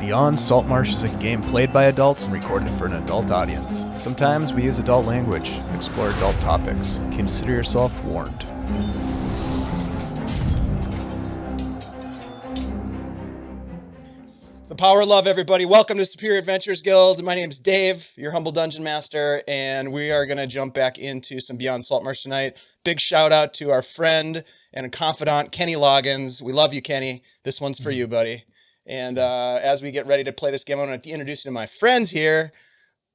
Beyond Saltmarsh is a game played by adults and recorded for an adult audience. Sometimes we use adult language, explore adult topics. Consider yourself warned. So power of love, everybody. Welcome to Superior Adventures Guild. My name is Dave, your humble dungeon master, and we are going to jump back into some Beyond Saltmarsh tonight. Big shout out to our friend and confidant, Kenny Loggins. We love you, Kenny. This one's for you, buddy. And as we get ready to play this game, I'm going to introduce you to my friends here.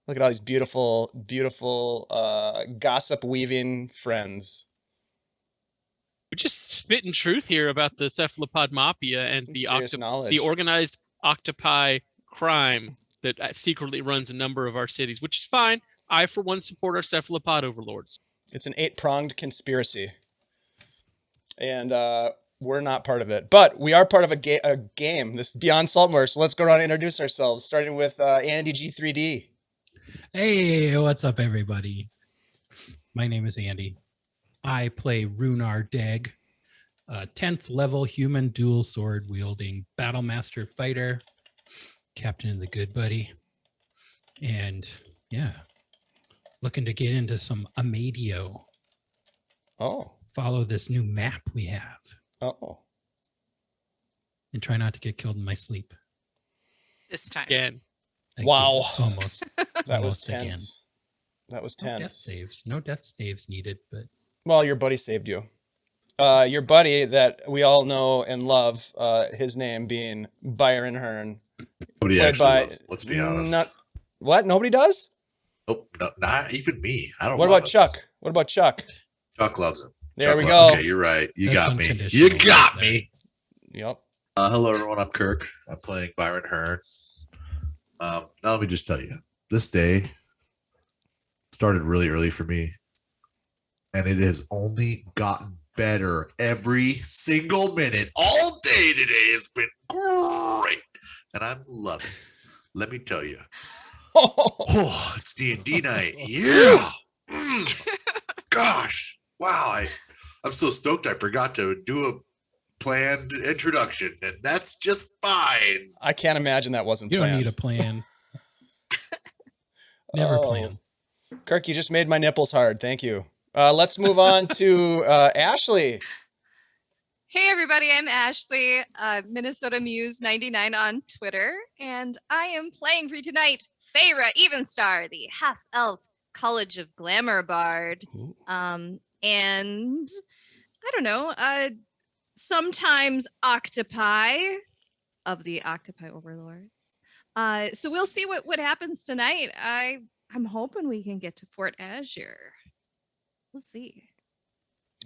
Look at all these beautiful, beautiful gossip weaving friends. We're just spitting truth here about the cephalopod mafia and the organized octopi crime that secretly runs a number of our cities, which is fine. I, for one, support our cephalopod overlords. It's an 8-pronged conspiracy. And we're not part of it, but we are part of a game. This is Beyond Saltmarsh. So let's go around and introduce ourselves, starting with Andy G3D. Hey, what's up, everybody? My name is Andy. I play Rhunar Deg, a 10th level human dual sword wielding Battlemaster fighter, captain of the Good Buddy, and yeah, looking to get into some Amedio. Oh. Follow this new map we have. Oh. And try not to get killed in my sleep. This time. Again. Wow. Almost. That was tense. Again. That was No death tense. saves. No death saves needed, but... Well, your buddy saved you. Your buddy that we all know and love, his name being Byron Hern. Nobody actually loves, let's be honest. What? Nobody does? Nope, not even me. I don't. What about Chuck? What about Chuck? Chuck loves him. There Chuck we loves go. him. Okay, you're right. You That's got me. unconditional You got right me. Yep. Hello, everyone. I'm Kirk. I'm playing Byron Hern. Now let me just tell you, this day started really early for me, and it has only gotten better every single minute. All day today has been great, and I'm loving it. Let me tell you. Oh, it's D&D night. Yeah. Gosh. Wow. I'm so stoked I forgot to do a planned introduction, and that's just fine. I can't imagine that wasn't You planned. don't need a plan. Never plan. Kirk, you just made my nipples hard. Thank you. Let's move on to Ashley. Hey everybody, I'm Ashley, Minnesota Muse 99 on Twitter, and I am playing for you tonight Feyre Evenstar, the half-elf College of Glamour Bard. And I don't know, sometimes octopi of the octopi overlords. So we'll see what happens tonight. I'm hoping we can get to Fort Azure. We'll see.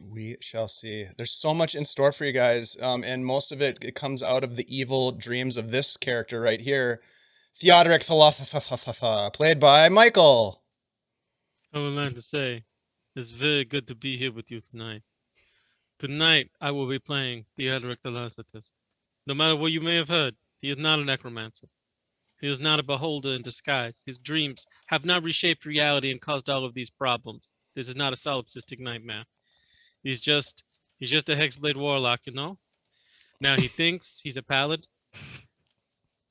We shall see. There's so much in store for you guys, and most of it comes out of the evil dreams of this character right here, Theodoric Thalatha, played by Michael. I would like to say, it's very good to be here with you tonight. Tonight, I will be playing Theodoric Thalatha. No matter what you may have heard, he is not a necromancer. He is not a beholder in disguise. His dreams have not reshaped reality and caused all of these problems. This is not a solipsistic nightmare. He's just a Hexblade Warlock, you know? Now he thinks he's a paladin,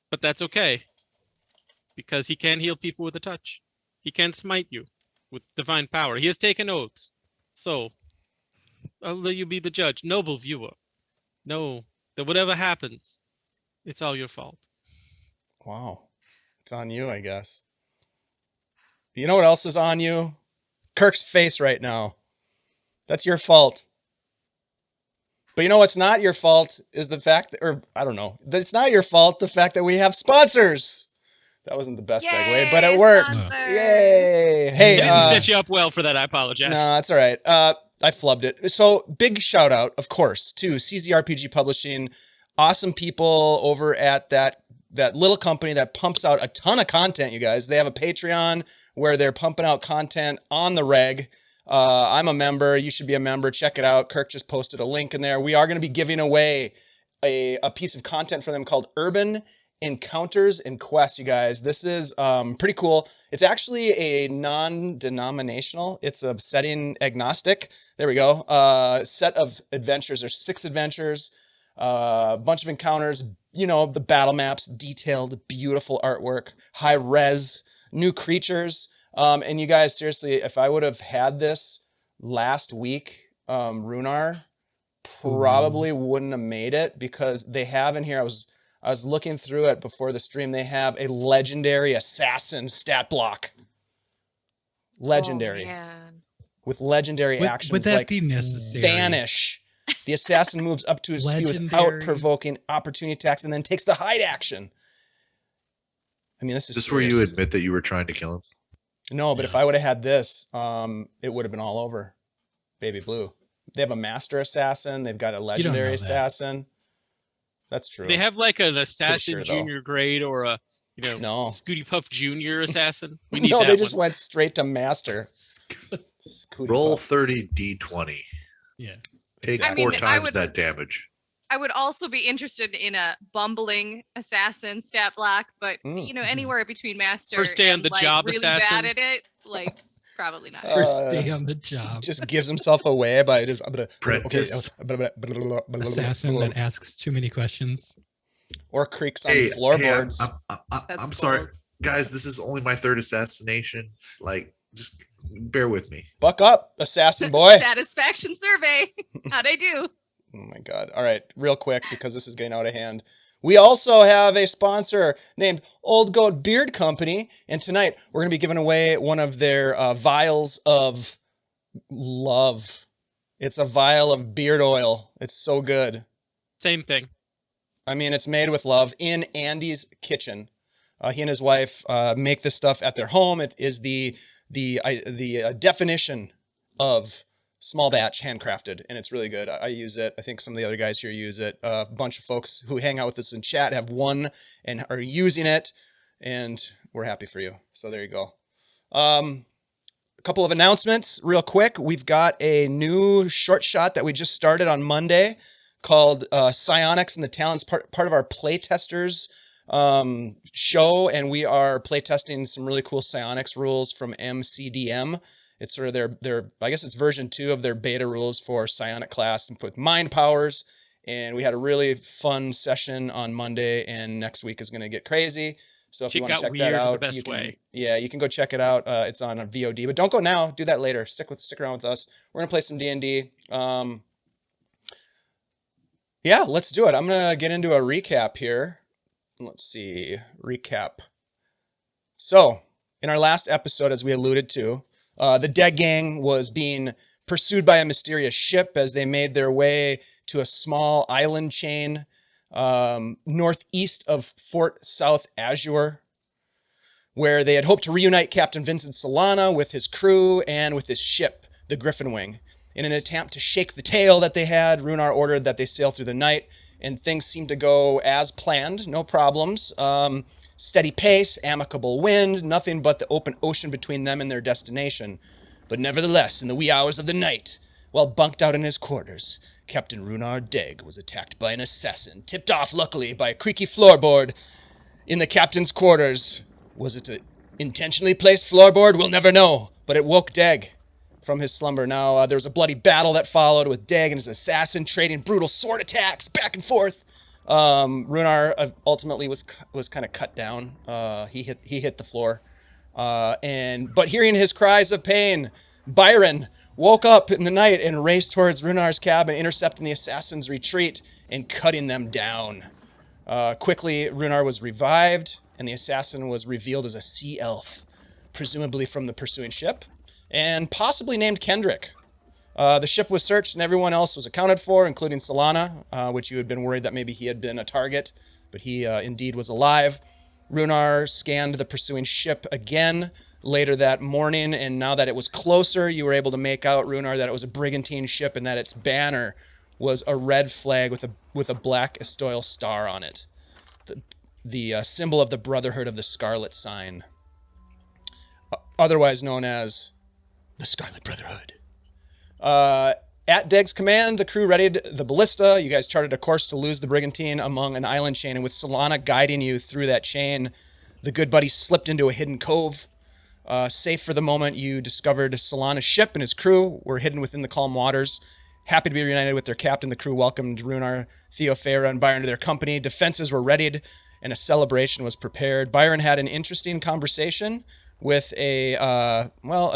but that's okay. Because he can heal people with a touch. He can smite you with divine power. He has taken oaths. So, I'll let you be the judge. Noble viewer. Know that whatever happens, it's all your fault. Wow. It's on you, I guess. You know what else is on you? Kirk's face right now. That's your fault. But you know what's not your fault is the fact that, or I don't know, that it's not your fault, the fact that we have sponsors. That wasn't the best segue, but it worked. Sponsors. Yay. Hey, Didn't set you up well for that. I apologize. No, that's all right. I flubbed it. So big shout out, of course, to CZRPG Publishing. Awesome people over at that little company that pumps out a ton of content, you guys. They have a Patreon where they're pumping out content on the reg. I'm a member. You should be a member. Check it out. Kirk just posted a link in there. We are going to be giving away a piece of content for them called Urban Encounters and Quests, you guys. This is pretty cool. It's actually a non-denominational. It's a setting agnostic. There we go. Set of adventures. There's 6 adventures, a bunch of encounters, the battle maps, detailed, beautiful artwork, high res, new creatures. And you guys, seriously, if I would have had this last week, Rhunar probably wouldn't have made it, because they have in here, I was looking through it before the stream, they have a legendary assassin stat block. Legendary. Oh, man. With legendary actions would that like be necessary? vanish. The assassin moves up to his speed without Legendary? provoking opportunity attacks and then takes the hide action. I mean, this is This is where you serious. admit that you were trying to kill him. No, but if I would have had this, it would have been all over. Baby blue. They have a master assassin. They've got a legendary know that. assassin. That's true. They have like an assassin sure, though. junior grade or a No. Scooty Puff Junior assassin. We need No, that they just one. went straight to master. Scooty Roll Puff. 30 d20. Yeah. Take I mean, 4 I times would- that damage. I would also be interested in a bumbling assassin stat block, but anywhere between master First day on and the like job really assassin. bad at it, like probably not. First day on the job. Just gives himself away by just Apprentice. Assassin that asks too many questions. or creaks on Hey, floorboards. I'm That's sorry. bold. Guys, this is only my 3rd assassination. Like, just bear with me. Buck up, assassin boy. Satisfaction survey. How'd I do? Oh my God. All right, real quick, because this is getting out of hand. We also have a sponsor named Old Goat Beard Company, and tonight we're going to be giving away one of their vials of love. It's a vial of beard oil. It's so good. Same thing. I mean, it's made with love in Andy's kitchen. He and his wife make this stuff at their home. It is the definition of small batch handcrafted, and it's really good. I use it. I think some of the other guys here use it. A bunch of folks who hang out with us in chat have won and are using it, and we're happy for you. So there you go. A couple of announcements real quick. We've got a new short shot that we just started on Monday called Psionics and the Talents, part of our playtesters show, and we are playtesting some really cool psionics rules from MCDM. It's sort of their I guess it's version 2 of their beta rules for psionic class and with mind powers. And we had a really fun session on Monday, and next week is going to get crazy. So if you want to check that out, the best way. you can go check it out. It's on a VOD, but don't go now. Do that later. Stick around with us. We're gonna play some D&D. Yeah, let's do it. I'm gonna get into a recap here. Let's see, recap. So, in our last episode, as we alluded to, the Deg gang was being pursued by a mysterious ship as they made their way to a small island chain northeast of Fort South Azure, where they had hoped to reunite Captain Vincent Solana with his crew and with his ship, the Griffin Wing. In an attempt to shake the tail that they had, Rhunar ordered that they sail through the night, and things seemed to go as planned, no problems. Steady pace, amicable wind, nothing but the open ocean between them and their destination. But nevertheless, in the wee hours of the night, while bunked out in his quarters, Captain Rhunar Deg was attacked by an assassin, tipped off luckily by a creaky floorboard in the captain's quarters. Was it an intentionally placed floorboard? We'll never know, but it woke Deg from his slumber. Now, there was a bloody battle that followed with Deg and his assassin trading brutal sword attacks back and forth. Rhunar ultimately was kind of cut down. He hit the floor. But hearing his cries of pain, Byron woke up in the night and raced towards Rhunnar's cabin, intercepting the assassin's retreat and cutting them down. Quickly, Rhunar was revived, and the assassin was revealed as a sea elf, presumably from the pursuing ship, and possibly named Kendrick. The ship was searched and everyone else was accounted for, including Solana, which you had been worried that maybe he had been a target, but he indeed was alive. Rhunar scanned the pursuing ship again later that morning, and now that it was closer, you were able to make out, Rhunar, that it was a brigantine ship and that its banner was a red flag with a black Estoil star on it, the symbol of the Brotherhood of the Scarlet Sign, otherwise known as the Scarlet Brotherhood. At Deg's command, the crew readied the ballista. You guys charted a course to lose the brigantine among an island chain, and with Solana guiding you through that chain, the good buddy slipped into a hidden cove. Safe for the moment, you discovered Solana's ship and his crew were hidden within the calm waters. happy to be reunited with their captain. The crew welcomed Rhunar, Theo, Feyre, and Byron to their company. Defenses were readied, and a celebration was prepared. Byron had an interesting conversation with a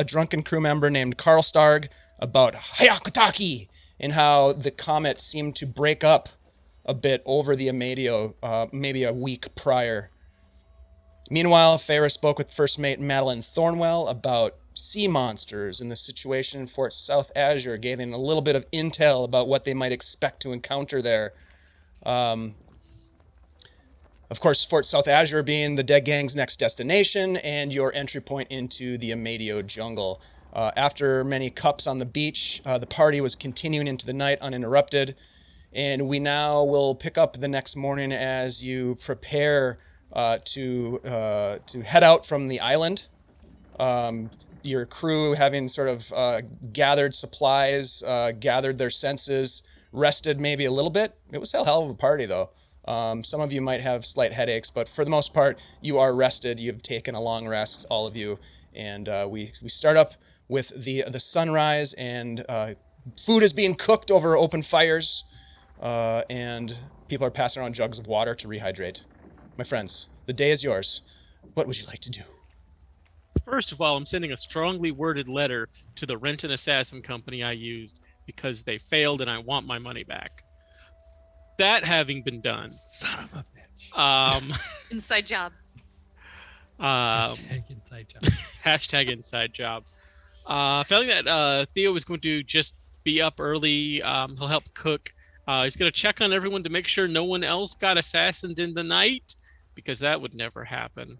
drunken crew member named Karl Starg about Hayakutaki and how the comet seemed to break up a bit over the Amedio maybe a week prior. Meanwhile, Feyre spoke with First Mate Madeline Thornwell about sea monsters and the situation in Fort South Azure, giving a little bit of intel about what they might expect to encounter there. Of course, Fort South Azure being the Deg Gang's next destination and your entry point into the Amedio jungle. After many cups on the beach, the party was continuing into the night uninterrupted, and we now will pick up the next morning as you prepare to head out from the island. Your crew having sort of gathered supplies, gathered their senses, rested maybe a little bit. It was a hell of a party, though. Some of you might have slight headaches, but for the most part, you are rested. You've taken a long rest, all of you. And we start up with the sunrise, and food is being cooked over open fires, and people are passing around jugs of water to rehydrate. My friends, the day is yours. What would you like to do? First of all, I'm sending a strongly worded letter to the Renton Assassin company I used because they failed and I want my money back. That having been done, Son of a bitch. Inside job. Hashtag inside job. Hashtag inside job. Failing that, Theo is going to just be up early. He'll help cook. He's going to check on everyone to make sure no one else got assassined in the night, because that would never happen.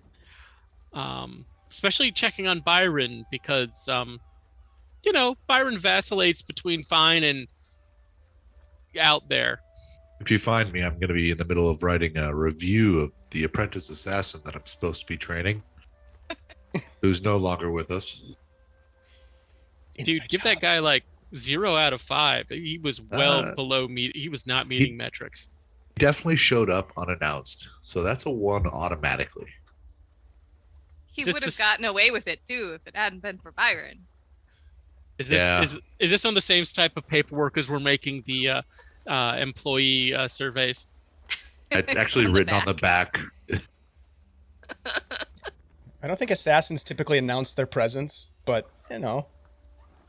Especially checking on Byron, because, Byron vacillates between fine and out there. If you find me, I'm going to be in the middle of writing a review of the apprentice assassin that I'm supposed to be training, who's no longer with us. Dude, give that guy like 0 out of 5. He was well below me. He was not meeting metrics. Definitely showed up unannounced, so that's a 1 automatically. He would have gotten away with it too if it hadn't been for Byron. Is this on the same type of paperwork as we're making the employee surveys? It's actually written on the back. I don't think assassins typically announce their presence, but,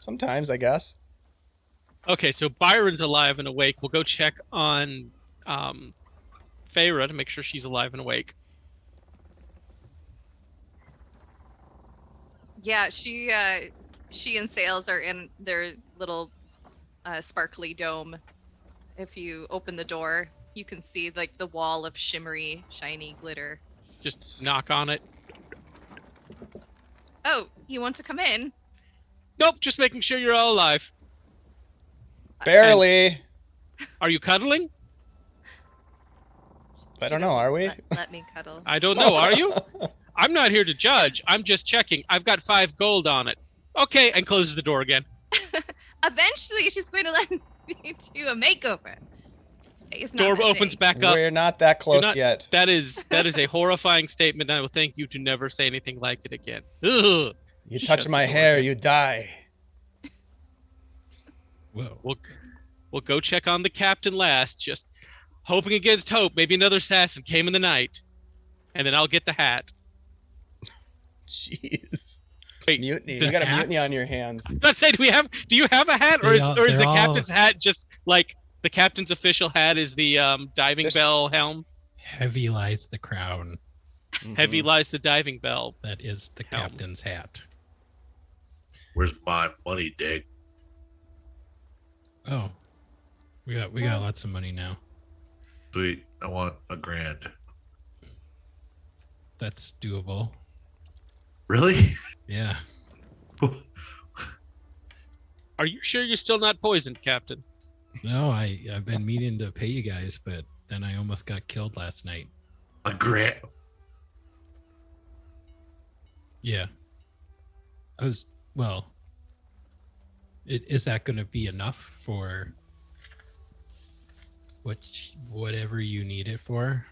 sometimes, I guess. Okay, so Byron's alive and awake. We'll go check on Feyre to make sure she's alive and awake. Yeah, she and Sales are in their little sparkly dome. If you open the door, you can see like the wall of shimmery, shiny glitter. Just knock on it. Oh, you want to come in? Nope, just making sure you're all alive. Barely. Are you cuddling? I don't know, are we? Let me cuddle. I don't know, are you? I'm not here to judge. I'm just checking. I've got 5 gold on it. Okay, and closes the door again. Eventually, she's going to let me do a makeover. Door opens back up. We're not that close yet. That is a horrifying statement. I will thank you to never say anything like it again. Ugh. You touch my hair, you die. Whoa. We'll go check on the captain last, just hoping against hope. Maybe another assassin came in the night, and then I'll get the hat. Jeez. Wait, mutiny. You got a mutiny on your hands. Let's say, do you have a hat, or is the captain's hat just like the captain's official hat is the diving bell helm? Heavy lies the crown. Heavy lies the diving bell. That is the captain's hat. Where's my money, Deg? Oh, we got lots of money now. Sweet. I want $1,000. That's doable. Really? Yeah. Are you sure you're still not poisoned, Captain? No, I've been meaning to pay you guys, but then I almost got killed last night. $1,000. Yeah. Is that going to be enough for whatever you need it for?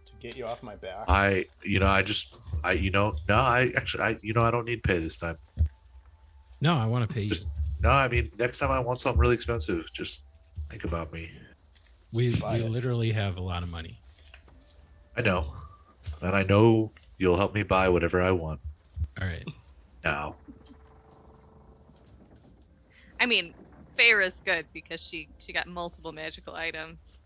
To get you off my back. I don't need pay this time. No, I want to pay you. No, I mean, next time I want something really expensive, just think about me. We Buy it. literally have a lot of money. I know. And I know you'll help me buy whatever I want All right. now. I mean, Feyre's good because she got multiple magical items.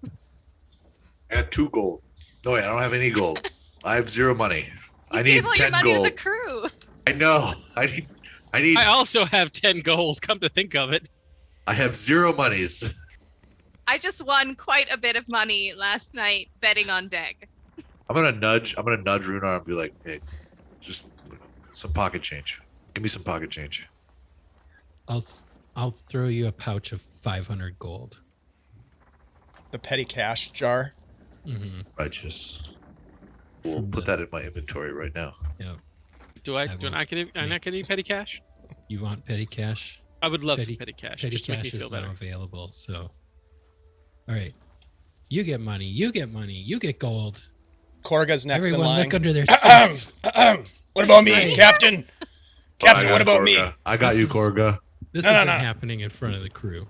I got 2 gold. No, wait, I don't have any gold. I have 0 money. You I gave need all your 10 money gold. to the crew. I know. I need. I also have 10 gold. Come to think of it. I have 0 monies. I just won quite a bit of money last night betting on Deg. I'm gonna nudge Rhunar and be like, hey, just some pocket change. Give me some pocket change. I'll throw you a pouch of 500 gold. The petty cash jar. Mm-hmm. Righteous. We'll From put the- that in my inventory right now. Yep. Do I? I Do will- I get? I'm not getting petty cash. You want petty cash? I would love Petty- some petty cash. Petty just to make me cash feel is now better. available. So, all right. You get money. You get money. You get gold. Korga's next Everyone in line. look under their Ahem, seats. ahem. What about me, Hey. Captain? Captain, I what got about me? Korga. I got This you, is- Korga. This No, no, isn't no. happening in front of the crew.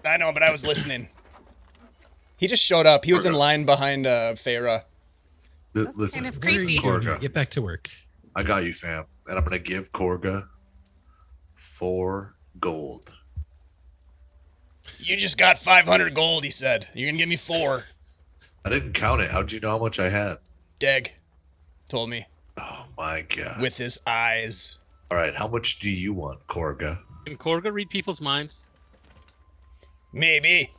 I know, but I was listening. He just showed up. He was in Korga. line behind Feyre. Listen, kind of What are creepy. you doing here? Korga. Get back to work. I got you, fam. And I'm gonna give Korga 4 gold. You just got 500 gold, he said. You're going to give me 4. I didn't count it. How'd you know how much I had? Deg told me Oh my god. with his eyes. All right, how much do you want, Korga? Can Korga read people's minds? Maybe.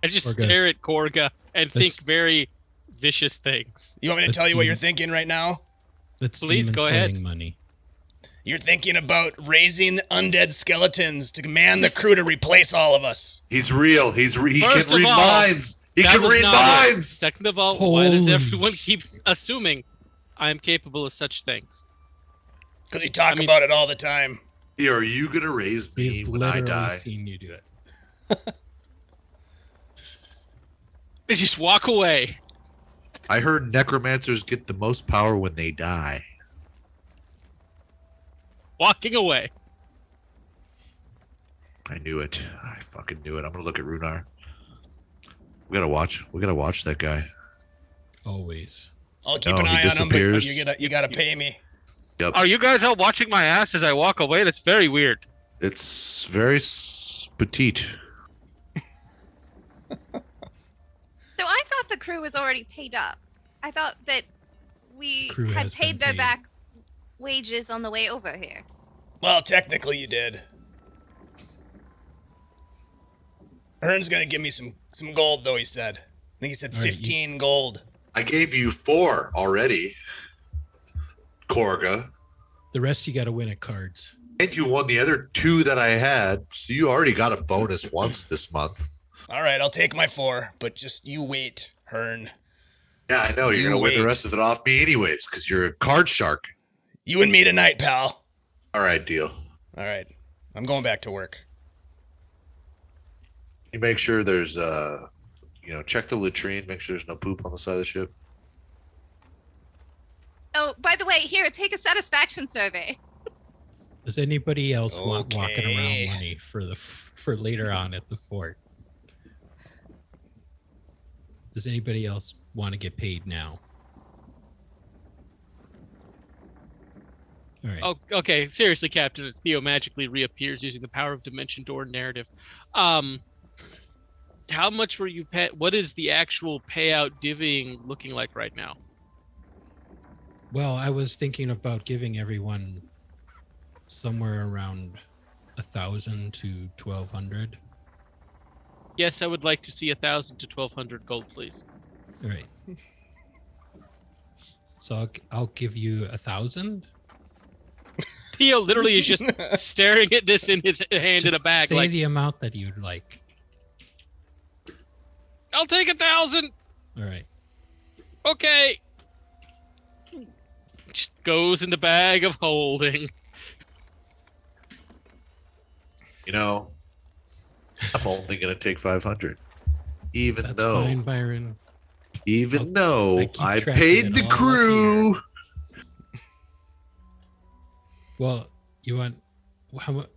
I just Korga. stare at Korga and Let's- think very vicious things. You want me to Let's tell you what do- you're thinking right now? That's Please, demon go slaying ahead. money. You're thinking about raising undead skeletons to command the crew to replace all of us. He's real. He First can read of all, minds. He That can was read not it. minds. Second of all, why does Holy everyone keep assuming I am capable of such things? Because you talk I mean- about it all the time. Hey, are you gonna raise me We've when I literally die? seen you do it. They just walk away. I heard necromancers get the most power when they die. Walking away. I knew it. I fucking knew it. I'm gonna look at Rhunar. We gotta watch that guy. Always. I'll keep No, an he eye on him, but disappears. you gotta pay me. Are you guys out watching my ass as I walk away? That's very weird. It's very petite. So I thought the crew was already paid up. I thought that we Crew had has been paid their paid. back wages on the way over here. Well, technically you did. Hern's gonna give me some gold, though, he said. I think he said All right, 15 gold. I gave you 4 already, Korga. The rest you got to win at cards. And you won the other 2 that I had, so you already got a bonus once this month. All right, I'll take my 4, but just you wait, Hern. Yeah, I know. You're You gonna win the wait. rest of it off me anyways, because you're a card shark. You and me tonight, pal. All right, deal. All right, I'm going back to work. You make sure there's check the latrine, make sure there's no poop on the side of the ship. Oh, by the way, here, take a satisfaction survey. Does anybody else want walking Okay. around money for later on at the fort? Does anybody else want to get paid now? All right. Oh, okay. Seriously, Captain, as Theo magically reappears using the power of Dimension Door narrative. How much were you what is the actual payout divvying looking like right now? Well, I was thinking about giving everyone somewhere around 1,000 to 1,200. Yes, I would like to see 1,000 to 1,200 gold, please. All right. So I'll give you 1,000. Theo literally is just staring at this in his hand in a Just bag, say like, the amount that you'd like. I'll take 1,000. All right. Okay. Just goes in the bag of holding. You know, I'm only gonna take 500, even That's though, fine, Byron. even I though keep I track of paid it the all up crew. Well, you want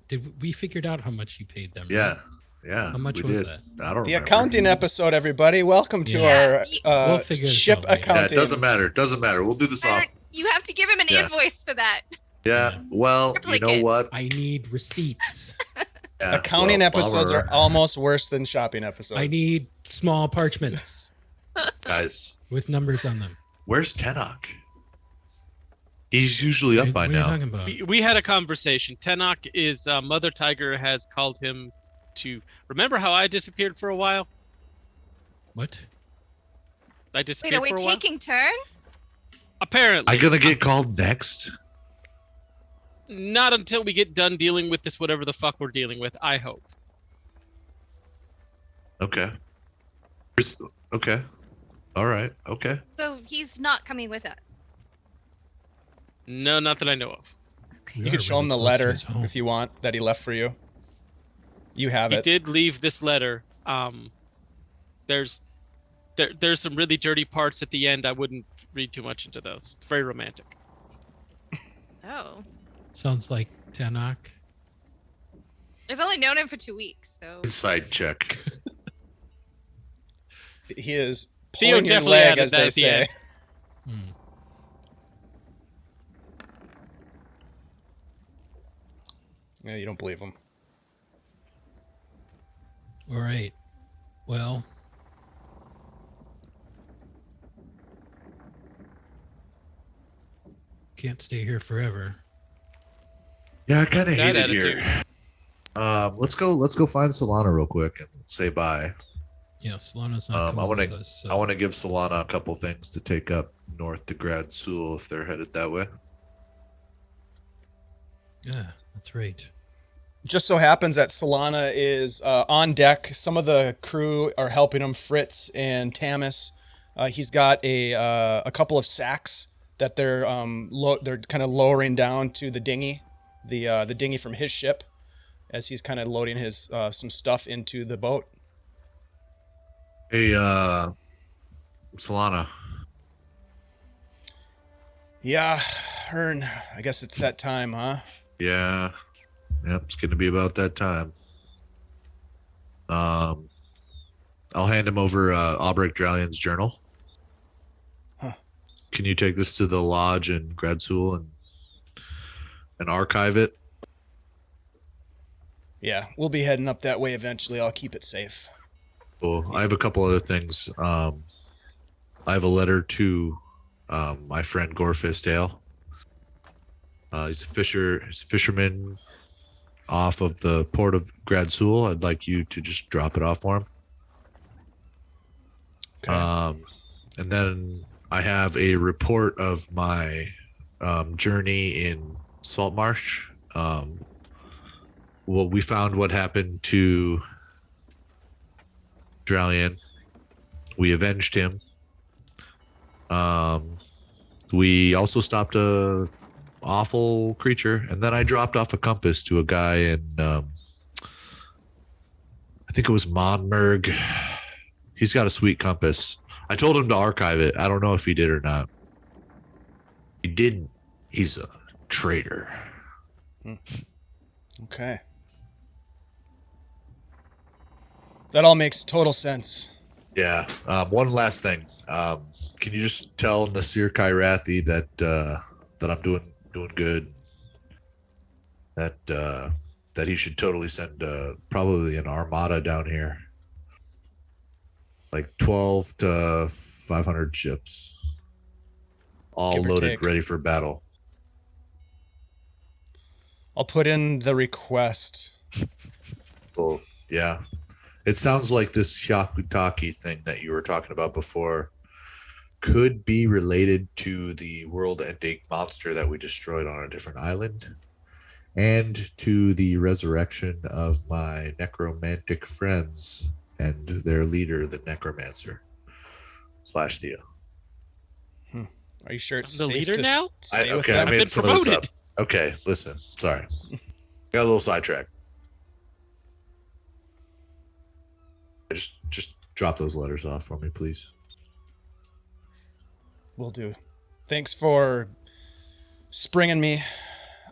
Did we figured out how much you paid them? Yeah. Right? Yeah. How much we was did. that? I don't The remember. accounting episode, everybody. Welcome to Yeah. our We'll figure this ship out later. accounting. Yeah, it doesn't matter. It doesn't matter. We'll do this Byron, off. you have to give him an Yeah. invoice for that. Yeah. Well, you know Replicate. what? I need receipts. Yeah, Accounting well, episodes bummer. are almost worse than shopping episodes. I need small parchments Guys, with numbers on them. where's Tenoch? He's usually up by What are you now. talking about? We had a conversation. Tenoch is Mother Tiger has called him to remember how I disappeared for a while. What? I Wait, disappeared are we for a while. taking turns? Apparently, I gonna get called next? not until we get done dealing with this, whatever the fuck we're dealing with. I hope. Okay. Okay. All right. Okay. So he's not coming with us. No, not that I know of. You could show him the letter if you want that he left for you. You have He it. did leave this letter. There's some really dirty parts at the end. I wouldn't read too much into those. It's very romantic. Oh. Sounds like Tenoch. I've only known him for 2 weeks, so Inside check. He is Theo pulling your definitely leg, added as that they at the say. end. Hmm. Yeah, you don't believe him. All right. Well, can't stay here forever. Yeah, I kind of That hate it attitude. here. Let's go find Solana real quick and say bye. Yeah, Solana's not I coming want with to us. I want to give Solana a couple things to take up north to Grad Sul if they're headed that way. Yeah, that's right. Just so happens that Solana is on deck. Some of the crew are helping him, Fritz and Tamis. He's got a couple of sacks that they're kind of lowering down to the dinghy, the dinghy from his ship, as he's kind of loading his some stuff into the boat. Hey, Solana. Yeah, Hern. I guess it's that time, huh? Yeah. Yep, it's gonna be about that time. I'll hand him over Albrecht Dralian's journal. Huh. Can you take this to the lodge in Grad Sul and archive it? Yeah, we'll be heading up that way eventually. I'll keep it safe. Cool. I have a couple other things. I have a letter to my friend Gorefistale. He's a fisherman off of the port of Grad Sul. I'd like you to just drop it off for him. Okay. And then I have a report of my journey in Saltmarsh. Well, we found what happened to Dralian. We avenged him. We also stopped a awful creature, and then I dropped off a compass to a guy in I think it was Monmerg. He's got a sweet compass. I told him to archive it. I don't know if he did or not. He didn't. He's a traitor. Okay. That all makes total sense. Yeah. One last thing. Can you just tell Nasir Kairathi that that I'm doing good? That he should totally send probably an armada down here, like 12 to 500 ships, all Give or loaded, take. ready for battle. I'll put in the request. Well, yeah. It sounds like this Hyakutaki thing that you were talking about before could be related to the world-ending monster that we destroyed on a different island, and to the resurrection of my necromantic friends and their leader, the necromancer / Theo. Are you sure it's I'm the safe leader to now? stay with Okay, I them? I've been made some of this up. promoted. Okay, listen. Sorry. Got a little sidetracked. Just drop those letters off for me, please. Will do. Thanks for springing me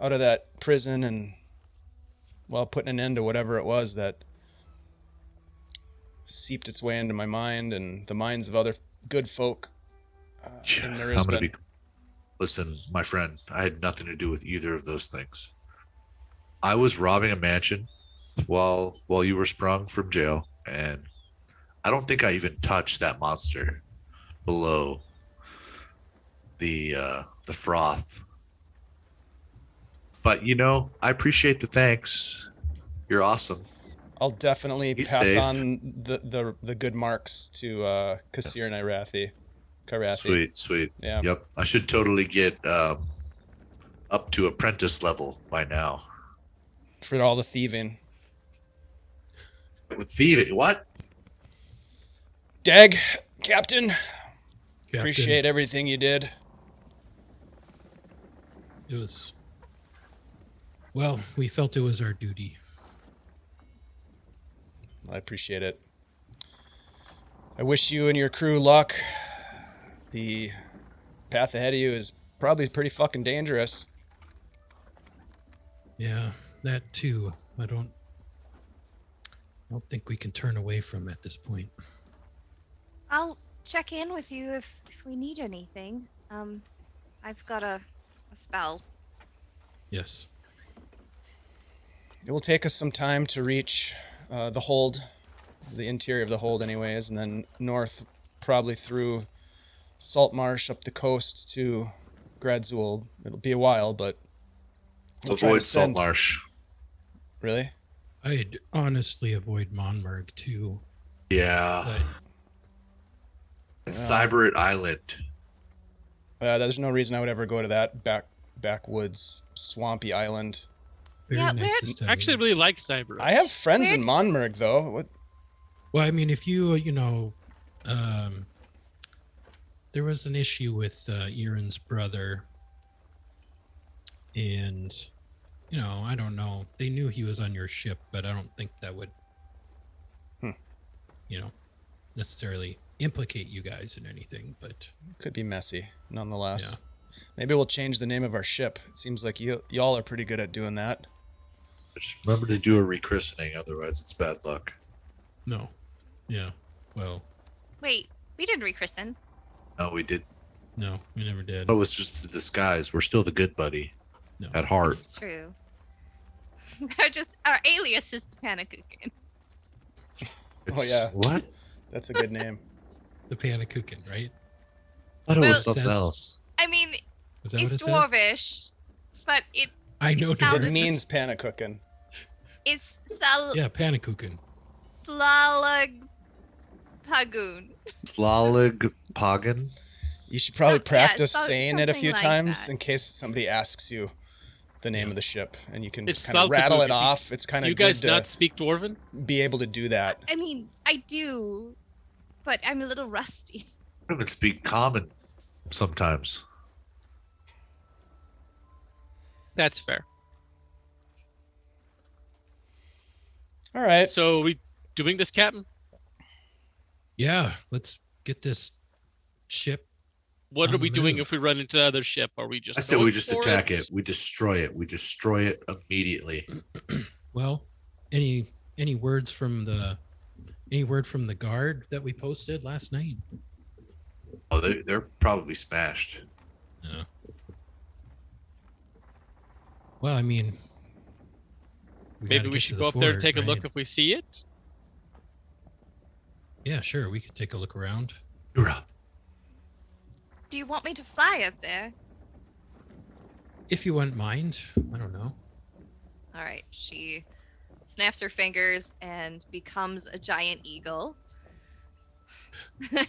out of that prison and well, putting an end to whatever it was that seeped its way into my mind and the minds of other good folk. In I'm gonna be. Listen, my friend, I had nothing to do with either of those things. I was robbing a mansion while you were sprung from jail, and I don't think I even touched that monster below the froth. But I appreciate the thanks. You're awesome. I'll definitely He's pass safe. on the good marks to Kassir and Karathi. Sweet. Yeah. Yep. I should totally get up to apprentice level by now. For all the thieving. With thieving, what? Deg, Captain, Captain, appreciate everything you did. It was. Well, we felt it was our duty. I appreciate it. I wish you and your crew luck. The path ahead of you is probably pretty fucking dangerous. Yeah, that too. I don't think we can turn away from at this point. I'll check in with you if we need anything. I've got a spell. Yes. It will take us some time to reach the hold, the interior of the hold anyways, and then north, probably through Saltmarsh up the coast to Gradzul. It'll be a while, but we'll try Avoid to send- Saltmarsh. Really? I'd honestly avoid Monmerg too. Yeah. But And Cyberit Island. There's no reason I would ever go to that backwoods, swampy island. very Yeah, nice where- to study. I actually really like Cyber. I have friends in Where does- Monmerg, though. What? Well, I mean, if there was an issue with Erin's brother, and I don't know. They knew he was on your ship, but I don't think that would, necessarily implicate you guys in anything. But Could be messy, nonetheless. Yeah. Maybe we'll change the name of our ship. It seems like y'all are pretty good at doing that. Just remember to do a rechristening, otherwise it's bad luck. no, yeah, well, Wait, we didn't rechristen. No, we did. no, we never did. Oh, it's just the disguise. We're still the good buddy No. at heart. It's true. Our alias is Panakukin. yeah. What? That's a good name. The Panakukin, right? I thought it Well- was something Says- else. I mean, Is that it's what it dwarvish, but I know. it sounded- It means panna-cooking. it's Yeah, Panakukin. Slalag Pagoon. Slalig Pagan. You should probably Yeah, practice so- saying it a few something like times that. in case somebody asks you the name of the ship, and you can It's just kind of Svalbard. rattle it Do- off. It's kind Do you of guys good not to speak Dwarven? be able to do that. I mean, I do, but I'm a little rusty. I don't even speak common sometimes. That's fair. All right. So we doing this, Captain? Yeah, let's get this ship. What On are we the doing move. if we run into the other ship? Are we just? I said we going just for attack it. We destroy it. We destroy it immediately. Well, any words from the guard that we posted last night? Oh, they're probably smashed. Yeah. Well, I mean, Maybe gotta we get should to go the up there and fort, take a look right? if we see it. Yeah, sure. We could take a look around. Hoorah. Do you want me to fly up there? If you wouldn't mind. I don't know. All right. She snaps her fingers and becomes a giant eagle.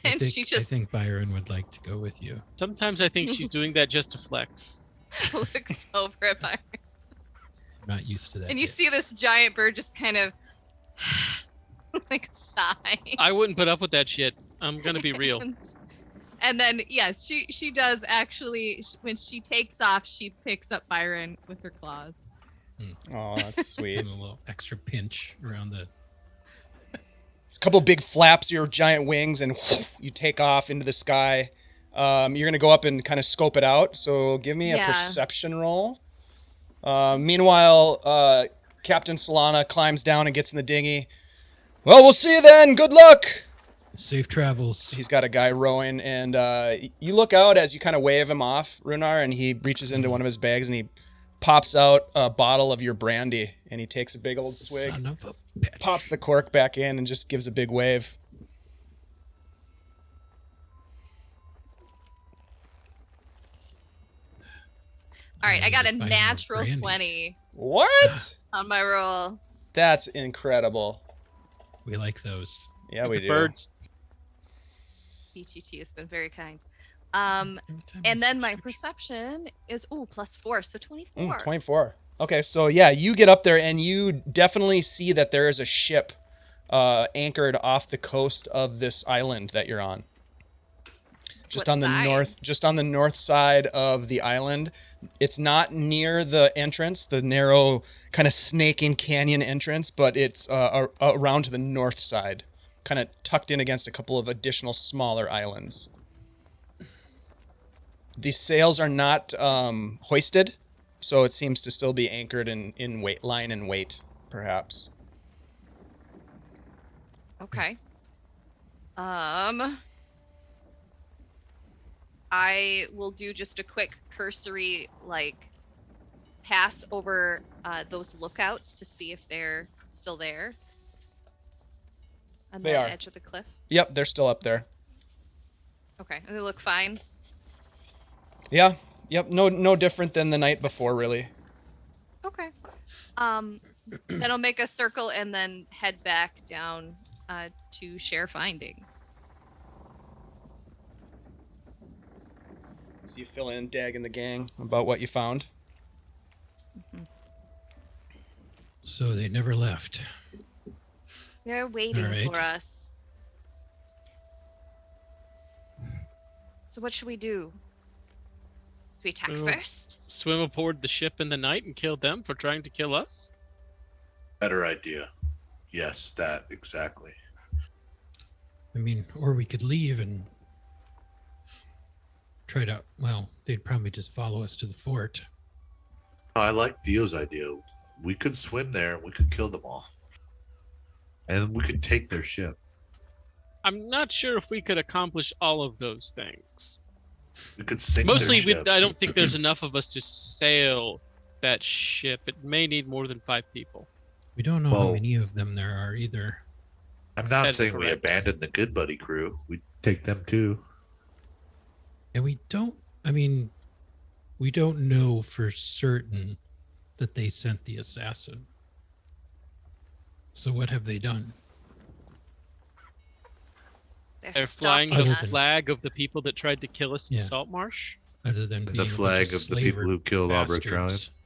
and she I just think Byron would like to go with you. Sometimes I think she's doing that just to flex. looks over at Byron. I'm not used to that. And you yet. see this giant bird just kind of like sigh. I wouldn't put up with that shit. I'm gonna be real. And then yes, she does actually. When she takes off, she picks up Byron with her claws. Oh, that's sweet. Give him a little extra pinch around the. It's a couple big flaps of your giant wings, and you take off into the sky. You're gonna go up and kind of scope it out. So give me a Yeah. perception roll. Meanwhile, Captain Solana climbs down and gets in the dinghy. Well, we'll see you then. Good luck. Safe travels. He's got a guy rowing, and you look out as you kind of wave him off, Rhunar, and he reaches into one of his bags and he pops out a bottle of your brandy, and he takes a big old swig, Son of a bitch. pops the cork back in, and just gives a big wave. All right, I got a Buy more natural brandy. 20 What? on my roll. That's incredible. We like those. Yeah, we do. Birds. PTT has been very kind. And then my perception is +4, so 24. 24. Okay, so yeah, you get up there and you definitely see that there is a ship anchored off the coast of this island that you're on. Just What on the side? north side of the island. It's not near the entrance, the narrow kind of snaking canyon entrance, but it's around to the north side, kind of tucked in against a couple of additional smaller islands. The sails are not hoisted, so it seems to still be anchored in weight, line and weight, perhaps. Okay. I will do just a quick cursory, pass over those lookouts to see if they're still there. On They the are. edge of the cliff. Yep, they're still up there. Okay, and they look fine. Yeah, yep, no different than the night before, really. Okay. Then I'll make a circle and then head back down to share findings. So you fill in Deg and the gang about what you found. So they never left. They're waiting All right. for us. So what should we do? Do we attack Well, first? Swim aboard the ship in the night and kill them for trying to kill us? Better idea. Yes, that exactly. I mean, or we could leave and try to, well, they'd probably just follow us to the fort. I like Theo's idea. We could swim there and we could kill them all. And we could take their ship. I'm not sure if we could accomplish all of those things. We could sink Mostly, their ship. I don't think there's enough of us to sail that ship. It may need more than 5 people. We don't know how Well- many of them there are either. I'm not That's saying we correct. abandon the Good Buddy crew. We take them too. And we don't know for certain that they sent the assassin. So what have they done? They're flying stalking the Other than- us. flag of the people that tried to kill us in Yeah. Saltmarsh. Other than And being the a bunch flag of the people slaver who killed Albrecht bastards. Ryan.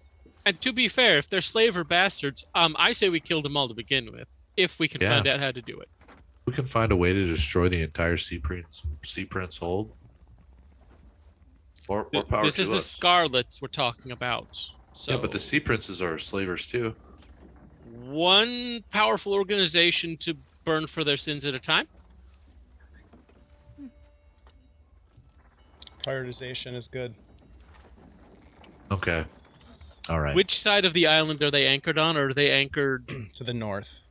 And to be fair, if they're slaver bastards, I say we killed them all to begin with, if we can Yeah. find out how to do it. We can find a way to destroy the entire Sea Prince hold. Or power This to is the us. Scarlets we're talking about. So Yeah, but the Sea Princes are slavers too. one powerful organization to burn for their sins at a time. Prioritization is good. Okay. All right. Which side of the island are they anchored on, or are they anchored? To the north.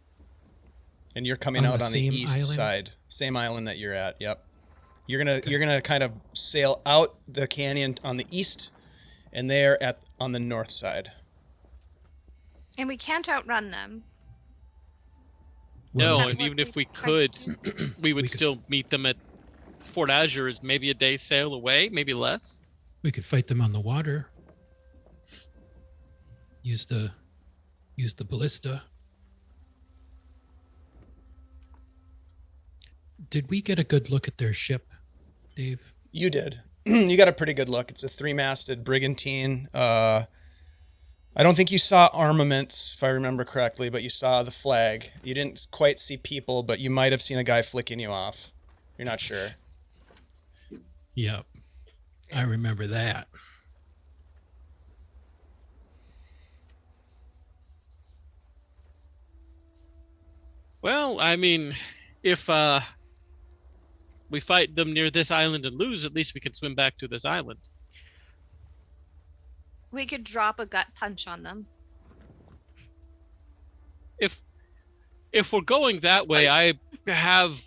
And you're coming On out the on the same east island? side. Same island that you're at, yep. You're gonna kind of sail out the canyon on the east, and they're on the north side. And we can't outrun them. No, That's and what even if we tried could, to do. we would We could- still meet them at Fort Azure, is maybe a day sail away, maybe less. We could fight them on the water. Use the ballista. Did we get a good look at their ship, Dave? You did. You got a pretty good look. It's a 3-masted brigantine. I don't think you saw armaments, if I remember correctly, but you saw the flag. You didn't quite see people, but you might have seen a guy flicking you off. You're not sure. Yep. I remember that. Well, I mean, if we fight them near this island and lose, at least we can swim back to this island. We could drop a gut punch on them. if we're going that way, I have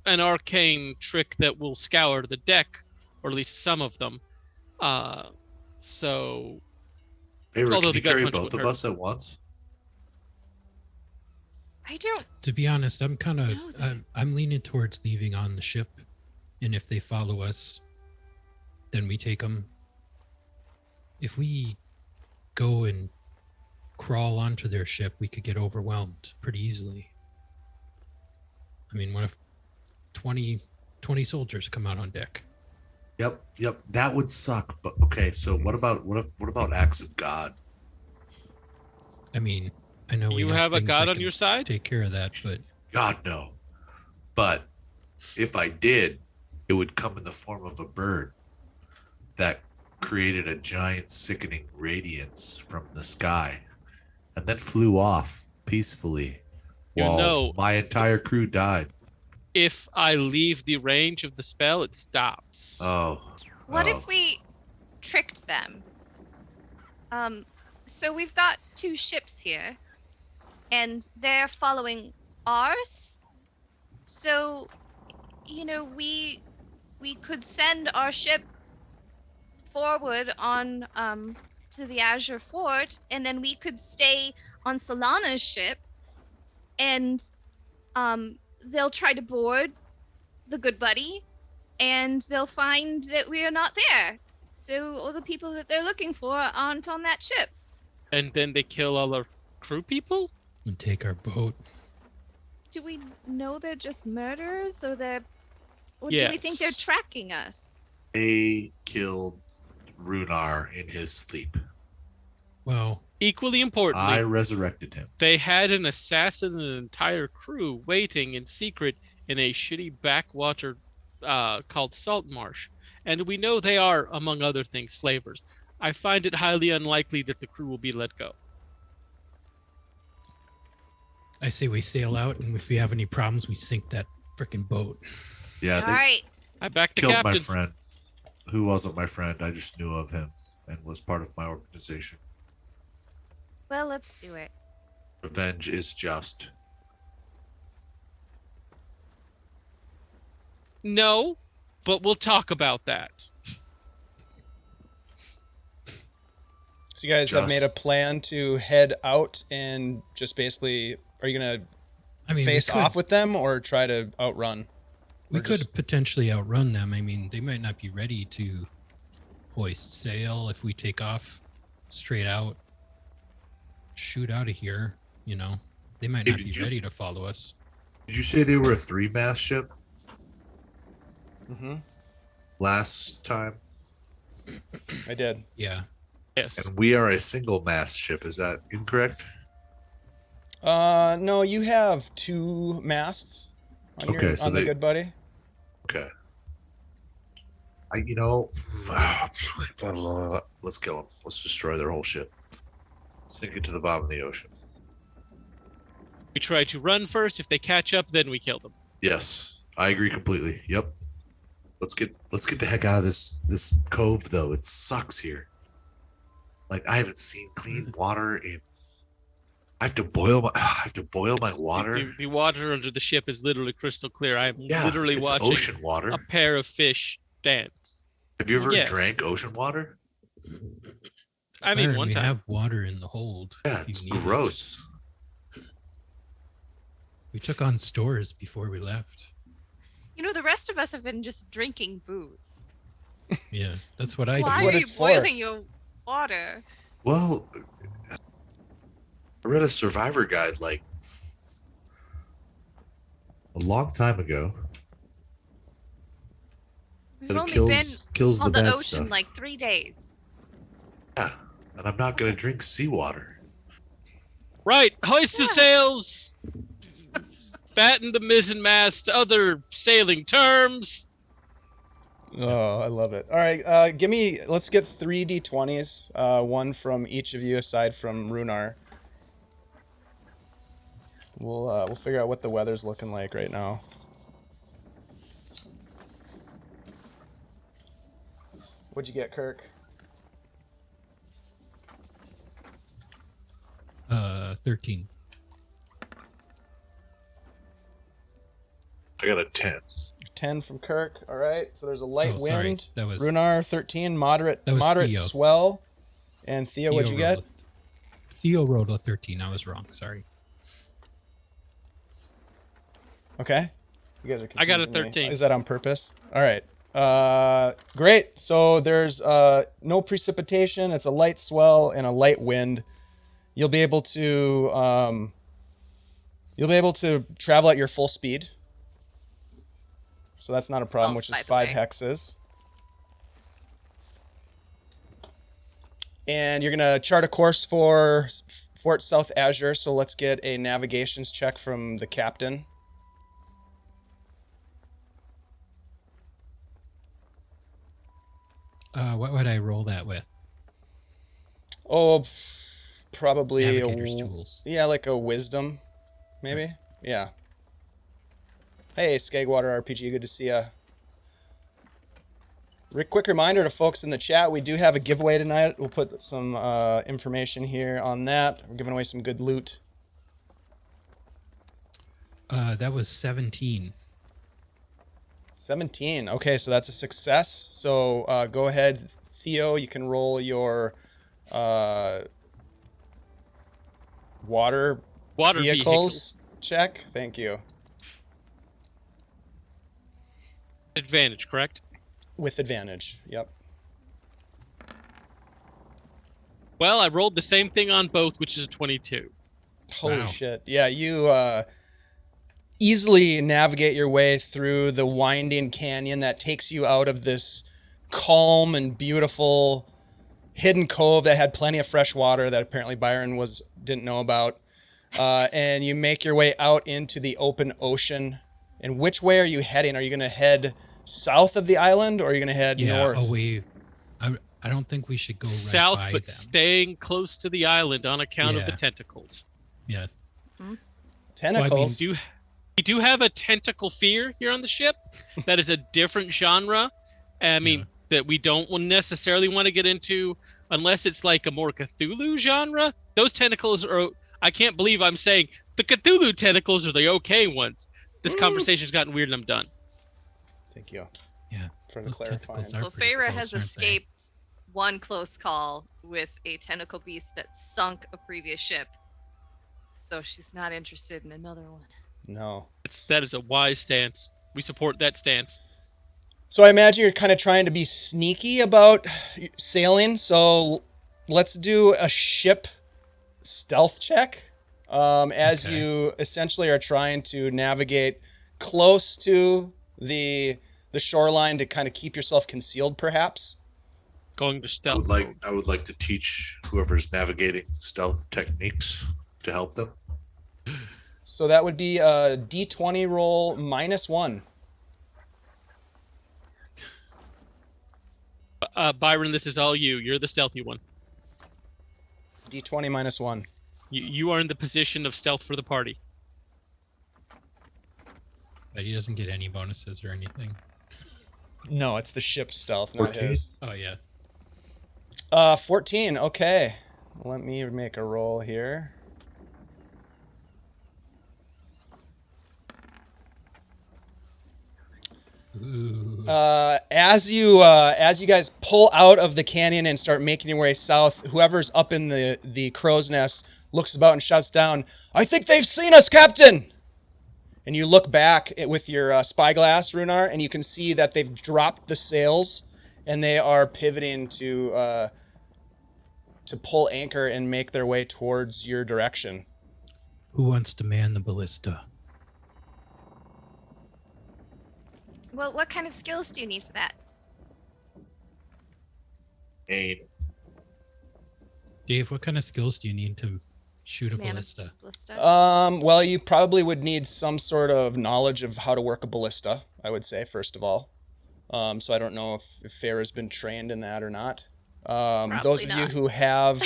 an arcane trick that will scour the deck, or at least some of them. So Favor, although can the you gut carry punch both would of hurt. us at once? I don't To be honest, I'm kind of know that. I'm leaning towards leaving on the ship, and if they follow us, then we take them. If we go and crawl onto their ship, we could get overwhelmed pretty easily. I mean, what if 20 soldiers come out on deck? Yep. That would suck. But okay, so what about acts of God? I mean, I know we You have a things god that on can your side? take care of that, but God no. But if I did, it would come in the form of a bird that created a giant sickening radiance from the sky and then flew off peacefully You while know- my entire crew died. If I leave the range of the spell, it stops. What Oh. if we tricked them? So we've got 2 ships here, and they're following ours. So, we could send our ship forward on to the Azure Fort, and then we could stay on Solana's ship, and they'll try to board the Good Buddy, and they'll find that we are not there. So all the people that they're looking for aren't on that ship. And then they kill all our crew people? and take our boat. Do we know they're just murderers, or do we think they're Yes. tracking us? They killed Rhunar in his sleep. Well, Equally importantly, I resurrected him. they had an assassin and an entire crew waiting in secret in a shitty backwater called Saltmarsh. And we know they are, among other things, slavers. I find it highly unlikely that the crew will be let go. I say we sail out, and if we have any problems, we sink that freaking boat. Yeah, All they right. I back the killed captain. my friend. Who wasn't my friend? I just knew of him and was part of my organization. Well, let's do it. Revenge is just. No, but we'll talk about that. So you guys have made a plan to head out and just basically, are you gonna face off with them or try to outrun? We Or could just- potentially outrun them. I mean, they might not be ready to hoist sail if we take off straight out, shoot out of here. You know, they might Hey, not be did you- ready to follow us. Did you say they were a 3-mast ship Mm-hmm. last time? I did. Yeah. Yes. And we are a single-mast ship. Is that incorrect? No, you have 2 masts on Okay, your so on the they- Good Buddy. Okay. Let's kill them. Let's destroy their whole ship. Sink it to the bottom of the ocean. We try to run first. If they catch up, then we kill them. Yes, I agree completely. Yep. Let's get the heck out of this cove though. It sucks here. Like I haven't seen clean water in. I have to boil my water. The water under the ship is literally crystal clear. I'm Yeah, literally it's watching ocean water. a pair of fish dance. Have you ever Yes. drank ocean water? I mean, Byron, one we time. have water in the hold. Yeah, if it's you need it. gross. We took on stores before we left. The rest of us have been just drinking booze. Yeah, that's what I Why do. what are it's you for. boiling your water? Well, I read a survivor guide like a long time ago. We've That it only kills been the on the bad ocean stuff. like 3 days. Yeah, and I'm not gonna drink seawater. Right, hoist the Yeah. sails, batten the mizzenmast, other sailing terms. Oh, I love it. All right, let's get 3 d20s, one from each of you aside from Rhunar. We'll figure out what the weather's looking like right now. What'd you get, Kirk? 13. got a 10. 10 from Kirk. All right. So there's a light Oh, sorry. wind. That was Rhunar 13, moderate That was moderate Theo. swell. And Theo, what'd you get? Theo rolled a 13. I was wrong. Sorry. Okay. You guys are I got a confusing me. 13. Is that on purpose? All right. Great. So there's no precipitation. It's a light swell and a light wind. You'll be able to travel at your full speed. So that's not a problem, which is by the 5 way. hexes. And you're gonna chart a course for Fort South Azure. So let's get a navigations check from the captain. What would I roll that with? Oh, probably Navigator's tools. Yeah, like a wisdom, maybe. Yeah. Hey, Skagwater RPG, good to see ya. Quick reminder to folks in the chat, we do have a giveaway tonight. We'll put some information here on that. We're giving away some good loot. That was 17. 17. Okay, so that's a success. So go ahead, Theo. You can roll your water vehicles check. Thank you. Advantage, correct? With advantage. Yep. Well, I rolled the same thing on both, which is a 22. Holy Wow. shit. Yeah, you easily navigate your way through the winding canyon that takes you out of this calm and beautiful hidden cove that had plenty of fresh water that apparently Byron didn't know about. And you make your way out into the open ocean. And which way are you heading? Are you going to head south of the island, or are you going to head north? Away. I don't think we should go right South, by but them. staying close to the island on account of the Yeah. tentacles. Yeah. Tentacles. We do have a tentacle fear here on the ship. That is a different genre. I mean, that we don't necessarily want to get into unless it's like a more Cthulhu genre. Those tentacles are... I can't believe I'm saying the Cthulhu tentacles are the okay ones. This conversation's gotten weird and I'm done. Thank you. Yeah. For the Those clarifying. tentacles are Well, pretty Feyre close, has aren't they? escaped one close call with a tentacle beast that sunk a previous ship. So she's not interested in another one. No. That is a wise stance. We support that stance. So I imagine you're kind of trying to be sneaky about sailing. So let's do a ship stealth check as Okay. you essentially are trying to navigate close to the shoreline to kind of keep yourself concealed, perhaps. Going to I stealth. would like to teach whoever's navigating stealth techniques to help them. So that would be a D20 roll -1. Byron, this is all you. You're the stealthy one. D20 -1. You are in the position of stealth for the party. But he doesn't get any bonuses or anything. No, it's the ship's stealth, not 14. his. Oh, yeah. 14. Okay. Let me make a roll here. Ooh. As you guys pull out of the canyon and start making your way south, whoever's up in the crow's nest looks about and shouts down, "I think they've seen us, Captain!" And you look back with your spyglass, Rhunar, and you can see that they've dropped the sails and they are pivoting to pull anchor and make their way towards your direction. Who wants to man the ballista? Well, what kind of skills do you need for that? Aim. Dave, what kind of skills do you need to shoot a Man a ballista? ballista? Well, you probably would need some sort of knowledge of how to work a ballista, I would say, first of all. So I don't know if Farrah's been trained in that or not. Those of you not. who have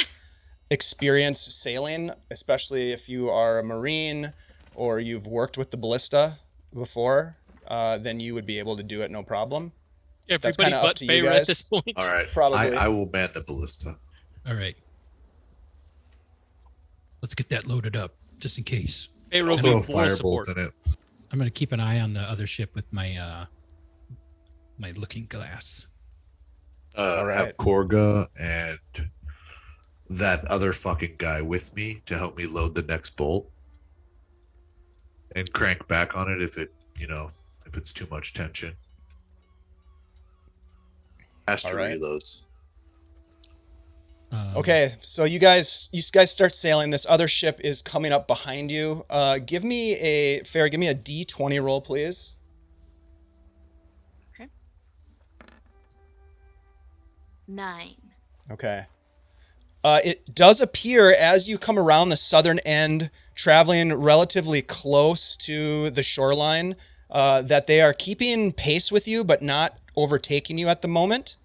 experience sailing, especially if you are a Marine or you've worked with the ballista before, then you would be able to do it no problem. That's Everybody kinda up but to you Feyre guys. at this point. All right. Probably. I will man the ballista. All right. Let's get that loaded up, just in case. Feyre I'll will throw be a full firebolt support. in it. I'm gonna keep an eye on the other ship with my my looking glass. All right. Have Korga and that other fucking guy with me to help me load the next bolt and crank back on it if if it's too much tension. Has to All right. reloads. Okay, so you guys start sailing. This other ship is coming up behind you. Give me a D20 roll, please. Okay. 9. Okay. It does appear as you come around the southern end, traveling relatively close to the shoreline, that they are keeping pace with you, but not overtaking you at the moment.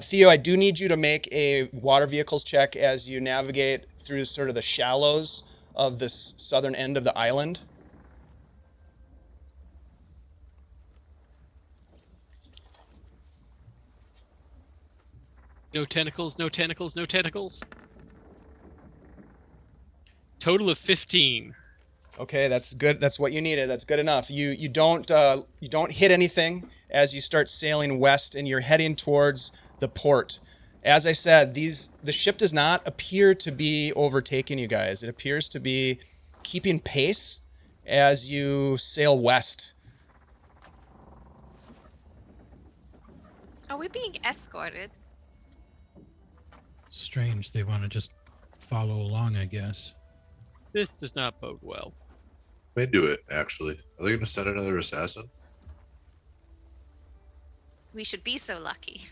Theo, I do need you to make a water vehicles check as you navigate through sort of the shallows of this southern end of the island. No tentacles, no tentacles, no tentacles. Total of 15. Okay, that's good. That's what you needed. That's good enough. You don't hit anything as you start sailing west, and you're heading towards the port. As I said, the ship does not appear to be overtaking you guys. It appears to be keeping pace as you sail west. Are we being escorted? Strange. They want to just follow along, I guess. This does not bode well. May do it, actually. Are they going to send another assassin? We should be so lucky.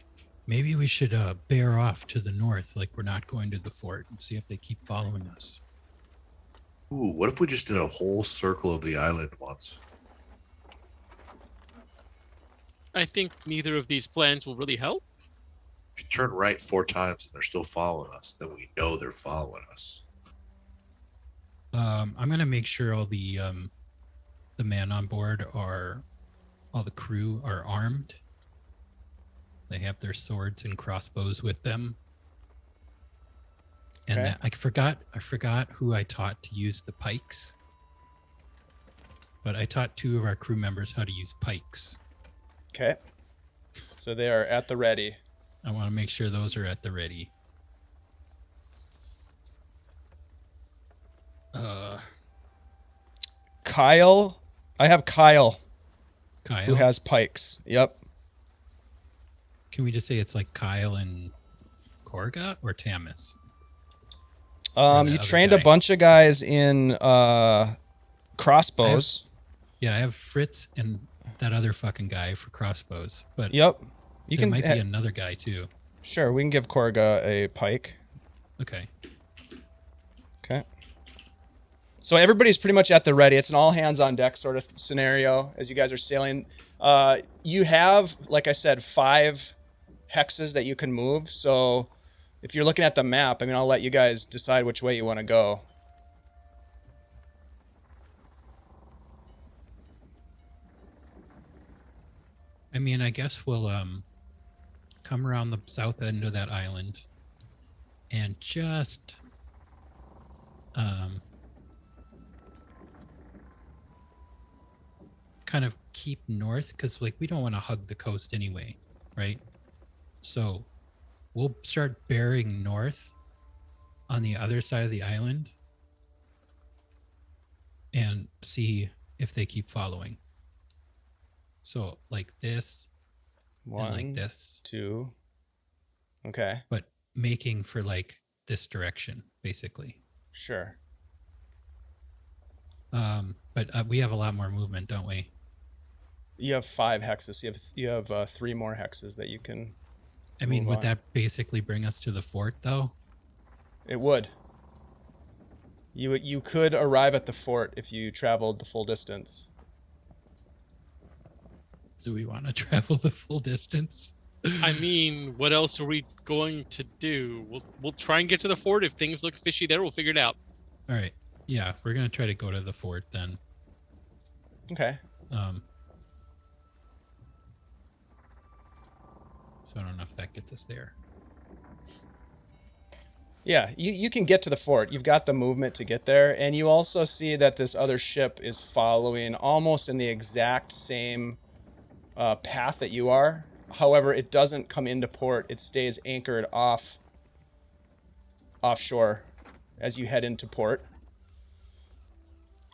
Maybe we should bear off to the north, like we're not going to the fort, and see if they keep following us. Ooh, what if we just did a whole circle of the island once? I think neither of these plans will really help. If you turn right 4 times and they're still following us, then we know they're following us. I'm gonna make sure all the men on board all the crew are armed. They have their swords and crossbows with them. And Okay. that, I forgot who I taught to use the pikes. But I taught 2 of our crew members how to use pikes. Okay. So they are at the ready. I want to make sure those are at the ready. Kyle, I have Kyle Kyle. who has pikes. Yep. Can we just say it's like Kyle and Korga or Tamis? You other trained a guy. bunch of guys in crossbows. Yeah, I have Fritz and that other fucking guy for crossbows. But Yep. You there can might be another guy too. Sure, we can give Korga a pike. Okay. Okay. So everybody's pretty much at the ready. It's an all hands on deck sort of scenario as you guys are sailing. You have, like I said, 5 hexes that you can move. So if you're looking at the map, I mean, I'll let you guys decide which way you want to go. I mean, I guess we'll come around the south end of that island and just kind of keep north, because like we don't want to hug the coast anyway, right? So we'll start bearing north on the other side of the island and see if they keep following. So like this, One, and like this, 2. Okay, but making for like this direction, basically. sure. But we have a lot more movement, don't we? You have 5 hexes. You have 3 more hexes that you can. I mean, Move would on. that basically bring us to the fort, though? It would. You could arrive at the fort if you traveled the full distance. Do we want to travel the full distance? I mean, what else are we going to do? We'll try and get to the fort. If things look fishy there, we'll figure it out. All right. Yeah, we're gonna try to go to the fort then. Okay. So I don't know if that gets us there. Yeah, you can get to the fort. You've got the movement to get there. And you also see that this other ship is following almost in the exact same path that you are. However, it doesn't come into port. It stays anchored offshore as you head into port.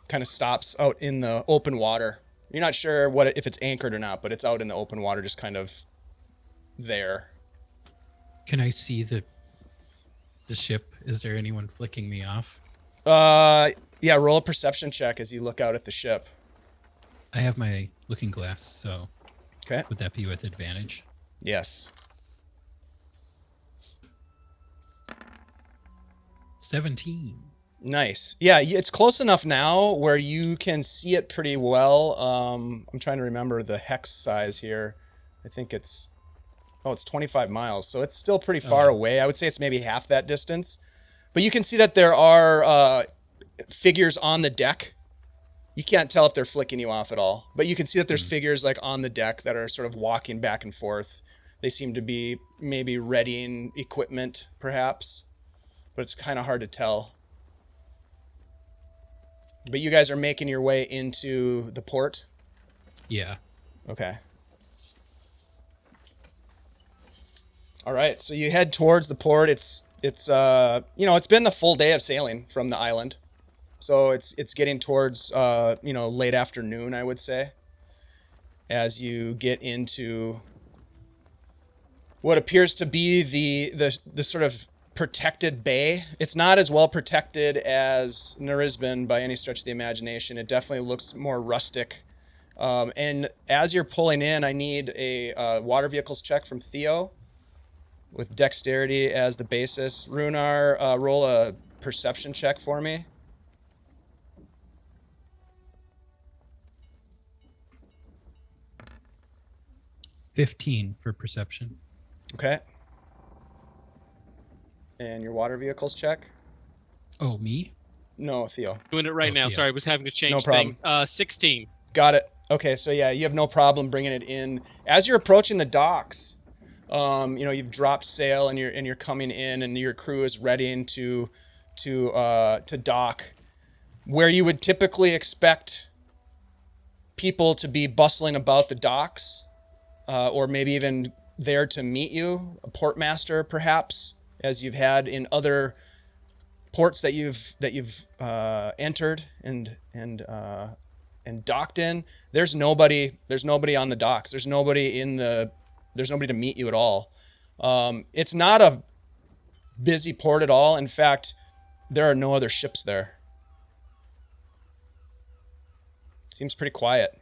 Kind of stops out in the open water. You're not sure if it's anchored or not, but it's out in the open water, just kind of there. Can I see the ship? Is there anyone flicking me off? Yeah, roll a perception check as you look out at the ship. I have my looking glass, so Okay. would that be with advantage? Yes. 17. Nice. Yeah, it's close enough now where you can see it pretty well. I'm trying to remember the hex size here. I think it's 25 miles, so it's still pretty far away. I would say it's maybe half that distance. But you can see that there are figures on the deck. You can't tell if they're flicking you off at all, but you can see that there's figures like on the deck that are sort of walking back and forth. They seem to be maybe readying equipment, perhaps, but it's kind of hard to tell. But you guys are making your way into the port? Yeah. Okay. All right, so you head towards the port. It's it's been the full day of sailing from the island. So it's getting towards late afternoon, I would say, as you get into what appears to be the sort of protected bay. It's not as well protected as Narisbin by any stretch of the imagination. It definitely looks more rustic. And as you're pulling in, I need a water vehicles check from Theo with dexterity as the basis. Rhunar, roll a perception check for me. $15 for perception. Okay. And your water vehicles check? Oh, me? No, Theo. Doing it right now. Theo. Sorry, I was having to change No problem. things. 16. Got it. Okay, so yeah, you have no problem bringing it in. As you're approaching the docks, you've dropped sail and you're coming in, and your crew is readying to dock, where you would typically expect people to be bustling about the docks, or maybe even there to meet you, a portmaster perhaps, as you've had in other ports that you've entered and docked in. There's nobody on the docks. There's nobody to meet you at all. It's not a busy port at all. In fact, there are no other ships there. Seems pretty quiet.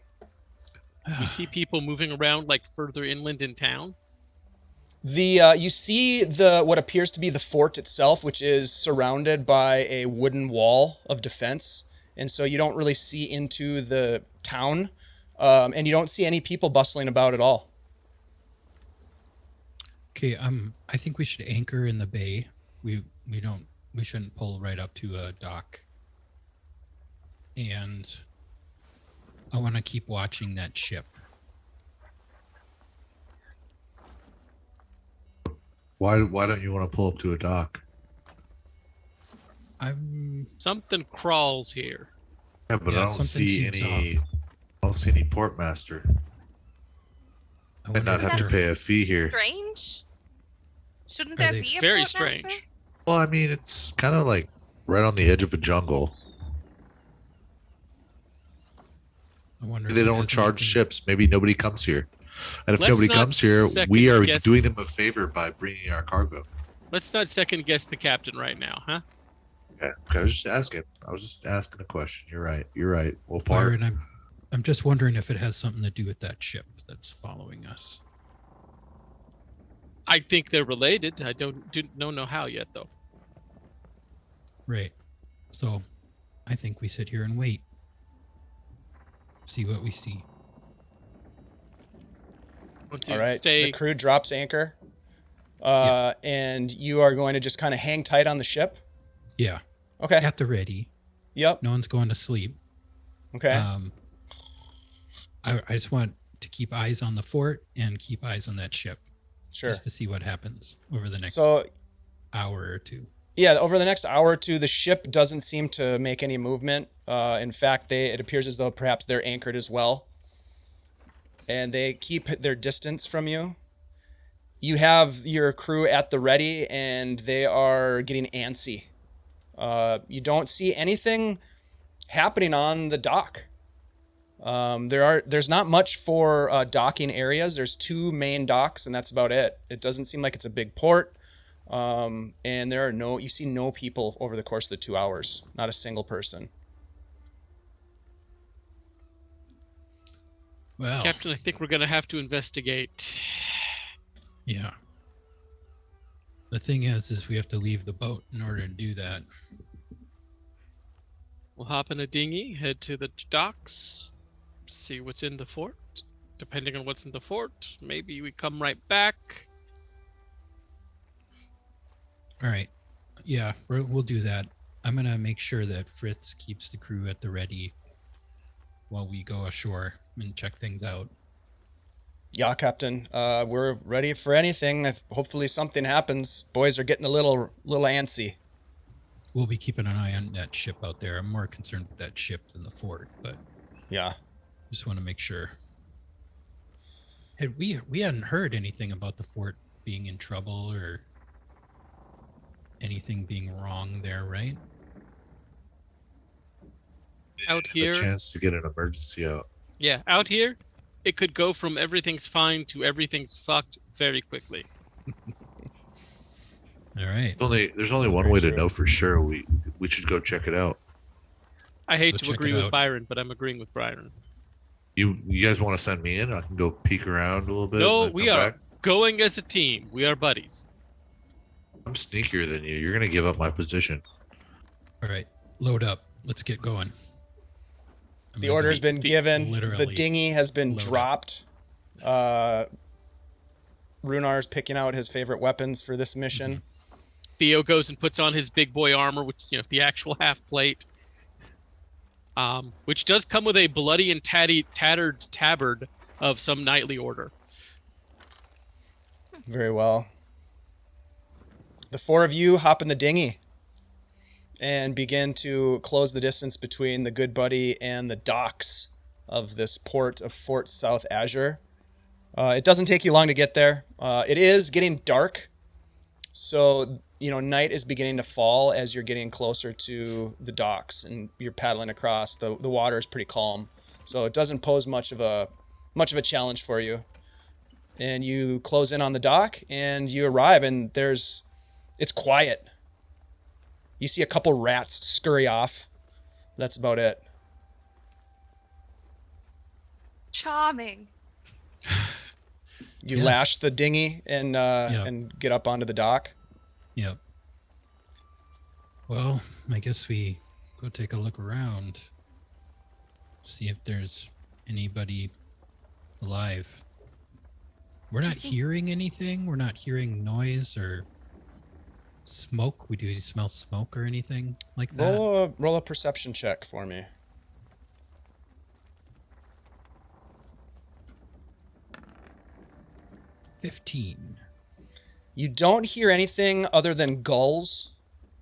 We see people moving around like further inland in town. You see what appears to be the fort itself, which is surrounded by a wooden wall of defense, and so you don't really see into the town, and you don't see any people bustling about at all. Okay, I think we should anchor in the bay. We shouldn't pull right up to a dock. And I want to keep watching that ship. Why don't you want to pull up to a dock? Something crawls here. Yeah, but Yeah, I don't something see seems any. off. I don't see any portmaster. I Might wonder not if have to That's pay a fee here. Strange. Shouldn't Are there they be a very portmaster? strange? Well, I mean, it's kind of like right on the edge of a jungle. I wonder if They it don't has charge anything- ships. Maybe nobody comes here. And if Let's nobody not comes here, second we are guess- doing them a favor by bringing our cargo. Let's not second guess the captain right now, huh? Okay, I was just asking. I was just asking a question. You're right. You're right. We'll part. Byron, I'm just wondering if it has something to do with that ship that's following us. I think they're related. I don't know how yet, though. Right. So I think we sit here and wait. See what we see. Once you All right. stay, The crew drops anchor, and you are going to just kind of hang tight on the ship. Yeah. Okay. At the ready. Yep. No one's going to sleep. Okay. I just want to keep eyes on the fort and keep eyes on that ship. Sure. Just to see what happens over the next So hour or two. Yeah, over the next hour or two, the ship doesn't seem to make any movement. In fact, it appears as though perhaps they're anchored as well. And they keep their distance from you. You have your crew at the ready, and they are getting antsy. You don't see anything happening on the dock. There's not much for docking areas. There's 2 main docks, and that's about it. It doesn't seem like it's a big port. And you see no people over the course of the 2 hours. Not a single person. Well, Captain, I think we're gonna have to investigate. yeah. The thing is we have to leave the boat in order to do that. We'll hop in a dinghy, head to the docks, see what's in the fort. Depending on what's in the fort, maybe we come right back. All right. Yeah, we'll do that. I'm going to make sure that Fritz keeps the crew at the ready while we go ashore and check things out. Yeah, Captain. We're ready for anything. If hopefully something happens. Boys are getting a little antsy. We'll be keeping an eye on that ship out there. I'm more concerned with that ship than the fort, but Yeah. just want to make sure. We hadn't heard anything about the fort being in trouble or anything being wrong there, right? Out A here, chance to get an emergency out. yeah, out here, it could go from everything's fine to everything's fucked very quickly. All right. There's only one very way true. to know for sure. We should go check it out. I hate Go to check agree it with out. Byron, but I'm agreeing with Byron. You guys want to send me in? I can go peek around a little bit. No, and then we come are back? going as a team. We are buddies. I'm sneakier than you. You're gonna give up my position. All right. Load up. Let's get going. I'm The gonna order's be been given. The literally dinghy has been load up. dropped. Rhunar is picking out his favorite weapons for this mission. Theo goes and puts on his big boy armor, which the actual half plate, which does come with a bloody and tattered tabard of some knightly order. Very well. The 4 of you hop in the dinghy and begin to close the distance between the good buddy and the docks of this port of Fort South Azure. It doesn't take you long to get there. It is getting dark, so night is beginning to fall as you're getting closer to the docks and you're paddling across. The water is pretty calm, so it doesn't pose much of a challenge for you. And you close in on the dock and you arrive, and it's quiet. You see a couple rats scurry off. That's about it. Charming. You Yes. lash the dinghy and Yeah. and get up onto the dock. Yep. Well, I guess we go take a look around. See if there's anybody alive. We're Do you not think- hearing anything. We're not hearing noise or smoke. Do you smell smoke or anything like that? Roll a perception check for me. $15. You don't hear anything other than gulls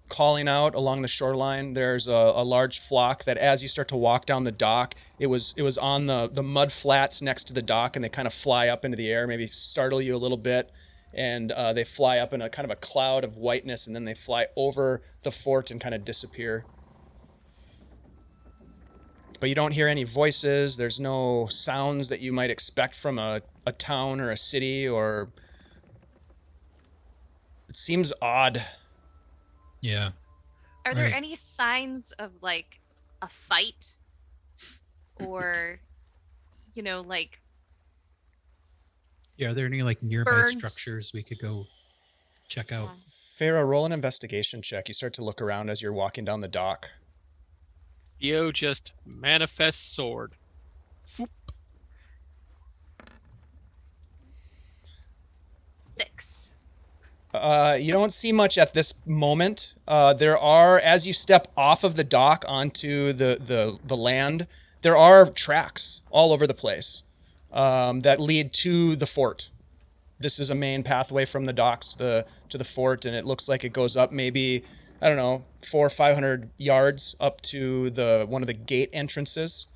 calling out along the shoreline. There's a large flock that, as you start to walk down the dock, it was on the mud flats next to the dock, and they kind of fly up into the air, maybe startle you a little bit, and they fly up in a kind of a cloud of whiteness, and then they fly over the fort and kind of disappear. But you don't hear any voices. There's no sounds that you might expect from a town or a city, or it seems odd. Yeah. Are there Right. any signs of like a fight or like Yeah. Are there any like nearby Burnt. structures we could go check out? Farah, roll an investigation check. You start to look around as you're walking down the dock. Theo just manifests sword. Foop. 6? You don't see much at this moment. There are, as you step off of the dock onto the land, there are tracks all over the place that lead to the fort. This is a main pathway from the docks to the fort, and it looks like it goes up maybe I don't know, 400 or 500 yards up to one of the gate entrances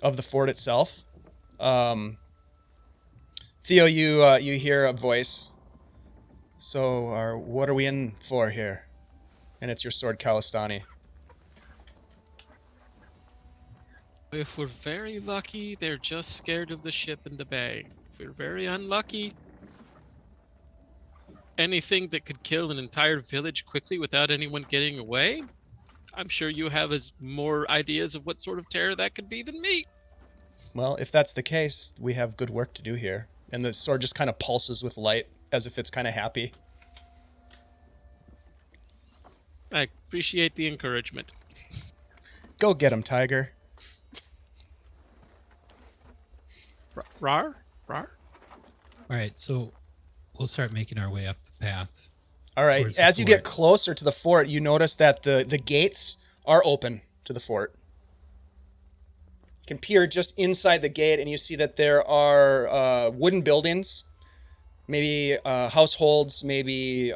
of the fort itself. Theo, you hear a voice. So, what are we in for here? And it's your sword, Kalistani. If we're very lucky, they're just scared of the ship in the bay. If we're very unlucky, anything that could kill an entire village quickly without anyone getting away, I'm sure you have more ideas of what sort of terror that could be than me. Well, if that's the case, we have good work to do here. And the sword just kind of pulses with light as if it's kind of happy. I appreciate the encouragement. Go get him, Tiger. Rar? Rar? All right, so we'll start making our way up the path. All right. Towards the As you get fort. closer to the fort, you notice that the gates are open to the fort. You can peer just inside the gate, and you see that there are wooden buildings, maybe households, maybe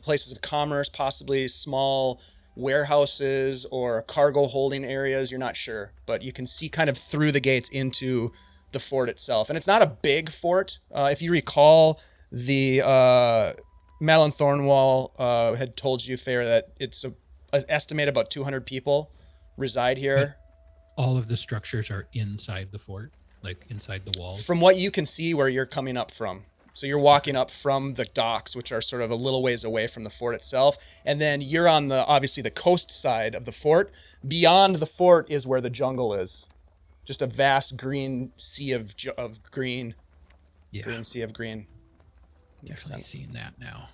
places of commerce, possibly small warehouses or cargo holding areas. You're not sure, but you can see kind of through the gates into the fort itself. And it's not a big fort. If you recall, the Madeline Thornwall had told you, Fair, that it's an estimated about 200 people reside here. All of the structures are inside the fort, like inside the walls. From what you can see where you're coming up from. So you're walking up from the docks, which are sort of a little ways away from the fort itself. And then you're on obviously the coast side of the fort. Beyond the fort is where the jungle is. Just a vast green sea of green. Yeah, Green sea of green. Makes definitely sense. seeing that now.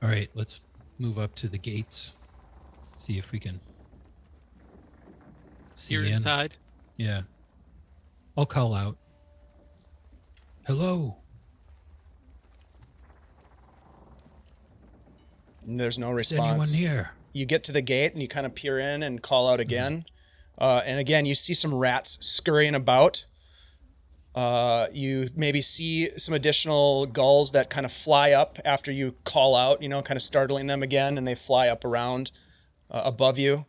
All right, let's move up to the gates. See if we can see You're in. inside. Yeah. I'll call out. Hello. And there's no Is anyone response. here? You get to the gate and you kind of peer in and call out again. And again, you see some rats scurrying about. You maybe see some additional gulls that kind of fly up after you call out, kind of startling them again, and they fly up around above you.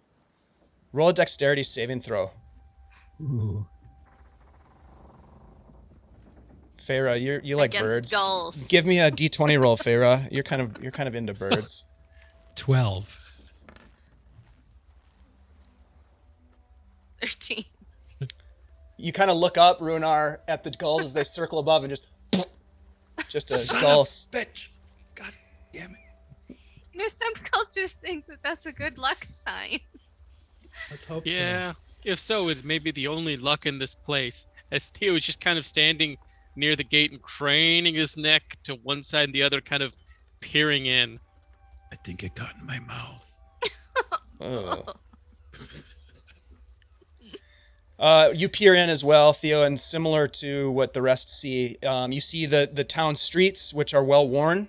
Roll a dexterity saving throw. Ooh. Farah, you like Against birds. gulls. Give me a d20 roll, Farah. You're kind of into birds. 12. 13. You kind of look up, Rhunar, at the gulls as they circle above, and just a gull. Bitch. God damn it. Some cultures think that that's a good luck sign. Let's hope Yeah. If so, it may be the only luck in this place. As Theo is just kind of standing near the gate and craning his neck to one side and the other, kind of peering in. I think it got in my mouth. Ugh. You peer in as well, Theo, and similar to what the rest see, you see the town streets, which are well worn.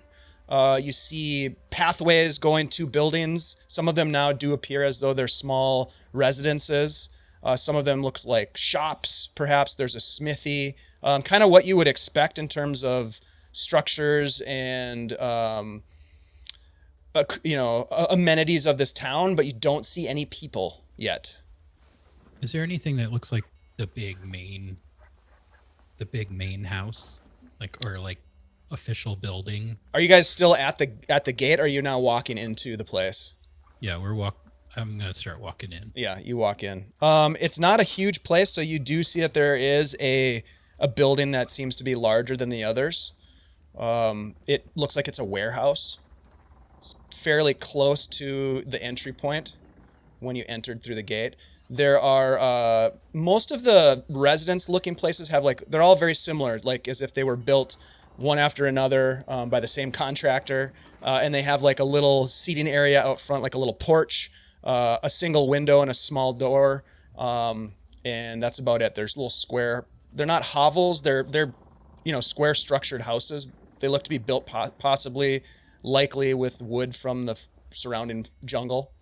You see pathways going to buildings. Some of them now do appear as though they're small residences. Some of them looks like shops, perhaps. There's a smithy. Kind of what you would expect in terms of structures and amenities of this town, but you don't see any people yet. Is there anything that looks like the big main house, or official building? Are you guys still at the gate, or are you now walking into the place? Yeah, I'm gonna start walking in. Yeah, you walk in. It's not a huge place, so you do see that there is a building that seems to be larger than the others. It looks like it's a warehouse. It's fairly close to the entry point when you entered through the gate. There are most of the residence-looking places they're all very similar, like as if they were built one after another by the same contractor, and they have like a little seating area out front, like a little porch, a single window and a small door, and that's about it. There's little square. They're not hovels. They're square structured houses. They look to be built possibly, likely with wood from the surrounding jungle.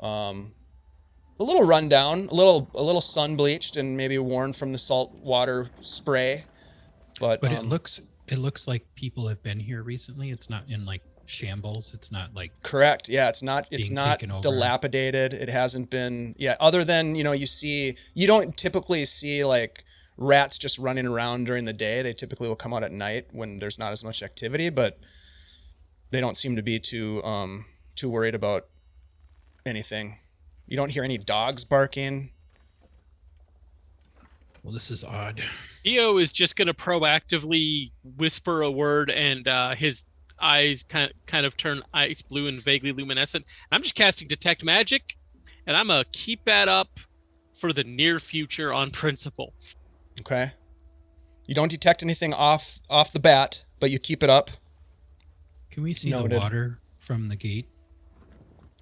A little rundown, a little sun bleached, and maybe worn from the salt water spray. But it looks like people have been here recently. It's not in like shambles. It's not like Correct. Yeah, it's not being taken over. dilapidated. It hasn't been other than, you don't typically see like rats just running around during the day. They typically will come out at night when there's not as much activity, but they don't seem to be too worried about anything. You don't hear any dogs barking. Well, this is odd. Theo is just gonna proactively whisper a word, and his eyes kind of turn ice blue and vaguely luminescent. I'm just casting detect magic, and I'm gonna keep that up for the near future on principle. Okay. You don't detect anything off the bat, but you keep it up. Can we see Noted. the water from the gate?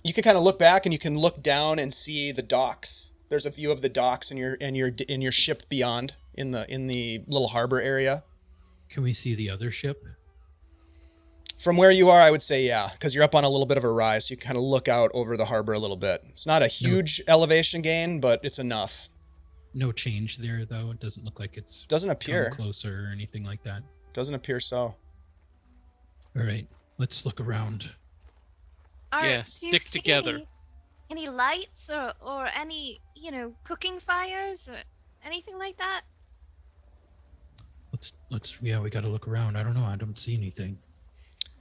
You can kind of look back and you can look down and see the docks. There's a view of the docks and your ship beyond in the little harbor area. Can we see the other ship? From where you are, I would say yeah, because you're up on a little bit of a rise. So you kind of look out over the harbor a little bit. It's not a huge elevation gain, but it's enough. No change there, though. It doesn't look like it's Doesn't come appear. closer or anything like that. Doesn't appear so. All right, let's look around. Yeah, Do you stick see together. Any lights or any, cooking fires or anything like that? We got to look around. I don't know. I don't see anything.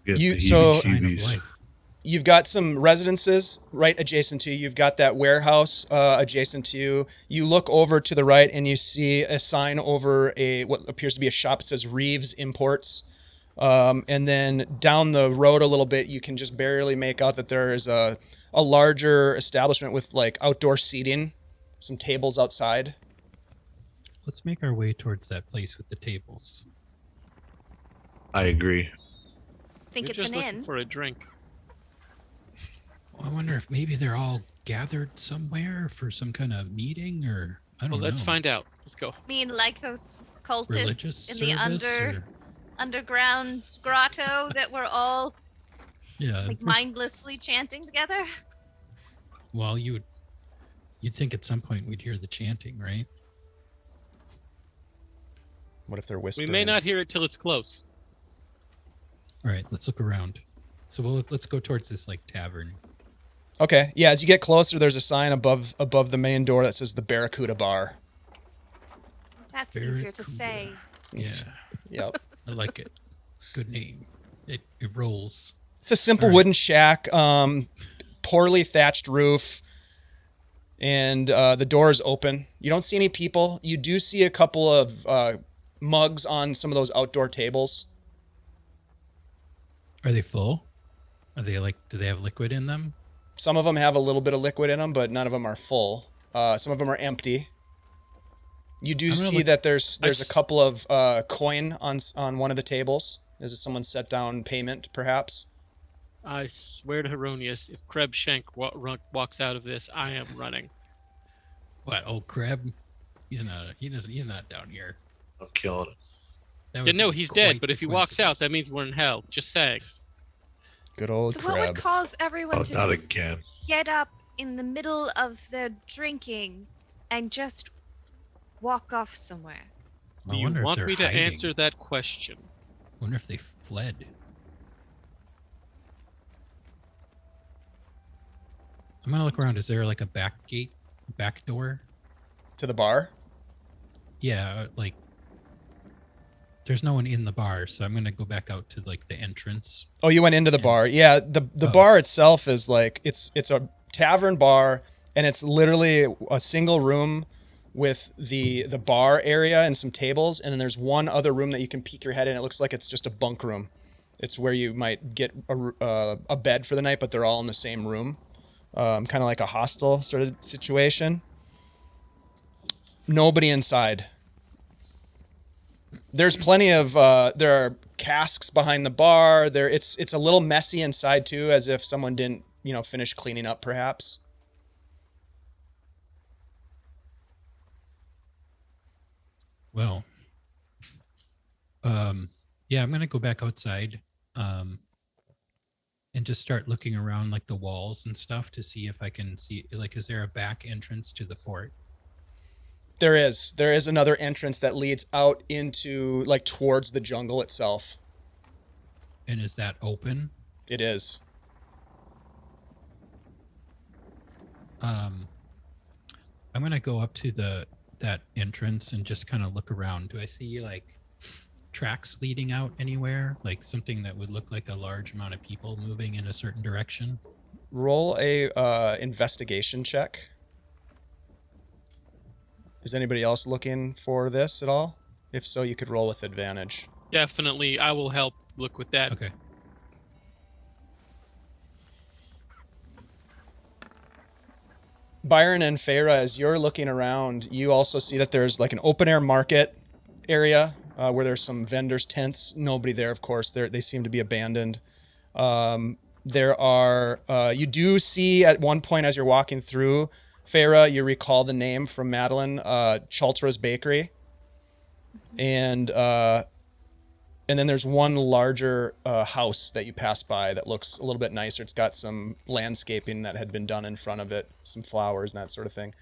Get You- the so- Sign of heebie-jeebies. life. You've got some residences right adjacent to you. You've got that warehouse adjacent to you. You look over to the right and you see a sign over what appears to be a shop. It says Reeves Imports. And then down the road a little bit, you can just barely make out that there is a larger establishment with like outdoor seating, some tables outside. Let's make our way towards that place with the tables. I agree. Think We're it's just an looking inn. for a drink. I wonder if maybe they're all gathered somewhere for some kind of meeting, or I don't Well, know. let's find out. Let's go. I mean, like those cultists Religious in the service, or- underground grotto that were all yeah. like there's- mindlessly chanting together. Well, you'd think at some point we'd hear the chanting, right? What if they're We whispering? may not hear it till it's close. All right, let's look around. So let's go towards this like tavern. Okay. Yeah. As you get closer, there's a sign above the main door that says the Barracuda Bar. That's easier to Barracuda. say. Yeah, Yep. I like it. Good name. It rolls. It's a simple All right. wooden shack, poorly thatched roof, and the door is open. You don't see any people. You do see a couple of mugs on some of those outdoor tables. Are they full? Are they do they have liquid in them? Some of them have a little bit of liquid in them, but none of them are full. Some of them are empty. You do I'm gonna see look- that there's a couple of coin on one of the tables. Is it someone set down payment, perhaps? I swear to Heronius, if Kreb Shank walks out of this, I am running. What? Oh, Kreb? He's not down here. I'm killing it. That Yeah, would no, be he's quite dead, but the if he walks out, that coincidence. means we're in hell. Just saying. Good old So what would crab. cause everyone Oh, to not just again. get up in the middle of their drinking and just walk off somewhere? I Do you wonder if want they're me to hiding. answer that question? Wonder if they fled. I'm gonna look around. Is there like a back gate, back door? To the bar? Yeah, there's no one in the bar, so I'm gonna go back out to like the entrance. Oh, you went into the Yeah. bar. Yeah, the Oh. bar itself is like it's a tavern bar, and it's literally a single room with the bar area and some tables, and then there's one other room that you can peek your head in. It looks like it's just a bunk room. It's where you might get a bed for the night, but they're all in the same room, kind of like a hostel sort of situation. Nobody inside. There's plenty of there are casks behind the bar. It's a little messy inside too, as if someone didn't finish cleaning up perhaps. Well, yeah, I'm gonna go back outside, and just start looking around like the walls and stuff to see if I can see is there a back entrance to the fort? There is another entrance that leads out into towards the jungle itself. And is that open? It is. I'm gonna go up to that entrance and just kind of look around. Do I see like tracks leading out anywhere? Like something that would look like a large amount of people moving in a certain direction? Roll a investigation check. Is anybody else looking for this at all? If so, you could roll with advantage. Definitely, I will help look with that. Okay. Byron and Feyre, as you're looking around, you also see that there's like an open air market area where there's some vendors' tents. Nobody there, of course. They seem to be abandoned. There are, you do see at one point as you're walking through, Feyre, you recall the name from Madeline, Chaltra's Bakery. And then there's one larger house that you pass by that looks a little bit nicer. It's got some landscaping that had been done in front of it, some flowers and that sort of thing.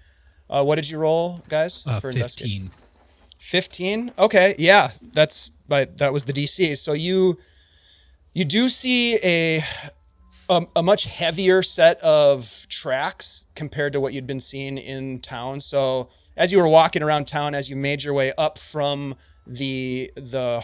What did you roll, guys? For 15. 15? Okay, yeah, that was the DC. So you do see a much heavier set of tracks compared to what you'd been seeing in town. So as you were walking around town, as you made your way up from the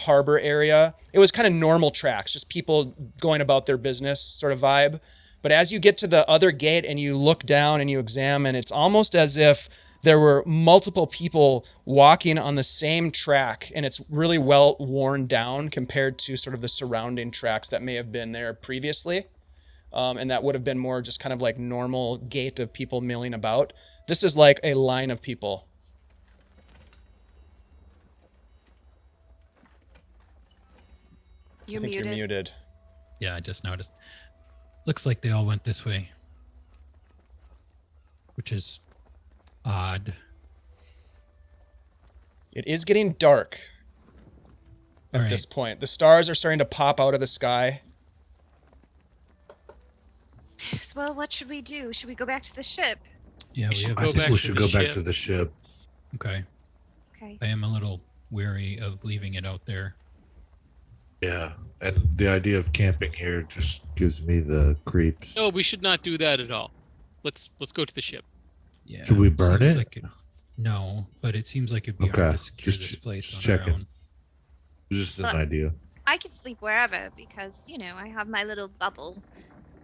harbor area, it was kind of normal tracks, just people going about their business sort of vibe. But as you get to the other gate and you look down and you examine, it's almost as if there were multiple people walking on the same track, and it's really well worn down compared to sort of the surrounding tracks that may have been there previously. And that would have been more just kind of like normal gait of people milling about. This is like a line of people. You're I think muted. you're muted. Yeah, I just noticed. Looks like they all went this way, which is odd. It is getting dark All at right. this point. The stars are starting to pop out of the sky. Well, what should we do? Should we go back to the ship? Yeah, we have. I Go think back we to should the go back ship. to the ship. Okay. Okay. I am a little wary of leaving it out there. Yeah, and the idea of camping here just gives me the creeps. No, we should not do that at all. Let's go to the ship. Yeah. Should we burn seems it? Like no, but it seems like it'd be Okay, hard to secure just- this place just on our checking. own. It's just an But- idea. I can sleep wherever because, I have my little bubble.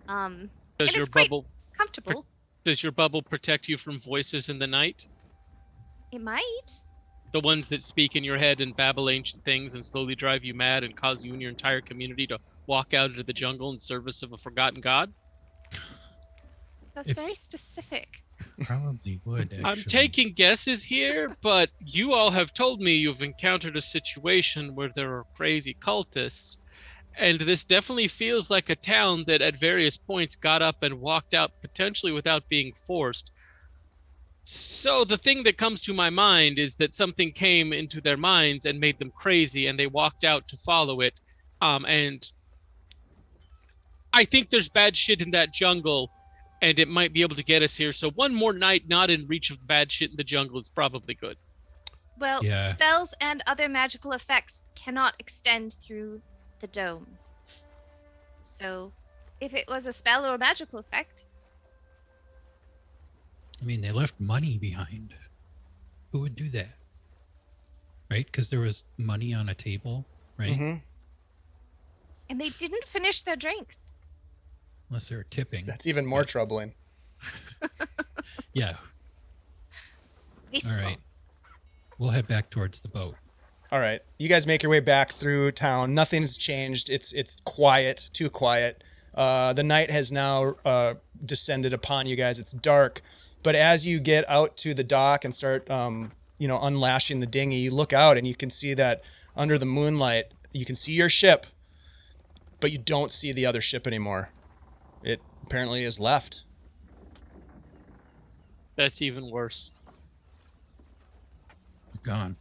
Does And your it's quite bubble comfortable. does your bubble protect you from voices in the night? It might. The ones that speak in your head and babble ancient things and slowly drive you mad and cause you and your entire community to walk out into the jungle in service of a forgotten god? That's If- very specific. Probably would. Actually. I'm taking guesses here, but you all have told me you've encountered a situation where there are crazy cultists, and this definitely feels like a town that at various points got up and walked out potentially without being forced. So the thing that comes to my mind is that something came into their minds and made them crazy, and they walked out to follow it. And I think there's bad shit in that jungle, and it might be able to get us here. So one more night not in reach of bad shit in the jungle is probably good. Well, Yeah. spells and other magical effects cannot extend through the dome. So, if it was a spell or a magical effect, I mean, they left money behind. Who would do that? Right? Because there was money on a table, right? Mm-hmm. and they didn't finish their drinks. Unless they were tipping. That's even more troubling. Yeah. Wasteful. All right. We'll head back towards the boat. All right, you guys make your way back through town. Nothing's changed. It's quiet, too quiet. The night has now descended upon you guys. It's dark, but as you get out to the dock and start, unlashing the dinghy, you look out and you can see that under the moonlight, you can see your ship, but you don't see the other ship anymore. It apparently is left. That's even worse. They're gone.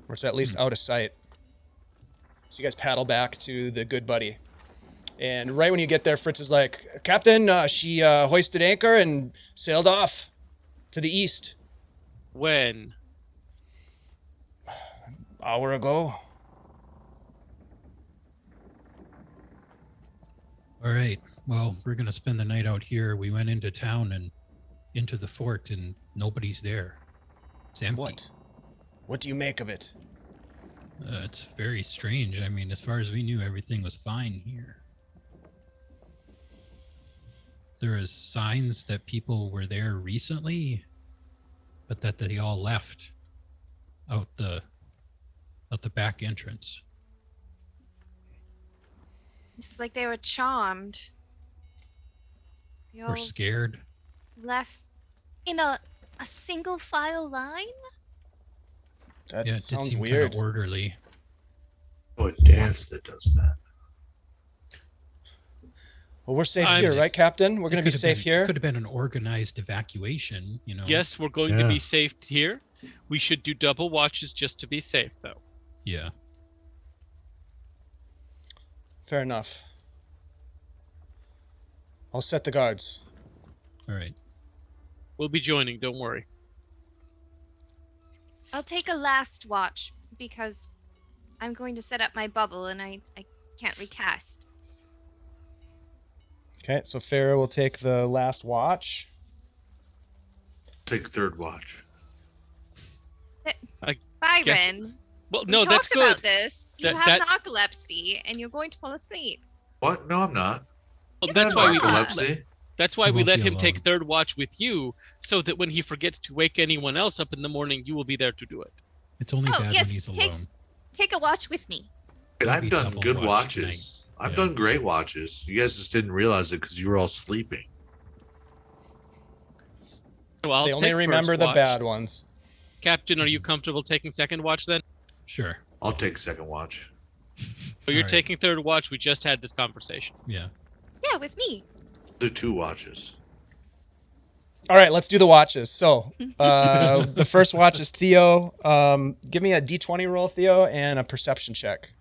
Or it's at least out of sight. So you guys paddle back to the Good Buddy. And right when you get there, Fritz is like, Captain, she hoisted anchor and sailed off to the east. When? Hour ago. All right. Well, we're going to spend the night out here. We went into town and into the fort, and nobody's there. It's empty. What do you make of it? It's very strange. I mean, as far as we knew, everything was fine here. There is signs that people were there recently, but that they all left out the back entrance. It's like they were charmed. They We're all scared. left in a single file line? That Yeah, it did sounds seem weird. kind of orderly. Oh, a dance that does that. Well, we're safe I'm- here, right, Captain? We're It going to be could have safe been- here. Could have been an organized evacuation, you know. Yes, we're going to Yeah. be safe here. We should do double watches just to be safe, though. Yeah. Fair enough. I'll set the guards. All right. We'll be joining, don't worry. I'll take a last watch because I'm going to set up my bubble and I can't recast. Okay, so Farah will take the last watch. Take third watch. Byron, Well, we no, that's talked good. about this. You That- have that- narcolepsy and you're going to fall asleep. What? No, I'm not. Well, Yes, that's you why are. we Narcolepsy? that's why You we won't let be him take alone. third watch with you, so that when he forgets to wake anyone else up in the morning, you will be there to do it. It's only Oh, bad yes, when he's take- alone. Take a watch with me. Wait, I've Maybe done double good watch watches. tonight. I've Yeah. done great watches. You guys just didn't realize it because you were all sleeping. So I'll They only take remember first the watch. bad ones. Captain, are you comfortable taking second watch then? Sure. I'll take second watch. So you're All right. taking third watch. We just had this conversation. Yeah. Yeah, with me. Do 2 watches. All right, let's do the watches. So the first watch is Theo. Give me a D20 roll, Theo, and a perception check.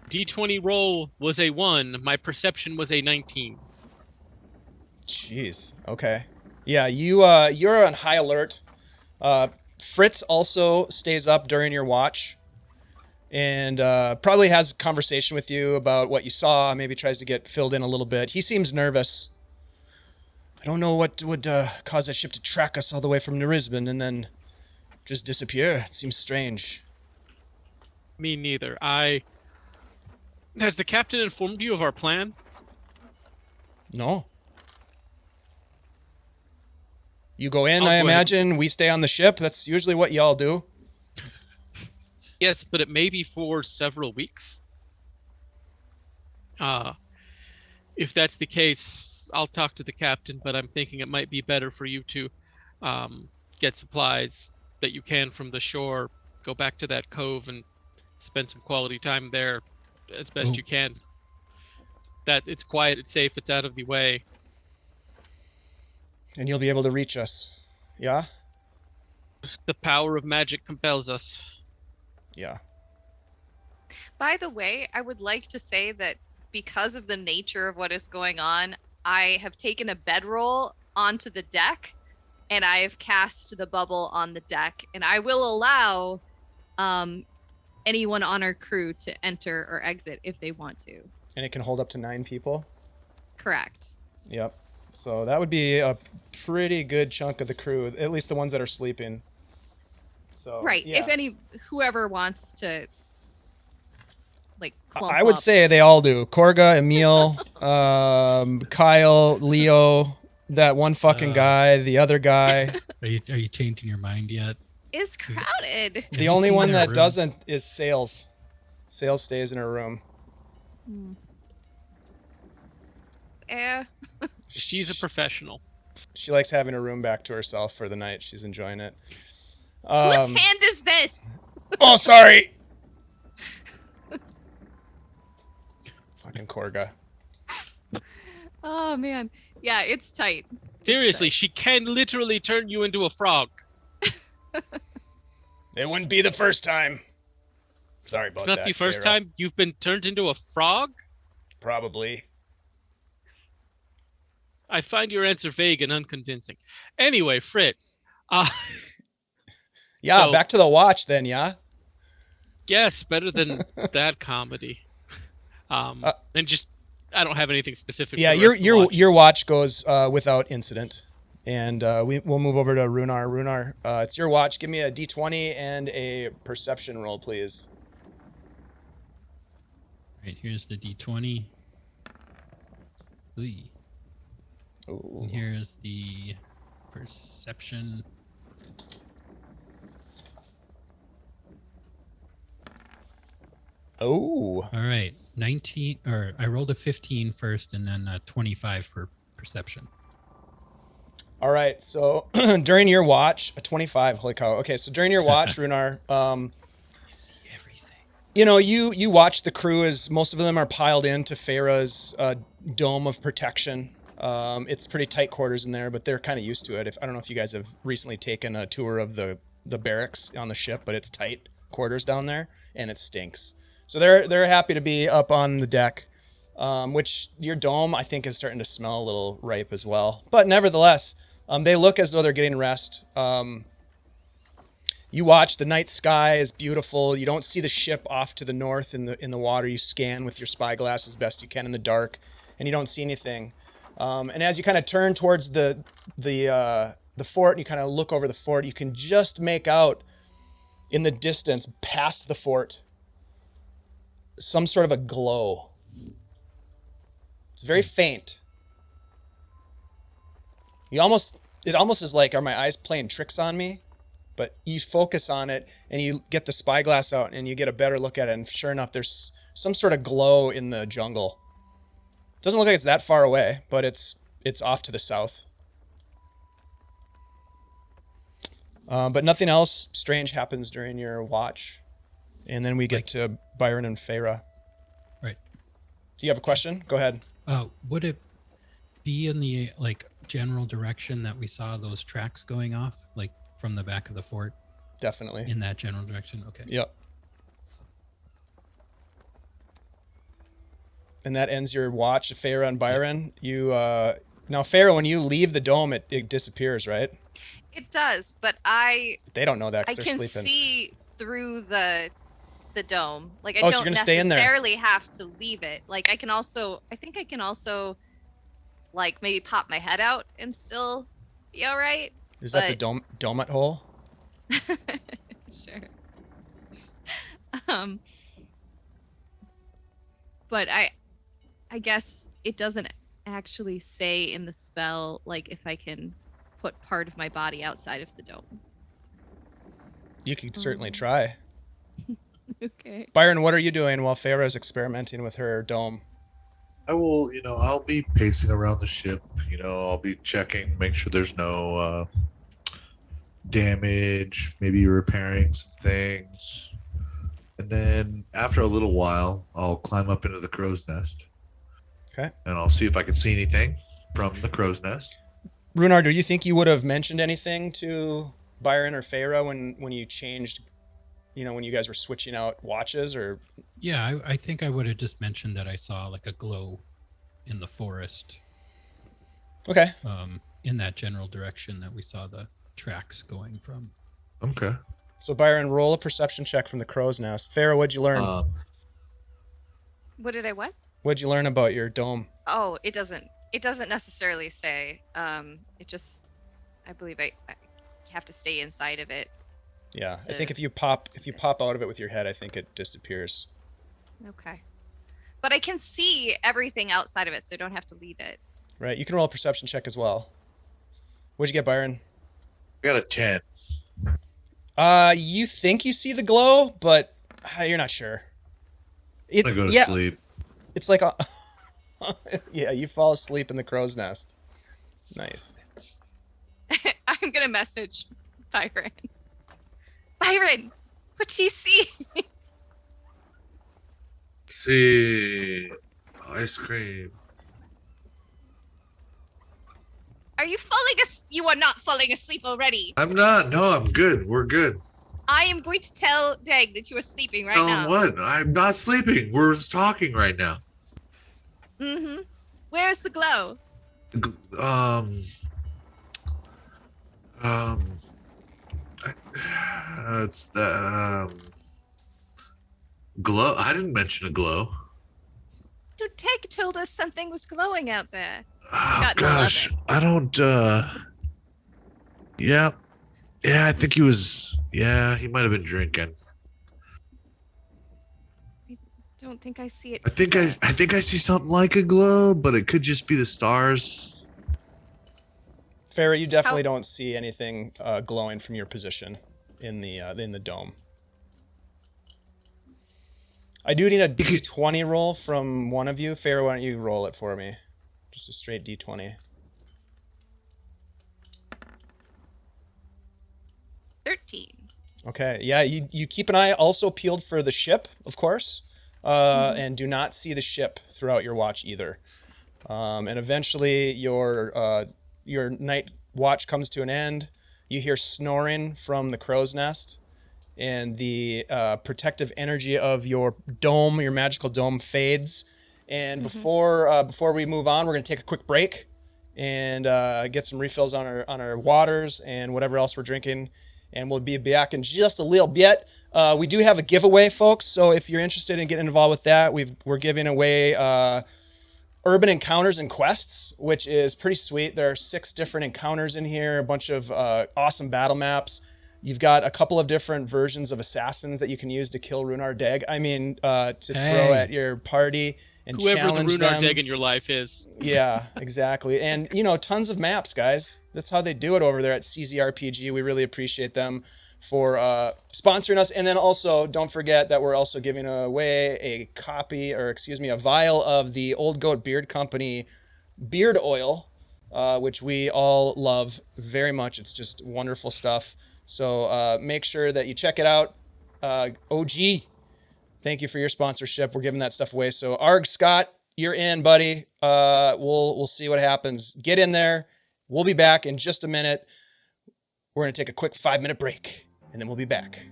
D20 roll was a 1. My perception was a 19. Jeez. Okay. Yeah, you're on high alert. Fritz also stays up during your watch, and probably has a conversation with you about what you saw. Maybe tries to get filled in a little bit. He seems nervous. I don't know what would cause that ship to track us all the way from Nerisban and then just disappear. It seems strange. Me neither. Has the captain informed you of our plan? No. You go in, I'll I go ahead. imagine. We stay on the ship. That's usually what y'all do. Yes, but it may be for several weeks. If that's the case, I'll talk to the captain, but I'm thinking it might be better for you to get supplies that you can from the shore, go back to that cove and spend some quality time there as best Oh. you can. That it's quiet, it's safe, it's out of the way. And you'll be able to reach us. Yeah? The power of magic compels us. Yeah. By the way, I would like to say that because of the nature of what is going on, I have taken a bedroll onto the deck and I have cast the bubble on the deck, and I will allow anyone on our crew to enter or exit if they want to. And it can hold up to 9 people. Correct. Yep. So that would be a pretty good chunk of the crew, at least the ones that are sleeping. So Right. yeah. If whoever wants to like clump I would up. say they all do. Korga, Emil, Kyle, Leo, that one fucking guy, the other guy. Are you changing your mind yet? It's crowded. Have The you only seen one their that room? doesn't is Sales. Sales stays in her room. Hmm. Yeah. She's a professional. She likes having her room back to herself for the night. She's enjoying it. Whose hand is this? Oh, sorry. Fucking Korga. Oh man. Yeah, it's tight. Seriously, she can literally turn you into a frog. It wouldn't be the first time. Sorry about It's not that. the first Farah. time you've been turned into a frog? Probably. I find your answer vague and unconvincing. Anyway, Fritz, Yeah, So- back to the watch then, yeah? Yes, better than that comedy. And just I don't have anything specific. Yeah, for the rest of the watch. your watch goes without incident. And we'll move over to Rhunar. Rhunar, it's your watch. Give me a d20 and a perception roll, please. Right, here's the d20. Ooh. Ooh. And here's the perception. Oh. All right, 19, or I rolled a 15 first and then a 25 for perception. All right, so during your watch, a 25, holy cow. Okay, so during your watch, Rhunar, I see everything. you know, you watch the crew as most of them are piled into Farah's dome of protection. It's pretty tight quarters in there, but they're kind of used to it. I don't know if you guys have recently taken a tour of the barracks on the ship, but it's tight quarters down there, and it stinks. So they're happy to be up on the deck, which your dome, I think, is starting to smell a little ripe as well. But nevertheless, they look as though they're getting rest. You watch, the night sky is beautiful. You don't see the ship off to the north in the water. You scan with your spyglass as best you can in the dark, and you don't see anything. And as you kind of turn towards the fort, and you kind of look over the fort, you can just make out in the distance past the fort some sort of a glow. It's very faint. It almost is like, are my eyes playing tricks on me? But you focus on it and you get the spyglass out and you get a better look at it, and sure enough, there's some sort of glow in the jungle. It doesn't look like it's that far away, but it's off to the south. But nothing else strange happens during your watch. And then we get to Byron and Farah. Right. Do you have a question? Go ahead. Would it be in the general direction that we saw those tracks going off, like from the back of the fort? Definitely. In that general direction? Okay. Yep. And that ends your watch, Farah and Byron. You now, Farah, when you leave the dome, it disappears, right? It does, but They don't know that I because they're can sleeping. see through the dome. Like I Oh, so don't you're gonna stay in there. necessarily have to leave it. Like I can also like maybe pop my head out and still be all right. Is that the but- donut hole? Sure. But I guess it doesn't actually say in the spell like if I can put part of my body outside of the dome. You could certainly try. Okay. Byron, what are you doing while Farah is experimenting with her dome? I will, I'll be pacing around the ship. I'll be checking, make sure there's no damage, maybe repairing some things. And then after a little while, I'll climb up into the crow's nest. Okay. And I'll see if I can see anything from the crow's nest. Rhunar, do you think you would have mentioned anything to Byron or Farah when you changed, when you guys were switching out watches? Or Yeah, I think I would have just mentioned that I saw like a glow in the forest. Okay. In that general direction that we saw the tracks going from. Okay. So Byron, roll a perception check from the crow's nest. Farah, what'd you learn? What did I what? What'd you learn about your dome? Oh, it doesn't necessarily say. It just I believe I have to stay inside of it. Yeah, I think if you pop out of it with your head, I think it disappears. Okay. But I can see everything outside of it, so I don't have to leave it. Right. You can roll a perception check as well. What'd you get, Byron? I got a 10. You think you see the glow, but you're not sure. I'm going to go to sleep. It's like yeah, you fall asleep in the crow's nest. Nice. I'm gonna message Byron. Byron, what do you see? See, ice cream. Are you You are not falling asleep already. I'm not. No, I'm good. We're good. I am going to tell Deg that you are sleeping right now. What? I'm not sleeping. We're just talking right now. Mm-hmm. Where's the glow? It's the glow. I didn't mention a glow. Dude, Teg told us something was glowing out there. Oh Got an gosh, 11. I don't. Yeah, I think he was. Yeah, he might have been drinking. Don't think I see it. I think I see something like a glow, but it could just be the stars. Farrah, you definitely don't see anything glowing from your position in the dome. I do need a D20 roll from one of you. Farrah, why don't you roll it for me? Just a straight D20. 13. Okay, yeah, you keep an eye also peeled for the ship, of course, and do not see the ship throughout your watch either. And eventually your night watch comes to an end. You hear snoring from the crow's nest, and the protective energy of your dome, your magical dome, fades. And before we move on, we're going to take a quick break and get some refills on our waters and whatever else we're drinking. And we'll be back in just a little bit. We do have a giveaway, folks. So if you're interested in getting involved with that, we're giving away Urban Encounters and Quests, which is pretty sweet. There are 6 different encounters in here, a bunch of awesome battle maps. You've got a couple of different versions of assassins that you can use to kill Rhunar Deg. I mean, to throw at your party and Whoever challenge the Rhunar them. Deg in your life is. Yeah, exactly. And, tons of maps, guys. That's how they do it over there at CZRPG. We really appreciate them for sponsoring us. And then also, don't forget that we're also giving away a vial of the Old Goat Beard Company beard oil, which we all love very much. It's just wonderful stuff. So make sure that you check it out. OG, thank you for your sponsorship. We're giving that stuff away. So Arg Scott, you're in, buddy. We'll see what happens. Get in there. We'll be back in just a minute. We're going to take a quick 5-minute break, and then we'll be back.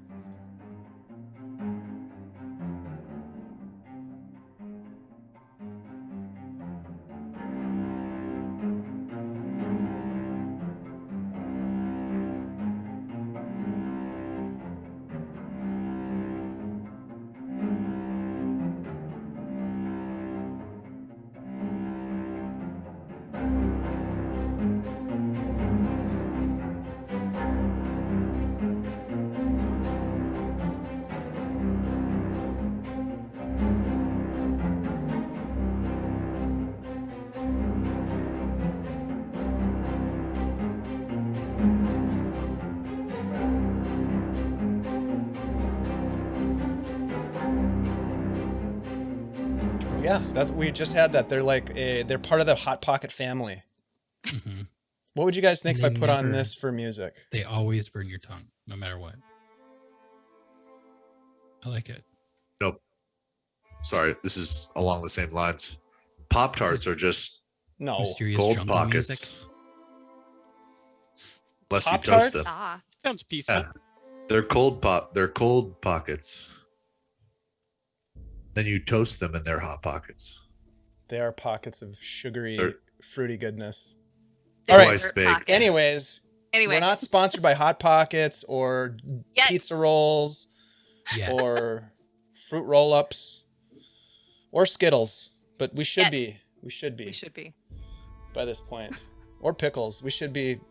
Yeah, we just had that. They're part of the Hot Pocket family. Mm-hmm. What would you guys think if I They put on never- this for music? They always burn your tongue, no matter what. I like it. Nope. Sorry, this is along the same lines. Pop Tarts are just No. Mysterious gold jungle pockets. music. Unless you Pop-Tarts? toast them. Ah, Sounds peaceful. Yeah. They're cold pockets. Then you toast them and they're hot pockets. They are pockets of sugary, They're- fruity goodness. they're All right. Twice dessert baked. pockets. Anyways, Anyway, we're not sponsored by Hot Pockets or Yet. pizza rolls Yeah. or fruit roll-ups or Skittles, but we should Yet. be. We should be we should be. by this point. Or pickles. We should be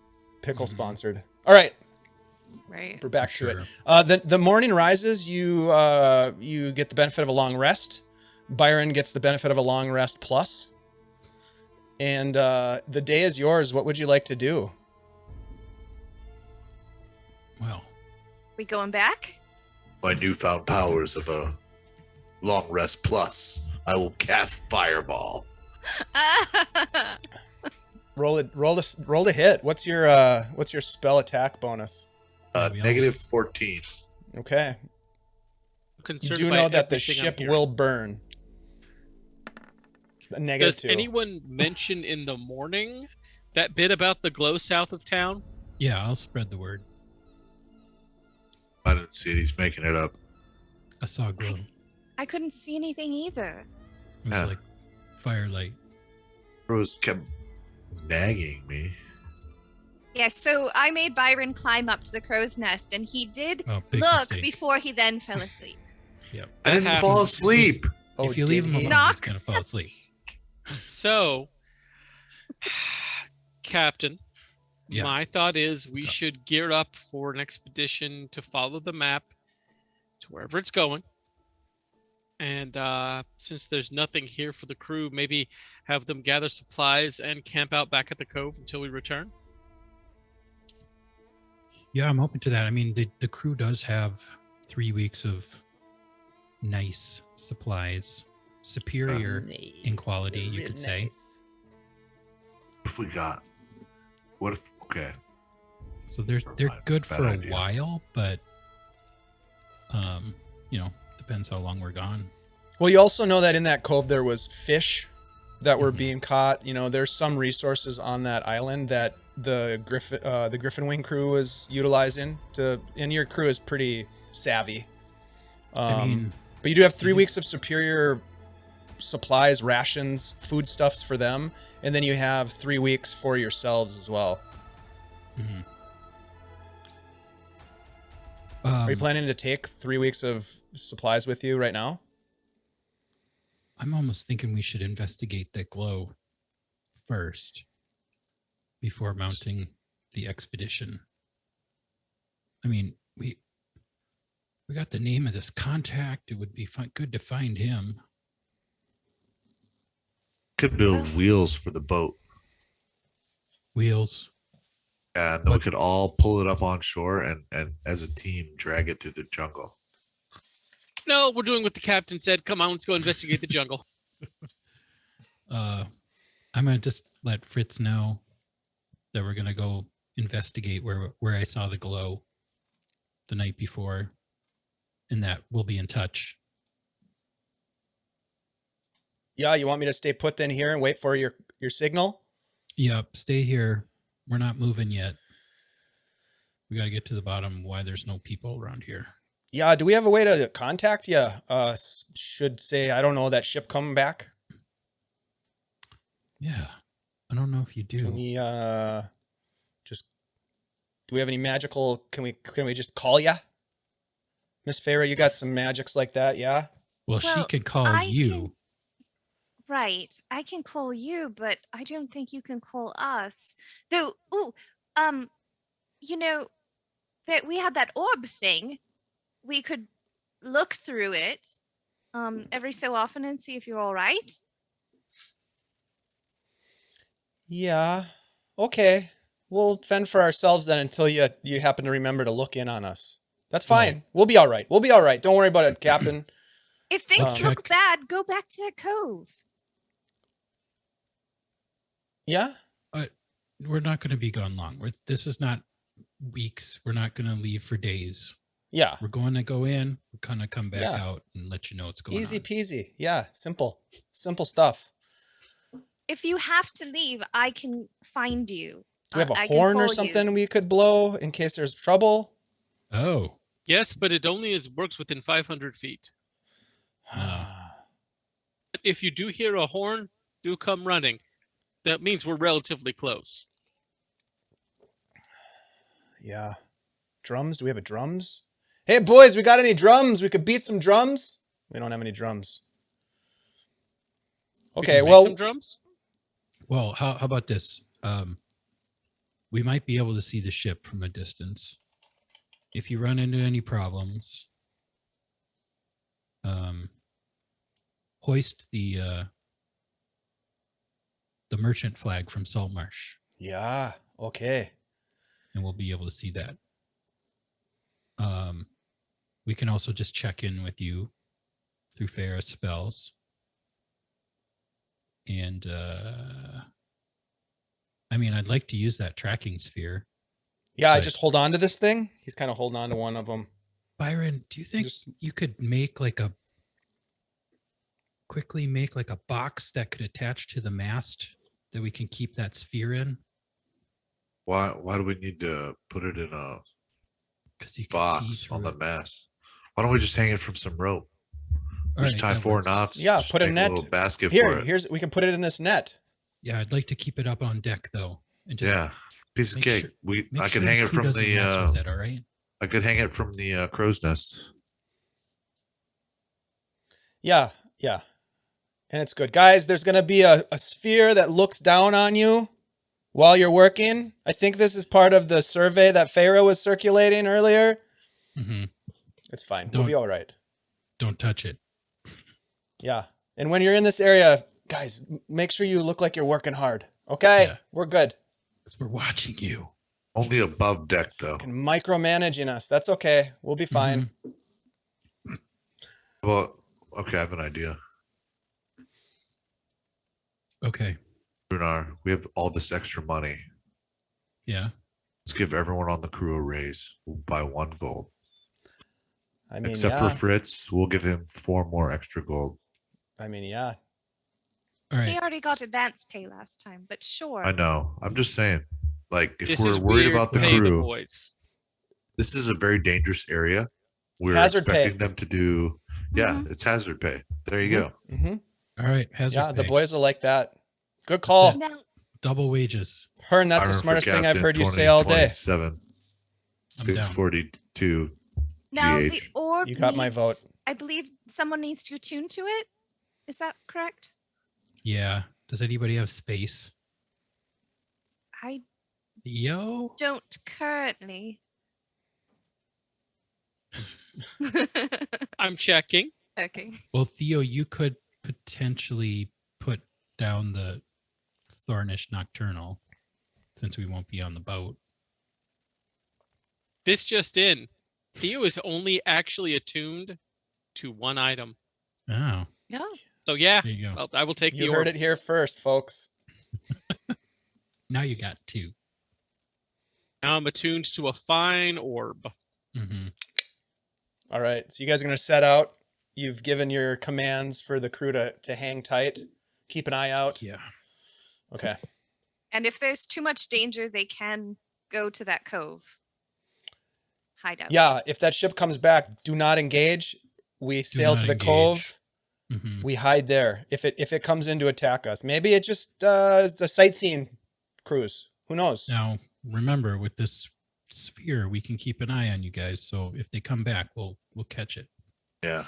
pickle Mhm. sponsored. All right, Right. we're back For to it. sure. The morning rises. You get the benefit of a long rest. Byron gets the benefit of a long rest plus. And the day is yours. What would you like to do? Well, We going back? My newfound powers of a long rest plus. I will cast Fireball. Roll to hit. What's your spell attack bonus? Yeah, we all- Negative 14. Okay. You Concerned do by know that the everything I'm ship hearing. will burn. A Does -2. anyone mention in the morning that bit about the glow south of town? yeah, I'll spread the word. I didn't see it. He's making it up. I saw a glow. I couldn't see anything either. It was Yeah. like firelight. Rose kept nagging me. Yes, so I made Byron climb up to the crow's nest, and he did Oh, big look mistake. before he then fell asleep. Yep. I didn't happens. fall asleep. Oh, If you leave did him he? alone, he's Knock. gonna fall asleep. So, Captain, Yeah. my thought is we What's up? should gear up for an expedition to follow the map to wherever it's going. And since there's nothing here for the crew, maybe have them gather supplies and camp out back at the cove until we return. Yeah, I'm open to that. I mean, the crew does have 3 weeks of nice supplies, superior in quality, you could say. If we got, what if? Okay, So they're Bad- good bad for a idea. while, but depends how long we're gone. Well, you also know that in that cove there was fish that were Mhm. being caught. You know, there's some resources on that island that the Griffin Wing crew was utilizing and your crew is pretty savvy. I mean, But you do have 3 you- weeks of superior supplies, rations, foodstuffs for them, and then you have 3 weeks for yourselves as well. mhm. Are you planning to take 3 weeks of supplies with you right now? I'm almost thinking we should investigate the glow first before mounting the expedition. I mean, we got the name of this contact. It would be good to find him. could build wheels for the boat, Wheels. and then we What- could all pull it up on shore and as a team drag it through the jungle. No, we're doing what the captain said. Come on, let's go investigate the jungle. I'm gonna just let Fritz know that we're gonna go investigate where I saw the glow the night before, and that we'll be in touch. Yeah, you want me to stay put then here and wait for your signal? Yep, stay here. We're not moving yet. We got to get to the bottom why there's no people around here. Yeah, do we have a way to contact you? Should say, I don't know, that ship coming back? Yeah, I don't know if you Can do. we just do we have any magical can we just call ya? Miss Farah, you got some magics like that, yeah? Well, she Well, can call I you. can- Right. I can call you, but I don't think you can call us. Though, you know, that we had that orb thing. We could look through it every so often and see if you're all right. Yeah. Okay. We'll fend for ourselves then until you happen to remember to look in on us. That's fine. We'll be all right. We'll be all right. Don't worry about it, Captain. If things Um, look bad, go back to that cove. Yeah? We're not going to be gone long. This is not weeks. We're not going to leave for days. Yeah. We're going to go in. We're going to come back Yeah. out and let you know what's going Easy on. peasy. Yeah, simple. Simple stuff. If you have to leave, I can find you. Do we have a I can horn or call you. something we could blow in case there's trouble? Oh, Yes, but it only works within 500 feet. If you do hear a horn, do come running. That means we're relatively close. Yeah. Drums? Do we have a drums? Hey boys, we got any drums? We could beat some drums? We don't have any drums. We Okay, can make well, some drums. well, how about this? We might be able to see the ship from a distance. If you run into any problems, hoist the merchant flag from Saltmarsh, yeah, okay. and we'll be able to see that. We can also just check in with you through Farah's spells. And I mean, I'd like to use that tracking sphere. Yeah, I Right. just hold on to this thing. He's kind of holding on to one of them. Byron, do you think Just- you could quickly make like a box that could attach to the mast that we can keep that sphere in? Why do we need to put it in a Because you can see box through on the it. mast? Why don't we just hang it from some rope? All Just right, tie that 4 works. knots. Yeah, just put a make net. little basket for it. We can put it in this net. Yeah, I'd like to keep it up on deck though, and just Yeah, Piece of Make cake. sure- I Make could sure hang the it crew from doesn't mess with the. it, all right? I could hang it from the crow's nest. Yeah, yeah. And it's good. Guys, there's going to be a sphere that looks down on you while you're working. I think this is part of the survey that Feyre was circulating earlier. Mm-hmm. It's fine. We'll be all right. Don't touch it. Yeah. And when you're in this area, guys, make sure you look like you're working hard. Okay? Yeah. We're good. Because we're watching you. Only above deck, though. Fucking micromanaging us. That's okay. We'll be fine. Well, okay, I have an idea. Okay. Rhunar, we have all this extra money. Yeah. Let's give everyone on the crew a raise. We'll buy 1 gold. I mean, Except yeah. for Fritz, we'll give him 4 more extra gold. I mean, yeah. All He right. already got advance pay last time, but sure. I know. I'm just saying. Like, if This we're is worried weird about the pay, crew, boys. this is a very dangerous area. We're Hazard pay. expecting them to do. Yeah, it's hazard pay. There you go. Mm-hmm. All right. Hazard Yeah, the pay. boys will like that. Good call. it. Now, Double wages. Hern, that's Byron the for smartest thing I've captain, heard you say all day. 2027. I'm down. 642 now the GH. orb. You got my needs- vote. I believe someone needs to attune to it. Is that correct? Yeah. Does anybody have space? I Theo? don't currently. I'm checking. Okay. Well, Theo, you could potentially put down the Thornish Nocturnal since we won't be on the boat. This just in. Theo is only actually attuned to 1 item. Oh, Yeah. So yeah, there you go. well, I will take the You orb. heard it here first, folks. Now you got 2. Now I'm attuned to a fine orb. Mm-hmm. All right. So you guys are going to set out. You've given your commands for the crew to hang tight. Keep an eye out. Yeah. Okay. And if there's too much danger, they can go to that cove. Hideout. Yeah. If that ship comes back, do not engage. We sail not to the engage. cove. Mm-hmm. We hide there. If it comes in to attack us, maybe it just it's a sightseeing cruise. Who knows? Now, remember, with this sphere, we can keep an eye on you guys. So if they come back, we'll catch it. Yeah.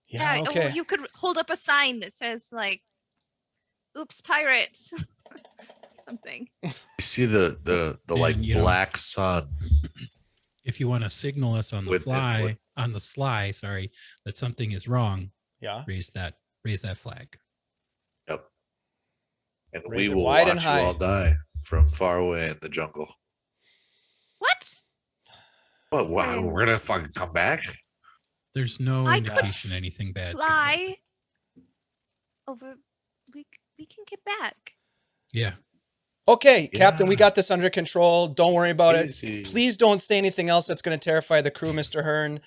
Yeah. Well, Okay. you could hold up a sign that says like, "Oops, pirates," something. You see the like And, you know, black sun. If you want to signal us on the With it, with- on the sly, sorry, that something is wrong, Yeah. raise that flag. Yep. And Raise we it will wide and watch you high. all die from far away in the jungle. What? What? Wow, we're gonna fucking come back? There's no I could indication anything bad's gonna happen. Fly over. We can get back. Yeah. Okay, Captain. We Yeah. got this under control. Don't worry about it. Easy. Please don't say anything else that's going to terrify the crew, Mr. Hern.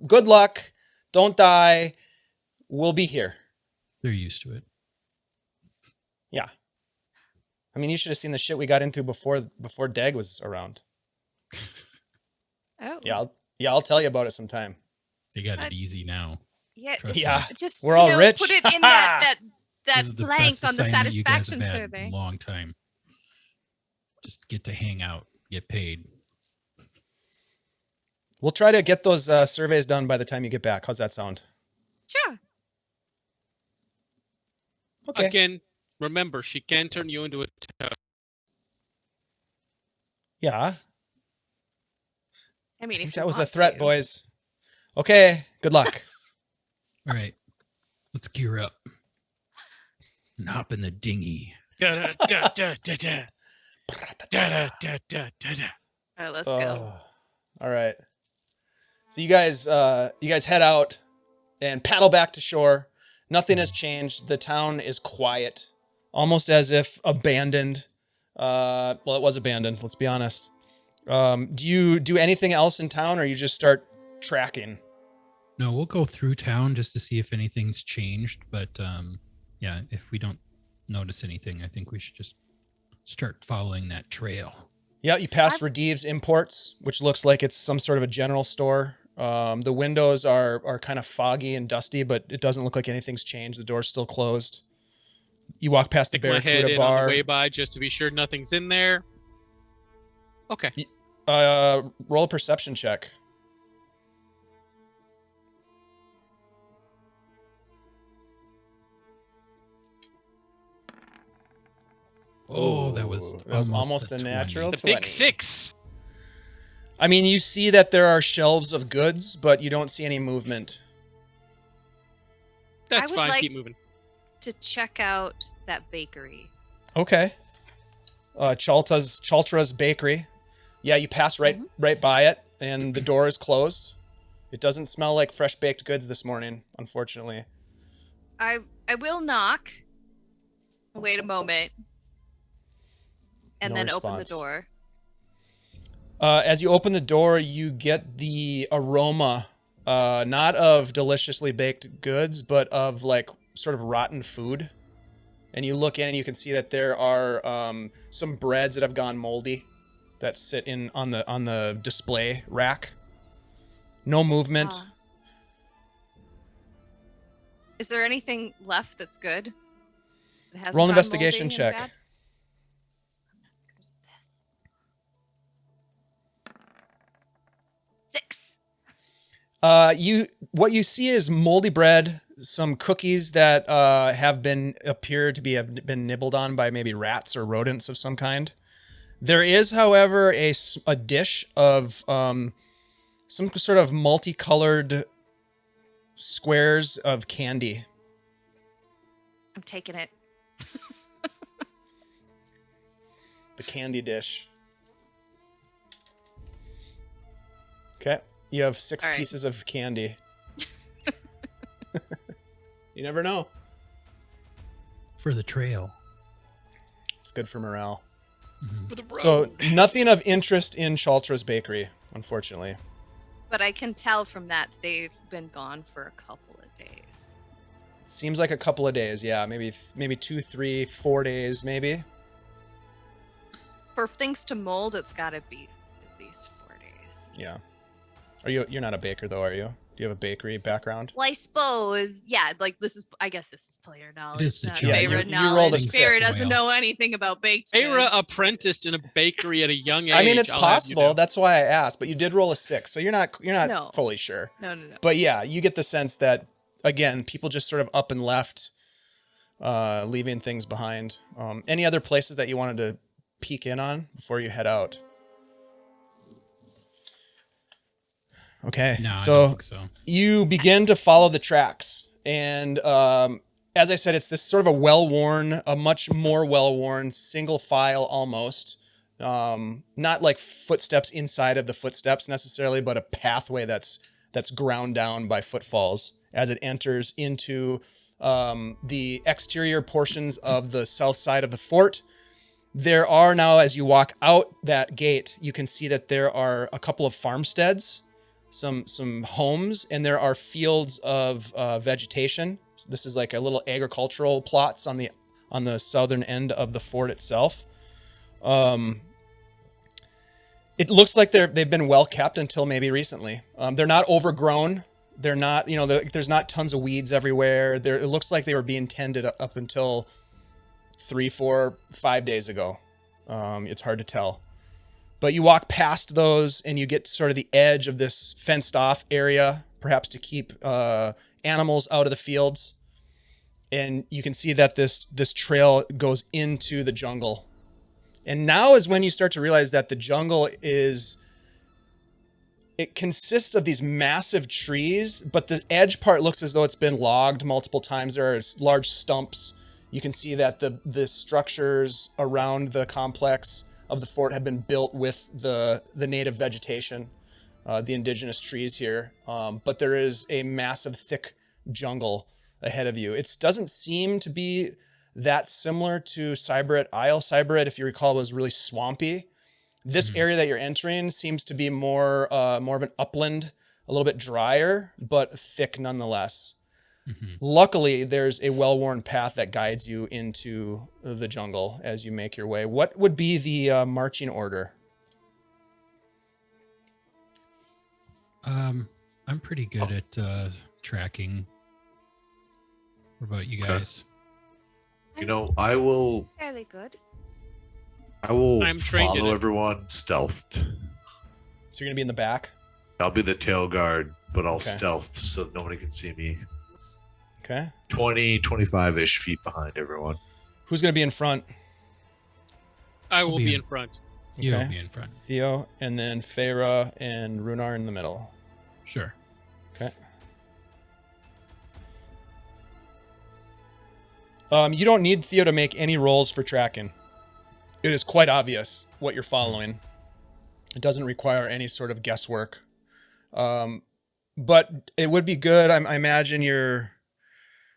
Good luck. Don't die. We'll be here. They're used to it. Yeah. I mean, you should have seen the shit we got into before Deg was around. Oh. Yeah, I'll tell you about it sometime. They got Uh, it easy now. Yeah. Trust Yeah. Just We're all rich. Put it in that This is the blank best on the assignment you guys satisfaction have had survey. in a long time. Just get to hang out, get paid. We'll try to get those surveys done by the time you get back. How's that sound? Sure. Okay. Again, remember, she can turn you into a Yeah. I mean, I think if you that was a want threat, to. boys. Okay. Good luck. All right. Let's gear up. And hop in the dinghy. da da da da da da da da da da. All right, let's go. All right. So you guys head out and paddle back to shore. Nothing has changed. The town is quiet, almost as if abandoned. Well, it was abandoned. Let's be honest. Do you do anything else in town, or you just start tracking? No, we'll go through town just to see if anything's changed. But yeah, if we don't notice anything, I think we should just start following that trail. Yeah, you pass Redieve's Imports, which looks like it's some sort of a general store. The windows are kind of foggy and dusty, but it doesn't look like anything's changed. The door's still closed. You walk past the Stick my head Barracuda in on bar. the way by just to be sure nothing's in there. Okay. Roll a perception check. Oh, that was almost a 20. natural The 20. big 6. I mean, you see that there are shelves of goods, but you don't see any movement. That's would fine. like- Keep moving. To check out that bakery. Okay. Chaltra's Bakery. Yeah, you pass right by it, and the door is closed. It doesn't smell like fresh baked goods this morning, unfortunately. I will knock. Wait a moment. And No then open the response. door. As you open the door, you get the aroma, not of deliciously baked goods, but of like sort of rotten food. And you look in and you can see that there are some breads that have gone moldy that sit in on the display rack. No movement. Is there anything left that's good? That hasn't Roll an gone investigation moldy and check. bad? Six. What you see is moldy bread, some cookies that have been nibbled on by maybe rats or rodents of some kind. There is, however, a dish of some sort of multicolored squares of candy. I'm taking it. The candy dish. Okay. You have 6 All right. pieces of candy. You never know. For the trail. It's good for morale. Mhm. For the road. So nothing of interest in Chaltra's Bakery, unfortunately. But I can tell from that they've been gone for a couple of days. Seems like a couple of days. Yeah, maybe 2, 3, 4 days, maybe. For things to mold, it's got to be at least 4 days. Yeah. You're not a baker though, are you? Do you have a bakery background? Well, I suppose, yeah. Like I guess this is player knowledge. is the not job. favorite Yeah, you rolled a knowledge. Favorite 6. doesn't know anything about baked Feyre goods. apprenticed in a bakery at a young age. I mean, it's I'll have you possible. know. That's why I asked. But you did roll a 6, so you're not No. fully sure. No. But yeah, you get the sense that again, people just sort of up and left, leaving things behind. Any other places that you wanted to peek in on before you head out? Okay, No, I so don't think so. you begin to follow the tracks, and as I said, it's this sort of a much more well-worn single file almost. Not like footsteps inside of the footsteps necessarily, but a pathway that's ground down by footfalls as it enters into the exterior portions of the south side of the fort. There are now, as you walk out that gate, you can see that there are a couple of farmsteads, some homes, and there are fields of vegetation. This is like a little agricultural plots on the southern end of the fort itself. It looks like they've been well kept until maybe recently. They're not overgrown. They're not, there's not tons of weeds everywhere. It looks like they were being tended up until 3, 4, 5 days ago. It's hard to tell. But you walk past those and you get sort of the edge of this fenced off area, perhaps to keep animals out of the fields. And you can see that this trail goes into the jungle. And now is when you start to realize that the jungle it consists of these massive trees, but the edge part looks as though it's been logged multiple times. There are large stumps. You can see that the structures around the complex of the fort have been built with the native vegetation, the indigenous trees here. But there is a massive, thick jungle ahead of you. It doesn't seem to be that similar to Cyberret Isle. Cyberret, if you recall, was really swampy. This area that you're entering seems to be more of an upland, a little bit drier, but thick nonetheless. Mhm. Luckily, there's a well-worn path that guides you into the jungle as you make your way. What would be the marching order? I'm pretty good at tracking. What about you Okay. guys? I will Fairly good. I will I'm trained in follow it. everyone stealthed. So you're gonna be in the back. I'll be the tail guard, but I'll Okay. stealth so nobody can see me. Okay. 20, 25-ish feet behind everyone. Who's gonna be in front? I I'll will be be in- in front. You'll Okay. be in front. Theo, and then Feyre and Rhunar in the middle. Sure. Okay. You don't need Theo to make any rolls for tracking. It is quite obvious what you're following. It doesn't require any sort of guesswork. But it would be good. I imagine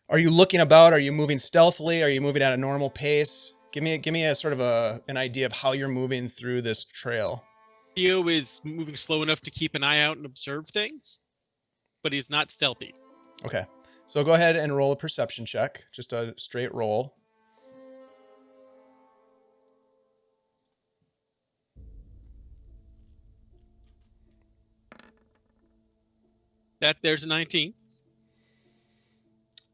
are you looking about? Are you moving stealthily? Are you moving at a normal pace? Give me a sort of an idea of how you're moving through this trail. Theo is moving slow enough to keep an eye out and observe things, but he's not stealthy. Okay. So go ahead and roll a perception check. Just a straight roll. There's a 19.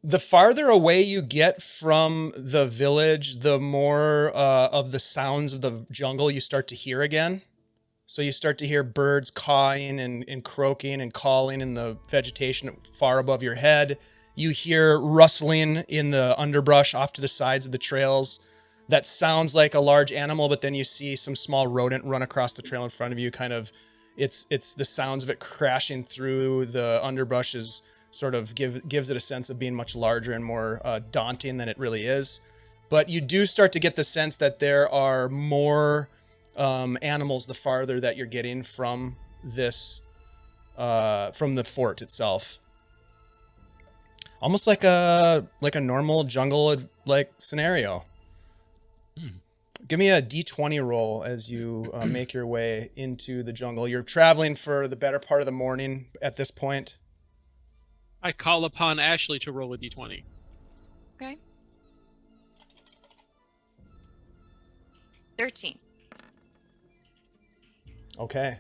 The farther away you get from the village, the more of the sounds of the jungle you start to hear again. So you start to hear birds cawing and croaking and calling in the vegetation far above your head. You hear rustling in the underbrush off to the sides of the trails. That sounds like a large animal, but then you see some small rodent run across the trail in front of you. Kind of, it's the sounds of it crashing through the underbrush is sort of gives it a sense of being much larger and more daunting than it really is. But you do start to get the sense that there are more animals the farther that you're getting from this, from the fort itself. Almost like a normal jungle like scenario. Give me a d20 roll as you make your way into the jungle. You're traveling for the better part of the morning at this point. I call upon Ashley to roll a d20. Okay. 13. Okay.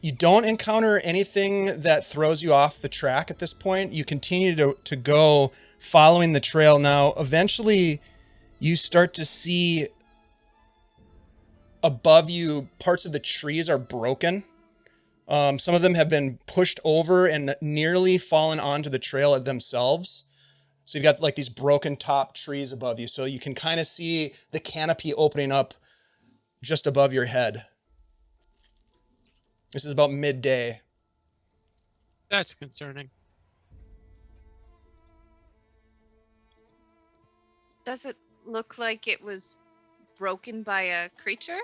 You don't encounter anything that throws you off the track at this point. You continue to go following the trail. Now, eventually, you start to see above you, parts of the trees are broken. Some of them have been pushed over and nearly fallen onto the trail themselves. So you've got like these broken top trees above you. So you can kind of see the canopy opening up just above your head. This is about midday. That's concerning. Does it look like it was broken by a creature?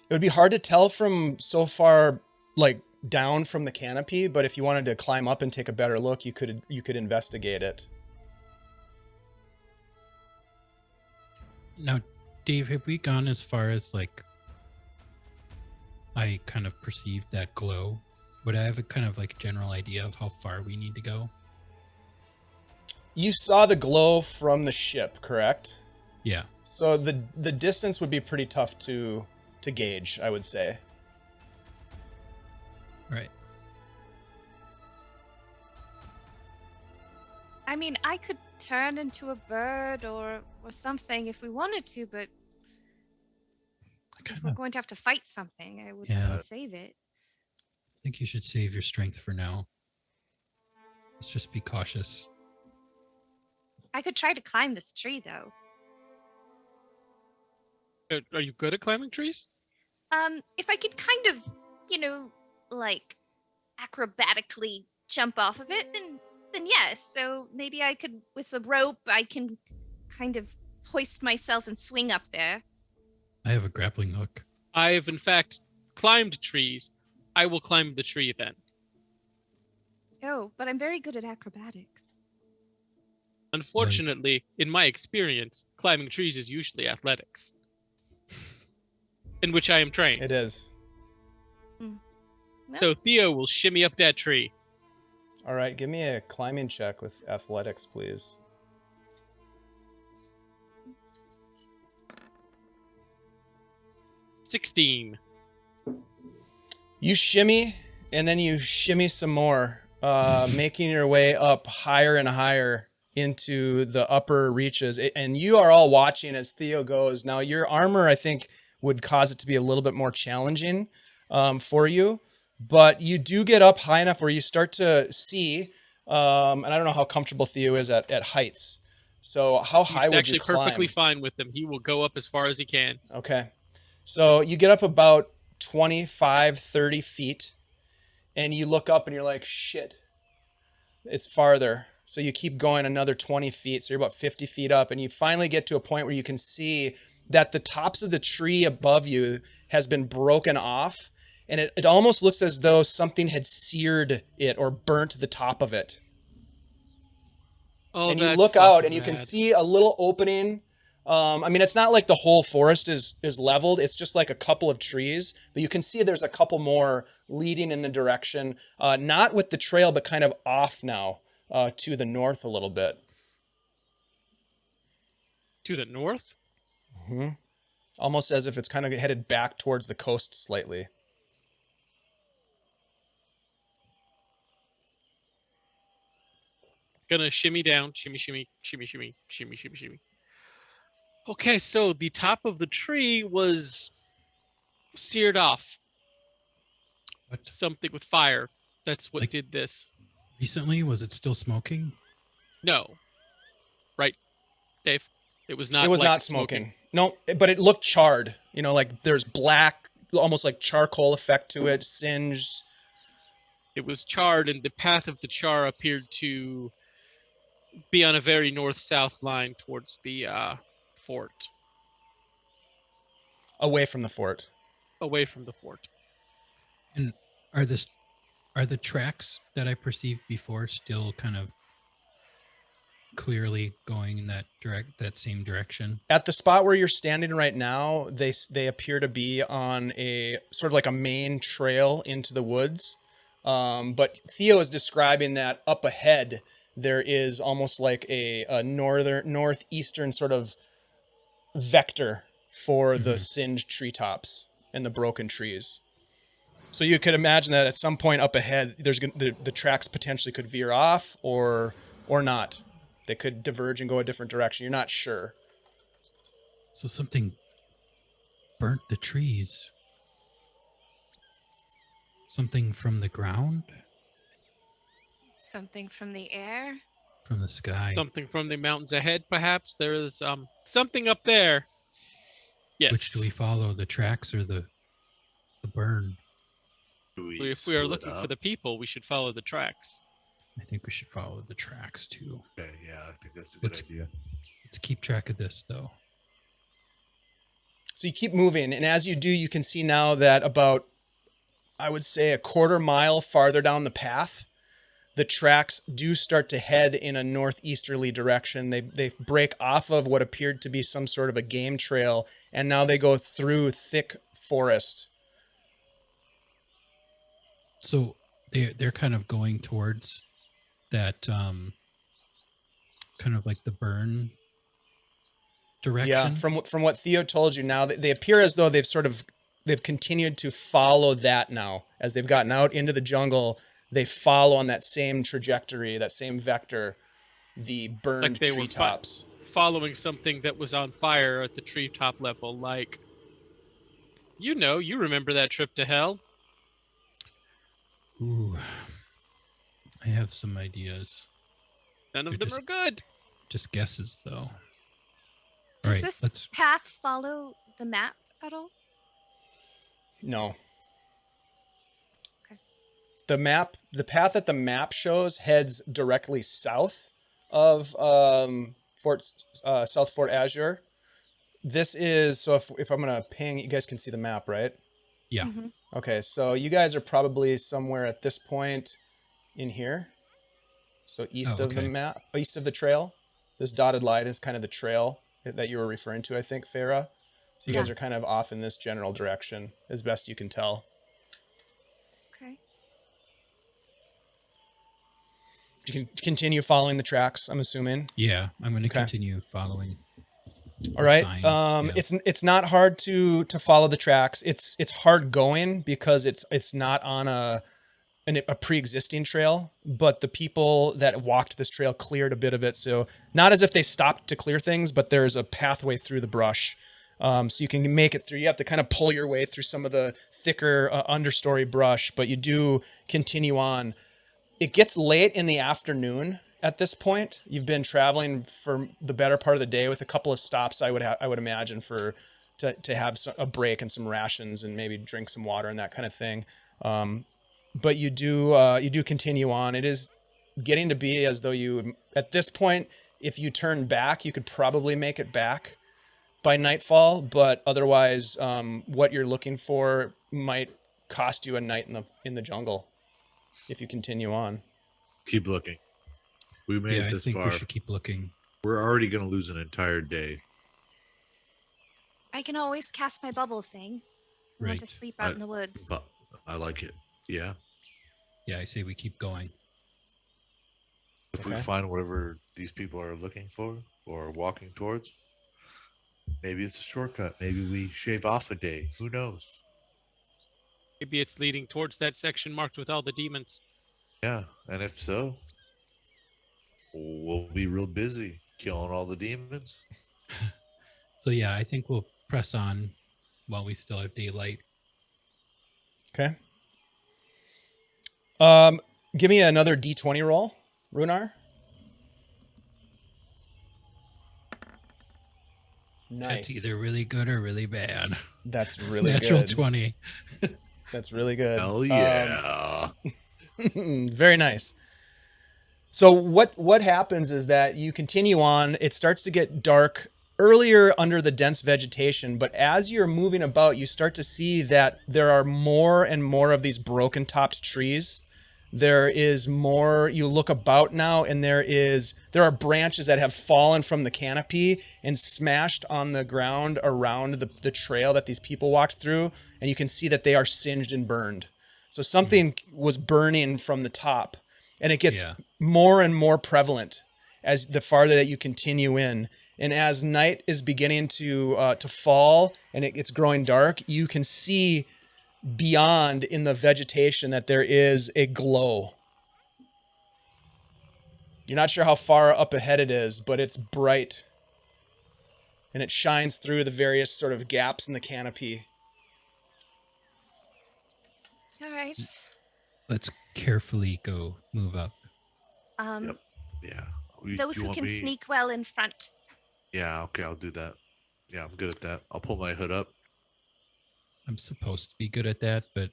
It would be hard to tell from so far, like down from the canopy, but if you wanted to climb up and take a better look, you could investigate it. Now, Dave, have we gone as far as like I kind of perceived that glow? Would I have a kind of like general idea of how far we need to go? You saw the glow from the ship, correct? Yeah. So the distance would be pretty tough to gauge, I would say. Right. I mean, I could turn into a bird or something if we wanted to, but if we're going to have to fight something, I would Yeah. save it. I think you should save your strength for now. Let's just be cautious. I could try to climb this tree, though. Are you good at climbing trees? If I could kind of, like acrobatically jump off of it, then yes. So maybe I could, with a rope, I can kind of hoist myself and swing up there. I have a grappling hook. I have, in fact, climbed trees. I will climb the tree then. Oh, but I'm very good at acrobatics. Unfortunately, in my experience, climbing trees is usually athletics, in which I am trained. It is. So Theo will shimmy up that tree. All right, give me a climbing check with athletics, please. $16. You shimmy, and then you shimmy some more, making your way up higher and higher into the upper reaches. And you are all watching as Theo goes. Now, your armor, I think, would cause it to be a little bit more challenging for you. But you do get up high enough where you start to see, and I don't know how comfortable Theo is at heights. So how high would you He's actually climb? perfectly fine with them. He will go up as far as he can. Okay. So you get up about 25, 30 feet, and you look up and you're like, shit, it's farther. So you keep going another 20 feet. So you're about 50 feet up, and you finally get to a point where you can see that the tops of the tree above you has been broken off. And it almost looks as though something had seared it or burnt the top of it. Oh, And you that's look out fucking and you can bad. see a little opening. I mean, it's not like the whole forest is leveled. It's just like a couple of trees. But you can see there's a couple more leading in the direction, not with the trail, but kind of off now to the north a little bit. To the north? Mm-hmm. Almost as if it's kind of headed back towards the coast slightly. Gonna shimmy down, shimmy, shimmy, shimmy, shimmy, shimmy, shimmy, shimmy. Okay, so the top of the tree was seared off. What? Something with fire. That's what Like- did this. Recently, was it still smoking? No. Right, Dave? It was not. It was like not smoking. No, but it looked charred. You know, like there's black, almost like charcoal effect to it, singed. It was charred, and the path of the char appeared to be on a very north-south line towards the fort, Away from the fort. away from the fort. And are the tracks that I perceived before still kind of clearly going in that same direction? At the spot where you're standing right now, they appear to be on a sort of like a main trail into the woods. But Theo is describing that up ahead there is almost like a northeastern sort of vector for the singed treetops and the broken trees. So you could imagine that at some point up ahead, the tracks potentially could veer off or not. They could diverge and go a different direction. You're not sure. So something burnt the trees. Something from the ground? Something from the air. From the sky? Something from the mountains ahead, perhaps. There is something up there. Yes. Which do we follow, the tracks or the burn? If we are looking for the people, we should follow the tracks. I think we should follow the tracks too. Okay, yeah, I think that's a good idea. Let's keep track of this though. So you keep moving, and as you do, you can see now that about, I would say, a quarter mile farther down the path, the tracks do start to head in a northeasterly direction. They break off of what appeared to be some sort of a game trail, and now they go through thick forest. So they're kind of going towards that kind of like the burn direction. Yeah, from what Theo told you now, they appear as though they've continued to follow that now. As they've gotten out into the jungle, they follow on that same trajectory, that same vector, the burned Like they were treetops. Following something that was on fire at the treetop level, like, you remember that trip to hell? Ooh, I have some ideas. None of They're them just- are good. Just guesses though. Does Right, this let's- path follow the map at all? No. Okay. The path that the map shows heads directly south of South Fort Azure. This is, so if I'm gonna ping, you guys can see the map, right? Yeah. Mhm. Okay, so you guys are probably somewhere at this point in here. So east of the okay. map, east of the trail. This dotted line is kind of the trail that you were referring to, I think, Farah. So you guys Yeah. are kind of off in this general direction, as best you can tell. Okay. You can continue following the tracks, I'm assuming. Yeah, I'm going to Okay. continue following. All right. sign, yeah. It's not hard to follow the tracks. It's hard going because it's not on a pre-existing trail, but the people that walked this trail cleared a bit of it. So not as if they stopped to clear things, but there's a pathway through the brush. So you can make it through. You have to kind of pull your way through some of the thicker understory brush, but you do continue on. It gets late in the afternoon at this point. You've been traveling for the better part of the day with a couple of stops, I would imagine, to have a break and some rations and maybe drink some water and that kind of thing. But you do continue on. It is getting to be as though you, at this point, if you turn back, you could probably make it back by nightfall. But otherwise, what you're looking for might cost you a night in the jungle if you continue on. Keep looking. We made it this I think far. we should keep looking. We're already going to lose an entire day. I can always cast my bubble thing. I want to Right. sleep out in the woods. But I like it. Yeah. Yeah, I say we keep going. If we find whatever these people are looking for or walking towards, maybe it's a shortcut. Maybe we shave off a day. Who knows? Maybe it's leading towards that section marked with all the demons. Yeah. And if so, we'll be real busy killing all the demons. So yeah, I think we'll press on while we still have daylight. Okay. Give me another D20 roll, Rhunar. Nice. That's either really good or really bad. That's really Natural good. 20. That's really good. Hell yeah. Very nice. So what happens is that you continue on. It starts to get dark earlier under the dense vegetation, but as you're moving about, you start to see that there are more and more of these broken topped trees. There is more. You look about now, and there are branches that have fallen from the canopy and smashed on the ground around the trail that these people walked through, and you can see that they are singed and burned. So something was burning from the top, and it gets more and more prevalent as the farther that you continue in. And as night is beginning to fall and it's growing dark, you can see beyond in the vegetation that there is a glow. You're not sure how far up ahead it is, but it's bright. And it shines through the various sort of gaps in the canopy. All right. Let's carefully go move up. Yep. Yeah. Those who can sneak well in front. Yeah, okay, I'll do that. Yeah, I'm good at that. I'll pull my hood up. I'm supposed to be good at that, but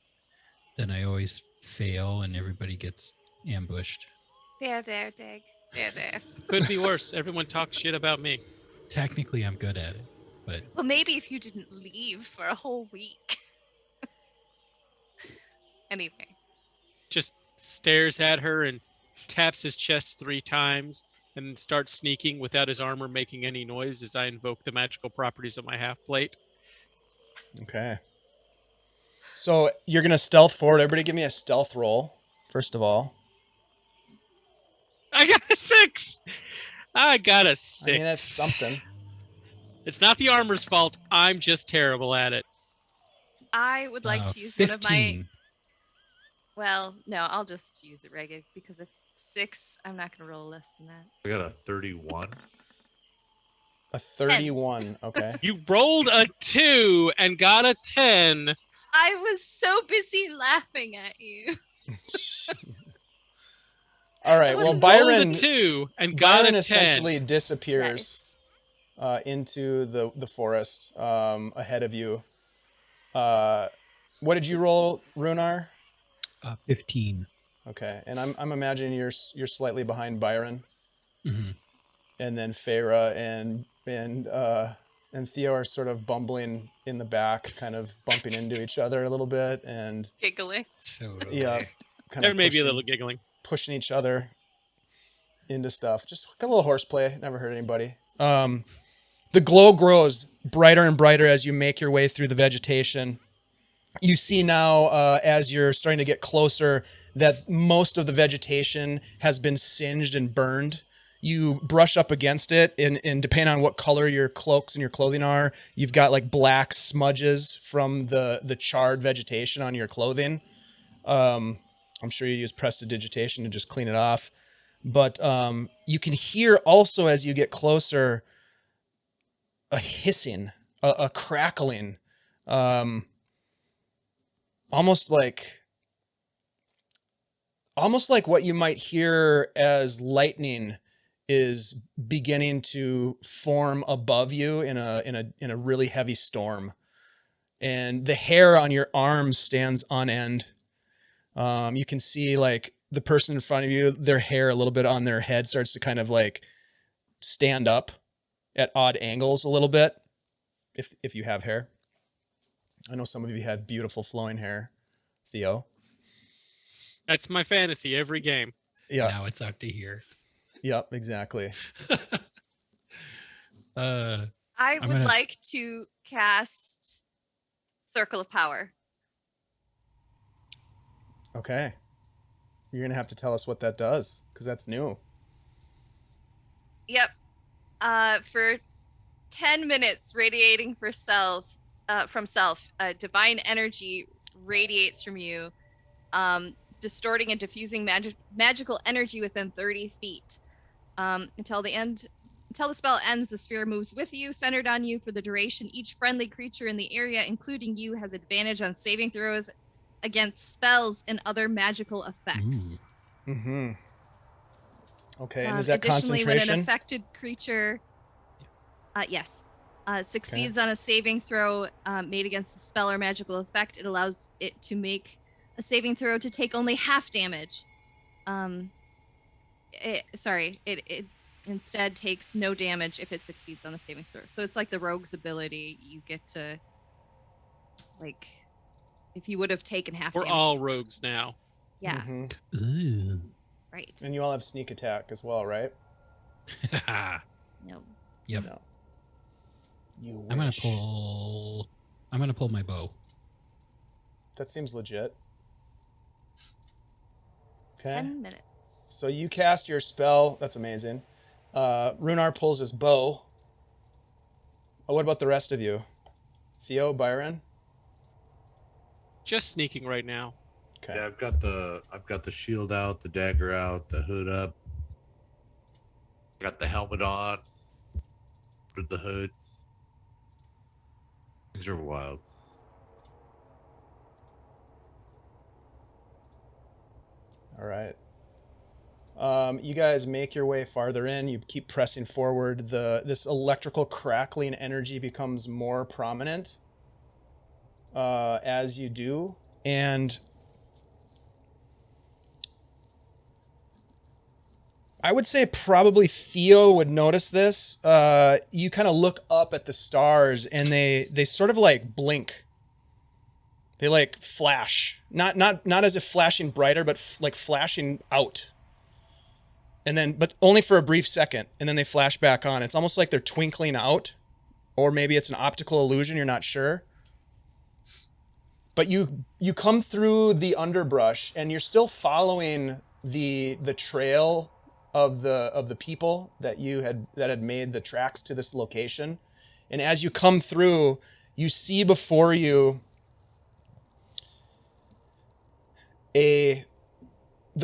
then I always fail and everybody gets ambushed. There, Deg. There. Could be worse. Everyone talks shit about me. Technically, I'm good at it, but Well, maybe if you didn't leave for a whole week. Anyway. Just stares at her and taps his chest 3 times and then starts sneaking without his armor making any noise as I invoke the magical properties of my half plate. Okay. So you're going to stealth forward. Everybody give me a stealth roll, first of all. I got a 6! I got a 6. I mean, that's something. It's not the armor's fault. I'm just terrible at it. I would like to use 15. one of my... Well, no, I'll just use it regular because if 6, I'm not going to roll less than that. I got a 31. A 31. Okay. You rolled a 2 and got a 10. I was so busy laughing at you. All right. Well, Rolled Byron, a 2 and got Byron a 10. essentially disappears Nice. into the forest ahead of you. What did you roll, Rhunar? 15. Okay, and I'm imagining you're slightly behind Byron, Mm-hmm. and then Feyre and Theo are sort of bumbling in the back, kind of bumping into each other a little bit, and Giggling. yeah, kind There of may be a little giggling. pushing each other into stuff. Just a little horseplay. Never hurt anybody. The glow grows brighter and brighter as you make your way through the vegetation. You see now, as you're starting to get closer, that most of the vegetation has been singed and burned. You brush up against it, and depending on what color your cloaks and your clothing are, you've got like black smudges from the charred vegetation on your clothing. I'm sure you use prestidigitation to just clean it off. But you can hear also as you get closer a hissing, a crackling, almost like what you might hear as lightning is beginning to form above you in a really heavy storm. And the hair on your arms stands on end. You can see like the person in front of you, their hair a little bit on their head starts to kind of like stand up at odd angles a little bit. If you have hair. I know some of you had beautiful flowing hair, Theo. That's my fantasy every game. Yeah. Now it's out to here. Yep, exactly. I I'm would gonna- like to cast Circle of Power. Okay. You're going to have to tell us what that does because that's new. Yep. For 10 minutes, radiating from self, divine energy radiates from you, distorting and diffusing magical energy within 30 feet. Until the spell ends, the sphere moves with you, centered on you for the duration. Each friendly creature in the area, including you, has advantage on saving throws against spells and other magical effects. Mm-hmm. Okay, and is that Additionally, concentration? when an affected creature, succeeds on a saving throw made against a spell or magical effect, it allows it to make a saving throw to take only half damage. It instead takes no damage if it succeeds on a saving throw. So it's like the rogue's ability. You get to, like, if you would have taken half We're damage. all rogues now. Yeah, Mhm. Ooh. right. And you all have sneak attack as well, right? No. Yep. No. You wish. I'm gonna pull my bow. That seems legit. Okay. 10 minutes. So you cast your spell. That's amazing. Rhunar pulls his bow. Oh, what about the rest of you? Theo, Byron? Just sneaking right now. Okay. Yeah, I've got the shield out, the dagger out, the hood up. Got the helmet on with the hood. Things are wild. All right. You guys make your way farther in. You keep pressing forward. This electrical crackling energy becomes more prominent as you do, and I would say probably Theo would notice this. You kind of look up at the stars, and they sort of like blink. They like flash, not as if flashing brighter, but like flashing out. And then, but only for a brief second, and then they flash back on. It's almost like they're twinkling out, or maybe it's an optical illusion. You're not sure. But you come through the underbrush, and you're still following the trail of the people that had made the tracks to this location. And as you come through, you see before you the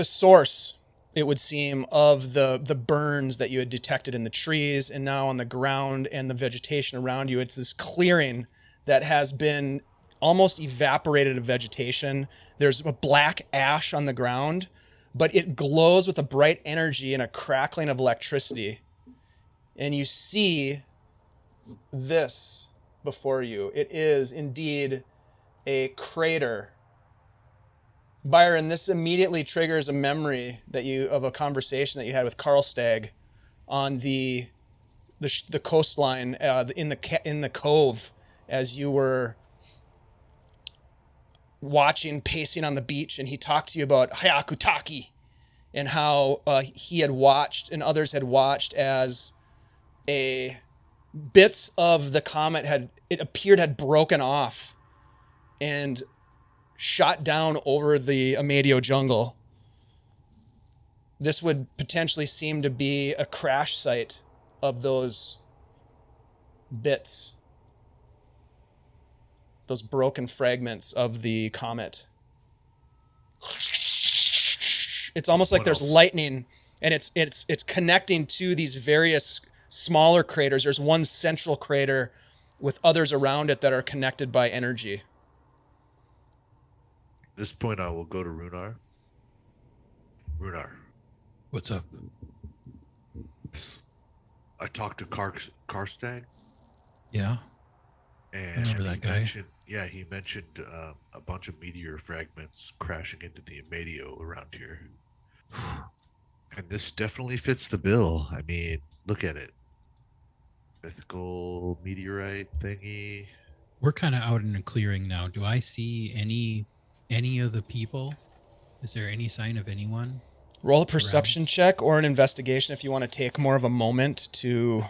source, it would seem, of the burns that you had detected in the trees and now on the ground and the vegetation around you. It's this clearing that has been almost evaporated of vegetation. There's a black ash on the ground, but it glows with a bright energy and a crackling of electricity. And you see this before you. It is indeed a crater. Byron, this immediately triggers a memory of a conversation that you had with Carl Stagg on the coastline in the cove as you were pacing on the beach, and he talked to you about Hyakutaki and how he had watched and others had watched as bits of the comet had broken off and shot down over the Amedio jungle. This would potentially seem to be a crash site of those bits, those broken fragments of the comet. It's almost like there's What else? lightning, and it's connecting to these various smaller craters. There's one central crater with others around it that are connected by energy. At this point, I will go to Rhunar. Rhunar, What's up? I talked to Karstag, Yeah. and Remember that guy? He mentioned a bunch of meteor fragments crashing into the Amedio around here. And this definitely fits the bill. I mean, look at it. Mythical meteorite thingy. We're kind of out in a clearing now. Do I see any of the people? Is there any sign of anyone? Roll a perception check or an investigation if you want to take more of a moment to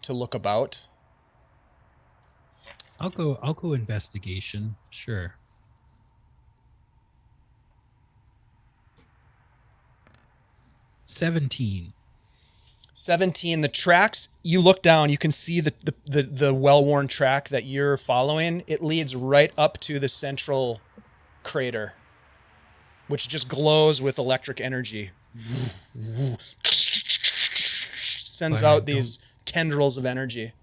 look about. I'll go investigation. Sure. $17. 17. The tracks, you look down, you can see the well-worn track that you're following. It leads right up to the central crater, which just glows with electric energy. Sends Byron, out these tendrils of energy.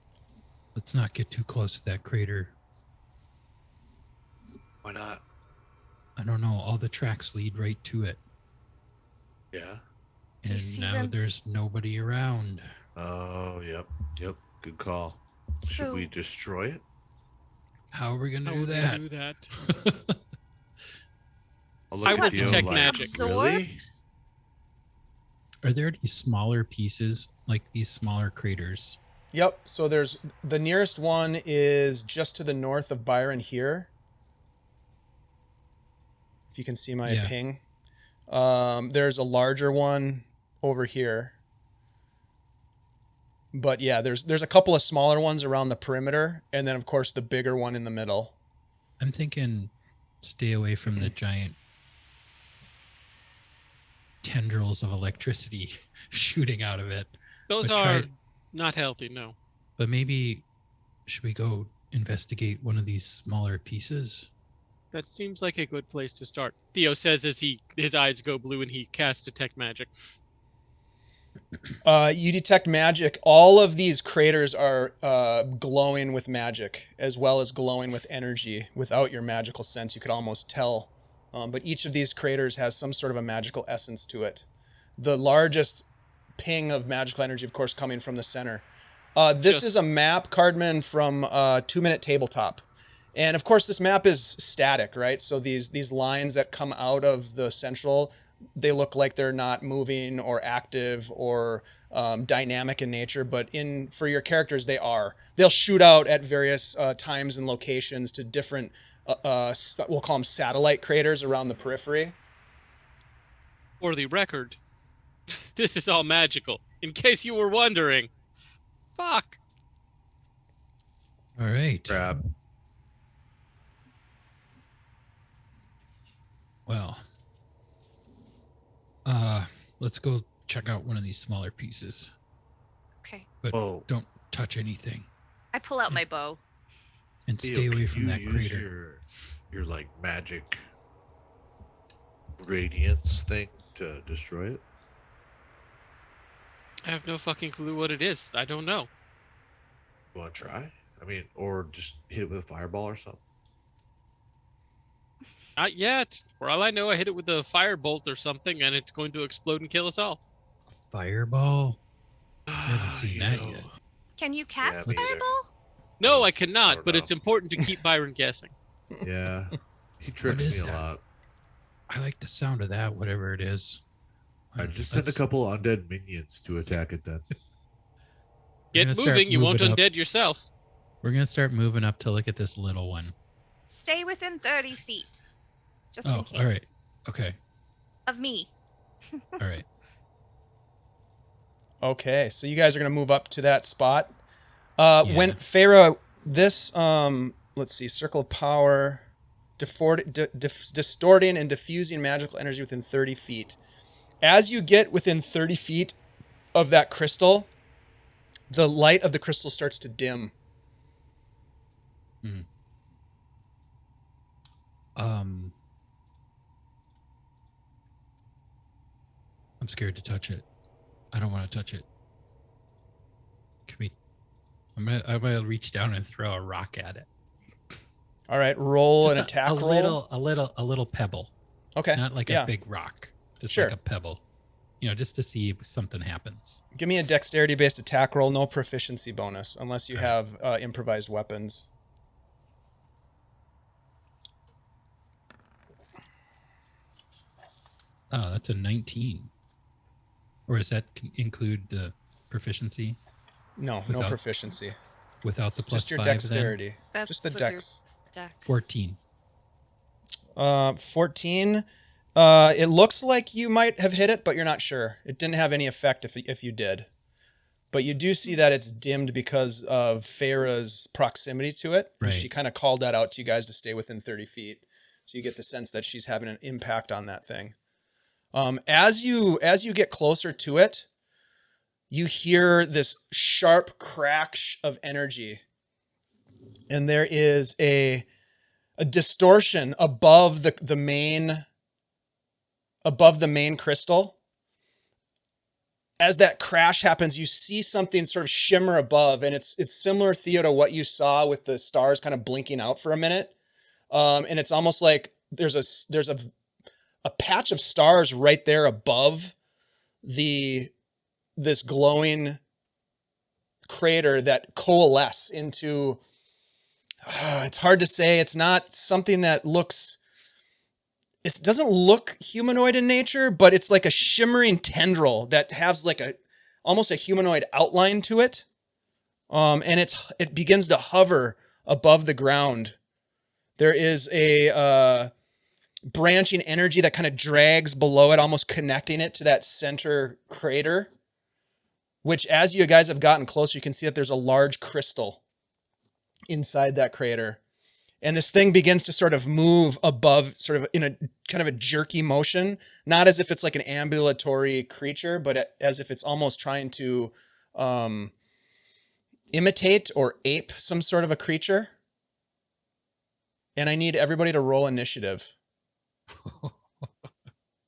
Let's not get too close to that crater. Why not? I don't know. All the tracks lead right to it. Yeah. Do you And see now them? there's nobody around. Oh, yep. Good call. Should So- we destroy it? How are we going to How do would we that? do that? I'll I look will at Theo detect like, magic. Really? Are there any smaller pieces, like these smaller craters? Yep, so there's the nearest one is just to the north of Byron here. If you can see my Yeah. ping. There's a larger one over here. But yeah, there's a couple of smaller ones around the perimeter, and then of course the bigger one in the middle. I'm thinking stay away from the giant tendrils of electricity shooting out of it. Those But try- are not healthy, no. But maybe should we go investigate one of these smaller pieces? That seems like a good place to start. Theo says as his eyes go blue and he casts detect magic. You detect magic. All of these craters are glowing with magic, as well as glowing with energy. Without your magical sense, you could almost tell. But each of these craters has some sort of a magical essence to it. The largest ping of magical energy, of course, coming from the center. This is a map, Cardman, from 2 Minute Tabletop. And of course, this map is static, right? So these lines that come out of the central, they look like they're not moving or active or dynamic in nature. But for your characters, they are. They'll shoot out at various times and locations to different, we'll call them satellite craters around the periphery. For the record, this is all magical. In case you were wondering. Fuck. All right. Crap. Well, let's go check out one of these smaller pieces, Okay. but Whoa. don't touch anything I pull out my bow. and Theo, stay away can from you that use crater. Your like magic radiance thing to destroy it. I have no fucking clue what it is. I don't know. You want to try? I mean, or just hit it with a fireball or something. Not yet. For all I know, I hit it with a firebolt or something, and it's going to explode and kill us all. Fireball? haven't seen You that know, yet. Can you cast me either. fireball? No, I I cannot, don't but know. it's important to keep Byron guessing. Yeah, he tricks is me a that? lot. I like the sound of that, whatever it is. I just send a Let's- couple undead minions to attack it then. Get gonna start moving, you won't moving up. undead yourself. We're gonna start moving up to look at this little one. Stay within 30 feet. Just in Oh, case. all right. Okay. Of me. All right. Okay, so you guys are gonna move up to that spot. When Yeah. Farah, this let's see, circle of power, distorting and diffusing magical energy within 30 feet. As you get within 30 feet of that crystal, the light of the crystal starts to dim. I'm scared to touch it. I don't want to touch it. Can we? I'm gonna reach down and throw a rock at it. All right, roll Just an attack a roll. little pebble. Okay. Not like yeah. a big rock. Just Sure. like a pebble. You know, just to see if something happens. Give me a dexterity-based attack roll, no proficiency bonus, unless you have improvised weapons. Oh, that's a 19. Or does that include the proficiency No, no Without- proficiency. without the plus Just your 5 then? dexterity. That's Just the with your dex. dex. 14. 14. It looks like you might have hit it, but you're not sure. It didn't have any effect if you did. But you do see that it's dimmed because of Farah's proximity to it. And Right. she kind of called that out to you guys to stay within 30 feet. So you get the sense that she's having an impact on that thing. As you get closer to it, you hear this sharp crash of energy. And there is a distortion above the main crystal. As that crash happens, you see something sort of shimmer above, and it's similar, Theo, to what you saw with the stars kind of blinking out for a minute. And it's almost like there's a patch of stars right there above this glowing crater that coalesce into. It's hard to say. It's not something that looks. It doesn't look humanoid in nature, but it's like a shimmering tendril that has like almost a humanoid outline to it. And it begins to hover above the ground. There is a branching energy that kind of drags below it, almost connecting it to that center crater, which as you guys have gotten closer, you can see that there's a large crystal inside that crater. And this thing begins to sort of move above, sort of in a kind of a jerky motion, not as if it's like an ambulatory creature, but as if it's almost trying to imitate or ape some sort of a creature. And I need everybody to roll initiative.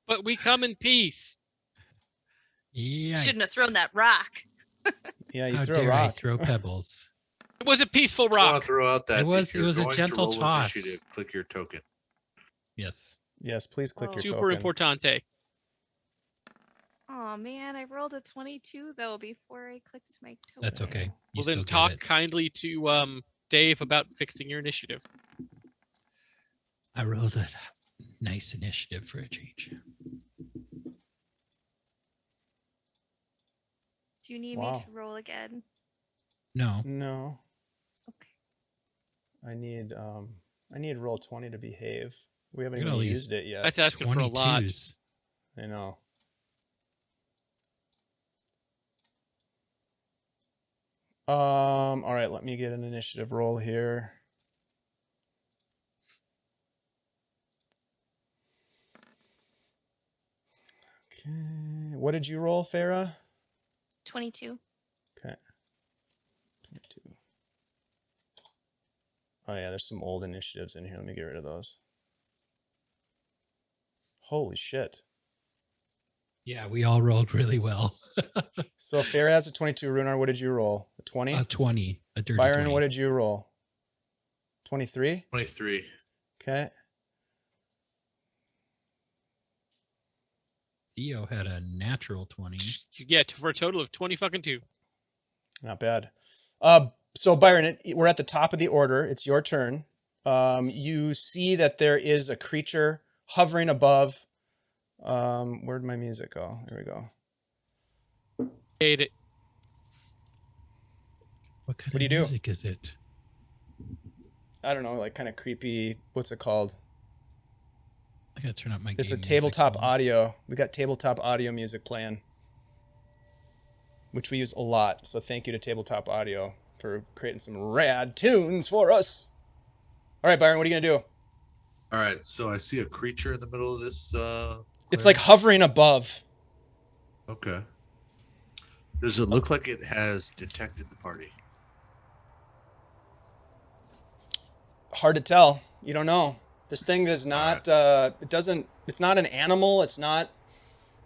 But we come in peace. Yeah. Shouldn't have thrown that rock. Yeah, you How throw a dare I rock. throw pebbles? It was a peaceful Just want rock. to throw out that It was- if you're it was a going to gentle roll toss. initiative, click your token. Yes. Yes, please click your Super token. importante. Oh man, I rolled a 22 though before I clicked my token. That's okay. You Well, still then get talk it. kindly to Dave about fixing your initiative. I rolled a nice initiative for a change. Do you need Wow. me to roll again? No. No, Okay. I need roll 20 to behave. We haven't Look at even all these used it yet. That's asking for a lot. 22s. I know. All right, let me get an initiative roll here. Okay. What did you roll, Farah? 22. Okay. 22. Oh yeah, there's some old initiatives in here. Let me get rid of those. Holy shit. Yeah, we all rolled really well. So Farah has a 22. Rhunar, what did you roll? A 20? A 20. A dirty Byron, 20. what did you roll? 23? 23. Okay. Theo had a natural 20. You get for a total of 20 fucking 2. Not bad. So Byron, we're at the top of the order. It's your turn. You see that there is a creature hovering above. Where'd my music go? There we go. Hate it. What kind What do of you do? music is it? I don't know, like kind of creepy. What's it called? I gotta turn up my It's a game music tabletop volume. audio. We got tabletop audio music playing, which we use a lot. So thank you to tabletop audio for creating some rad tunes for us. All right, Byron, what are you gonna do? All right, so I see a creature in the middle of this. It's like hovering above. Okay. Does it look like it has detected the party? Hard to tell. You don't know. This thing does not. It doesn't. It's not an animal. It's not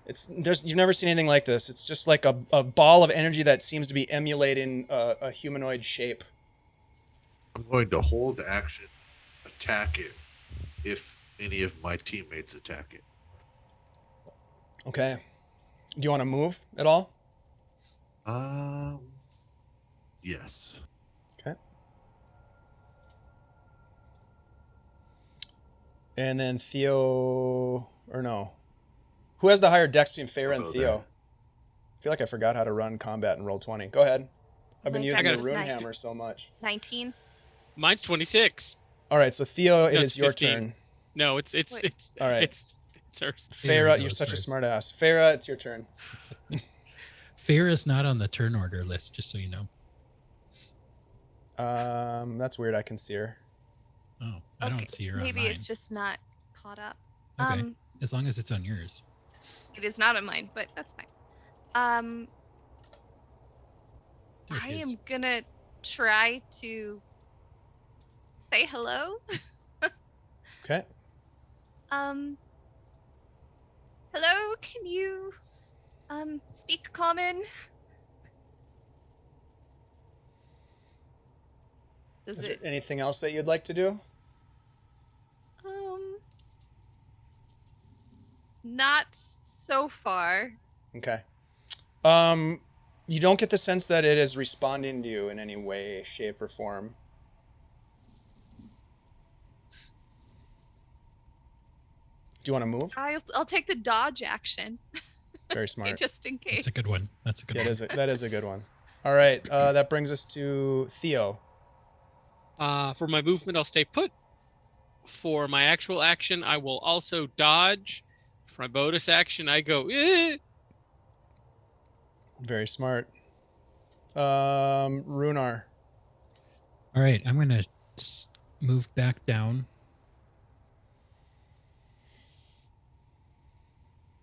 You've never seen anything like this. It's just like a ball of energy that seems to be emulating a humanoid shape. I'm going to hold action, attack it, if any of my teammates attack it. Okay. Do you want to move at all? Yes. Okay. And then Theo, or no. Who has the higher dex between Feyre and I'll go Theo? there. I feel like I forgot how to run combat in Roll20. Go ahead. I've been My using dex the is rune nine- hammer so much. 19. Mine's 26. All right, so Theo, it No, is it's your 15. turn. No, it's Wait. All right. it's hers. Farah, goes you're such first. a smart ass. Farah, it's your turn. Fair is not on the turn order list, just so you know. That's weird. I can see her. Oh, I don't see her Maybe on mine. it's just not caught up. Okay. As long as it's on yours. It is not on mine, but that's fine. There I she is. am gonna try to say hello. Okay. Hello, can you speak common? Does Is there it anything else that you'd like to do? not so far. Okay. You don't get the sense that it is responding to you in any way, shape, or form. Do you want to move? I'll take the dodge action Very smart. just in case. That's a good one. That's a good Yeah, one. that is a good one. All right, that brings us to Theo. For my movement, I'll stay put. For my actual action, I will also dodge. For my bonus action, I go. Very smart. Rhunar. All right, I'm going to move back down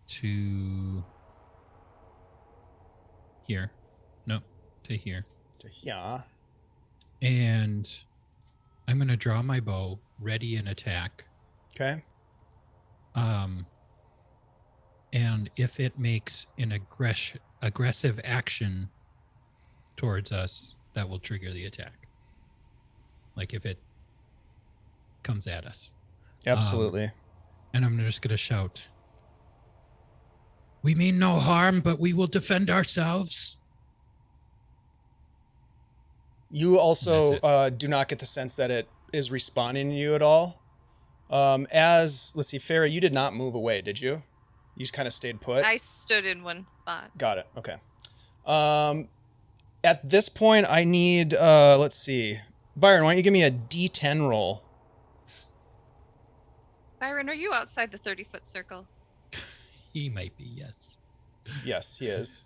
to here. No, to here. Yeah. And I'm going to draw my bow, ready and attack. Okay. And if it makes an aggressive action towards us, that will trigger the attack. Like if it comes at us. Absolutely. And I'm just going to shout, "We mean no harm, but we will defend ourselves." You also That's do not get the sense that it is responding to you at all. Let's see, Farah, you did not move away, did you? You just kind of stayed put? I stood in one spot. Got it. Okay. At this point, I need, let's see. Byron, why don't you give me a D10 roll? Byron, are you outside the 30-foot circle? He might be, yes. Yes, he is.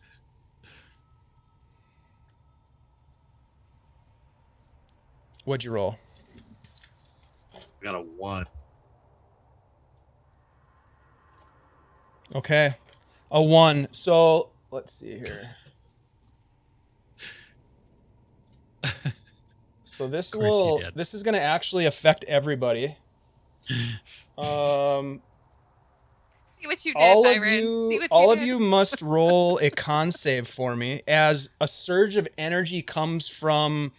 What'd you roll? I got a 1. Okay. A 1. So, let's see here. So this is going to actually affect everybody. See what you did, all Byron. of you must roll a con save for me as a surge of energy comes from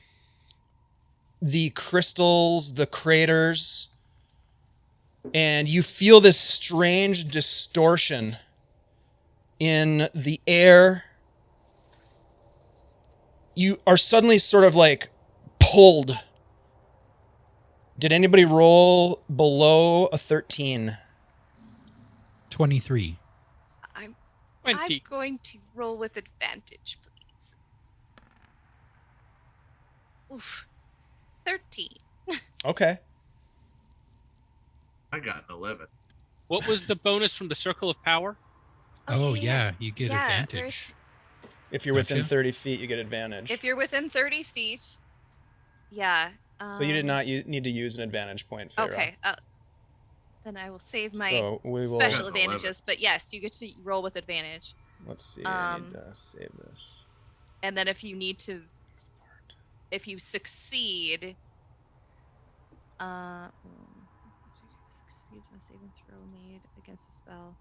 the crystals, the craters, and you feel this strange distortion in the air. You are suddenly sort of like pulled. Did anybody roll below a 13? 23. I'm 20. going to roll with advantage, please. Oof. 13. Okay. I got an 11. What was the bonus from the Circle of Power? Oh, yeah, you get Yeah, advantage. If you're within Gotcha. 30 feet, you get advantage. If you're within 30 feet, yeah. So you did not need to use an advantage point, Farah. Okay. Then I will save my So we will. special Got an 11. advantages. But yes, you get to roll with advantage. Let's see. I need to save this. And then if you need to, if you succeed, succeeds on a saving throw made against a spell.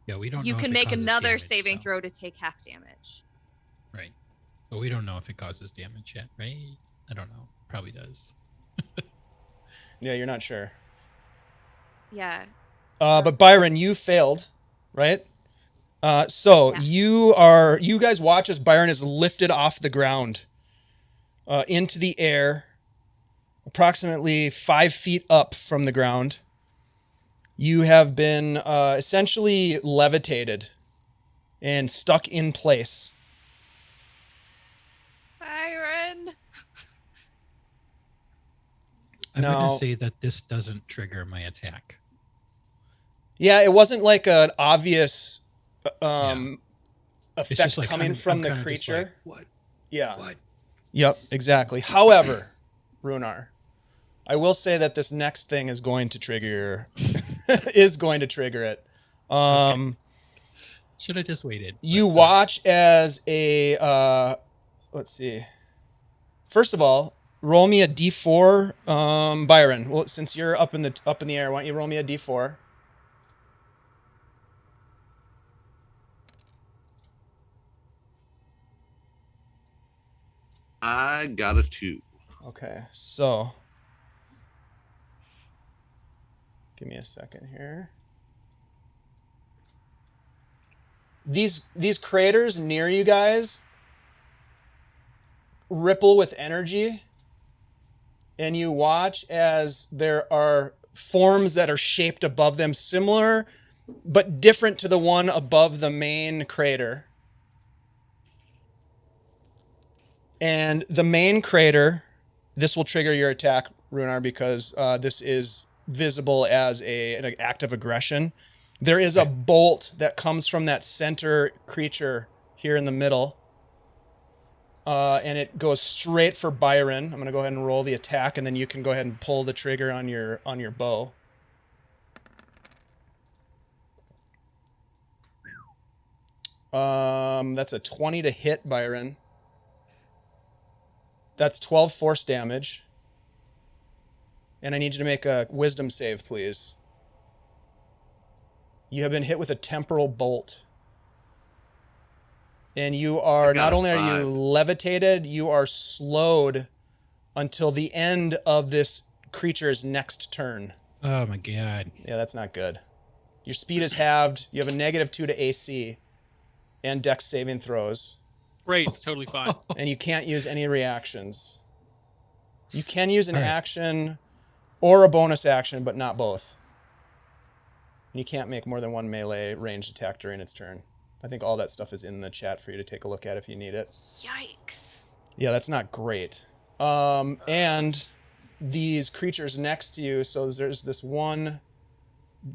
Yeah, we don't you know can if it make causes another damage, saving though. throw to take half damage. Right. But we don't know if it causes damage yet, right? I don't know. Probably does. Yeah, you're not sure. Yeah. But Byron, you failed, right? So Yeah. you guys watch as Byron is lifted off the ground into the air, approximately 5 feet up from the ground. You have been essentially levitated and stuck in place. Byron. I'm Now- going to say that this doesn't trigger my attack. Yeah, it wasn't like an obvious It's effect just like coming I'm from the kinda just creature. like, what? Yeah. What? Yep, exactly. However, Rhunar, I will say that this next thing is going to trigger is going to trigger it. Should have just waited. You but, watch as a let's see. First of all, roll me a d4, Byron. Well, since you're up in the air, why don't you roll me a d4? I got a 2. Okay, so give me a second here. These craters near you guys ripple with energy, and you watch as there are forms that are shaped above them, similar but different to the one above the main crater. And the main crater, this will trigger your attack, Rhunar, because this is visible as an act of aggression. There is a bolt that comes from that center creature here in the middle. And it goes straight for Byron. I'm going to go ahead and roll the attack, and then you can go ahead and pull the trigger on your bow. That's a 20 to hit, Byron. That's 12 force damage. And I need you to make a wisdom save, please. You have been hit with a temporal bolt. And you are, not only are you 5. levitated, you are slowed until the end of this creature's next turn. Oh my god. Yeah, that's not good. Your speed is halved. You have a -2 to AC and Dex saving throws. Great, it's totally fine. And you can't use any reactions. You can use an All right. action or a bonus action, but not both. And you can't make more than one melee ranged attack during its turn. I think all that stuff is in the chat for you to take a look at if you need it. Yikes. Yeah, that's not great. And these creatures next to you, so there's this one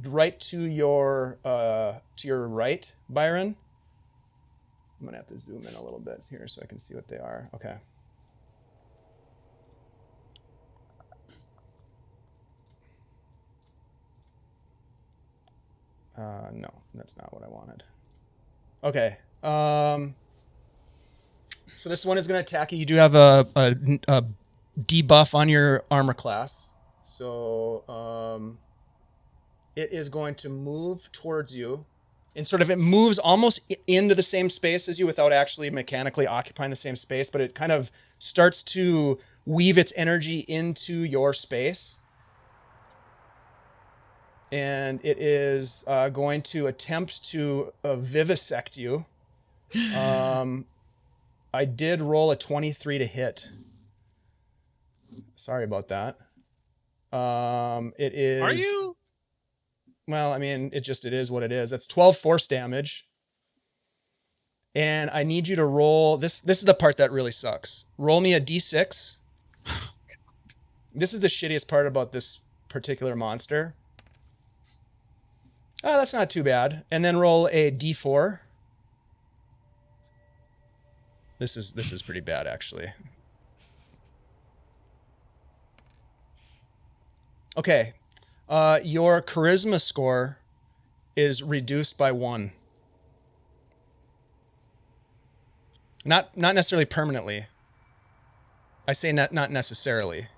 right to your right, Byron. I'm gonna have to zoom in a little bit here so I can see what they are. Okay. No, that's not what I wanted. Okay. So this one is going to attack you. You do have a debuff on your armor class. So it is going to move towards you. And sort of it moves almost into the same space as you without actually mechanically occupying the same space, but it kind of starts to weave its energy into your space. And it is going to attempt to vivisect you. I did roll a 23 to hit. Sorry about that. It is... Are you? Well, I mean, it is what it is. That's 12 force damage. And I need you to roll... This is the part that really sucks. Roll me a d6. This is the shittiest part about this particular monster. Oh, that's not too bad. And then roll a d4. This is pretty bad, actually. Okay. Your charisma score is reduced by 1. Not necessarily permanently. I say not necessarily.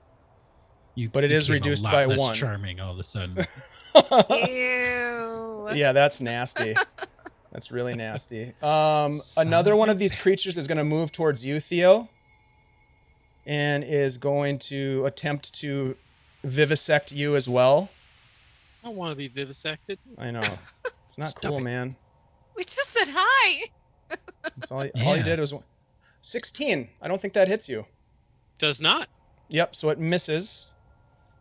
You But it is became a reduced lot by less 1. charming all of a sudden. Ew. Yeah, that's nasty. That's really nasty. Another one of these creatures is going to move towards you, Theo, and is going to attempt to vivisect you as well. I don't want to be vivisected. I know. It's not Stop cool, it. man. We just said hi. That's all he Yeah. did was 16. I don't think that hits you. Does not. Yep, so it misses.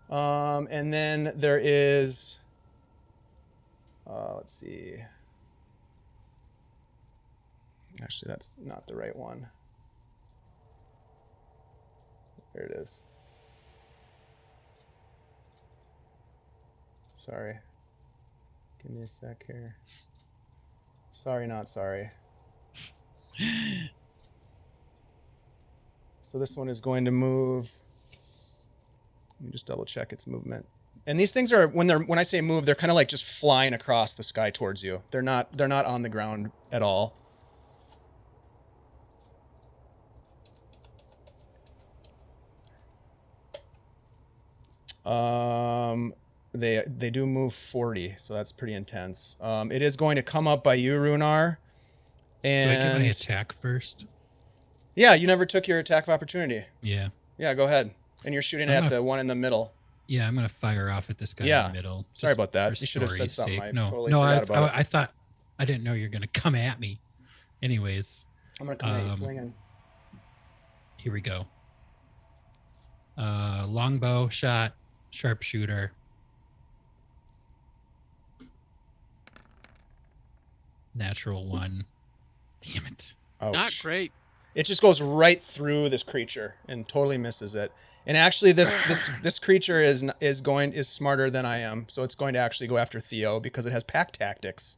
And then there is... let's see. Actually, that's not the right one. There it is. Sorry. Give me a sec here. Sorry, not sorry. So this one is going to move. Let me just double check its movement. And these things are when I say move, they're kind of like just flying across the sky towards you. They're not on the ground at all. They do move 40, so that's pretty intense. It is going to come up by you, Rhunar. And Do I get my attack first? Yeah, you never took your attack of opportunity. Yeah. Yeah, go ahead. And you're shooting So I'm at gonna the one in the middle. Yeah, I'm gonna fire off at this guy Yeah. in the middle. Sorry just about that. for You should have said story's something. sake. I No, totally no, forgot about it. I thought I didn't know you're gonna come at me. Anyways, I'm gonna come at you swinging. here we go. Longbow shot, sharpshooter. Natural 1. Damn it. Ouch. Not great. It just goes right through this creature and totally misses it. And actually, this creature is smarter than I am, so it's going to actually go after Theo because it has pack tactics,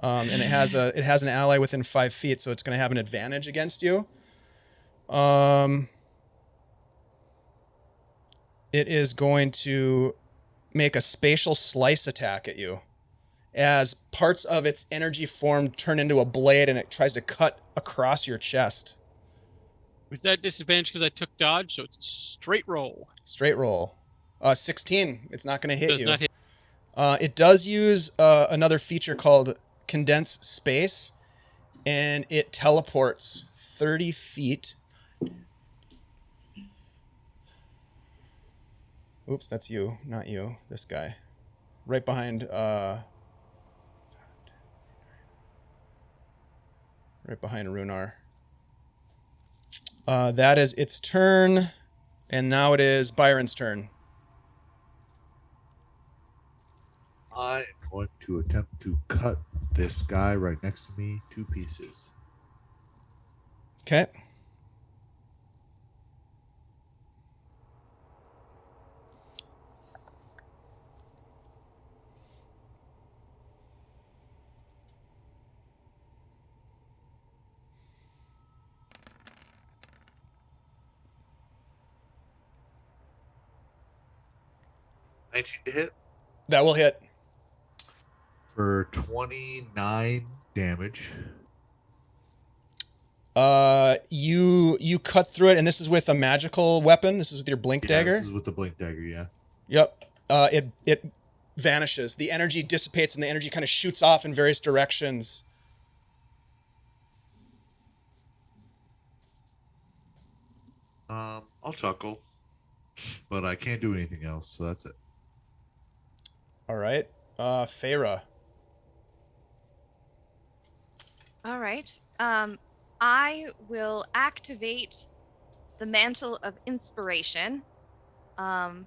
and it has an ally within 5 feet, so it's going to have an advantage against you. It is going to make a spatial slice attack at you, as parts of its energy form turn into a blade, and it tries to cut across your chest. Was that disadvantage because I took dodge? So it's straight roll. Straight roll. 16. It's not going to hit Does you. not hit. It does use another feature called Condense Space, and it teleports 30 feet. Oops, that's you, not you. This guy. Right behind... right behind Rhunar. That is its turn, and now it is Byron's turn. I am going to attempt to cut this guy right next to me 2 pieces. Okay. To hit That will hit. for 29 damage. You cut through it, and this is with a magical weapon. This is with your blink dagger. This is with the blink dagger, yeah. Yep. It vanishes. The energy dissipates, and the energy kind of shoots off in various directions. I'll chuckle, but I can't do anything else, so that's it. All right. Feyre. All right. I will activate the Mantle of Inspiration. And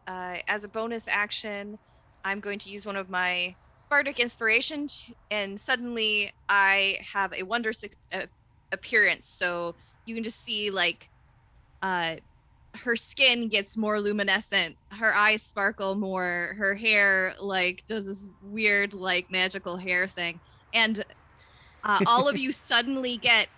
as a bonus action, I'm going to use one of my Bardic Inspiration, and suddenly I have a wondrous appearance. So you can just see, like, her skin gets more luminescent, her eyes sparkle more, her hair, like, does this weird, like, magical hair thing. And all of you suddenly get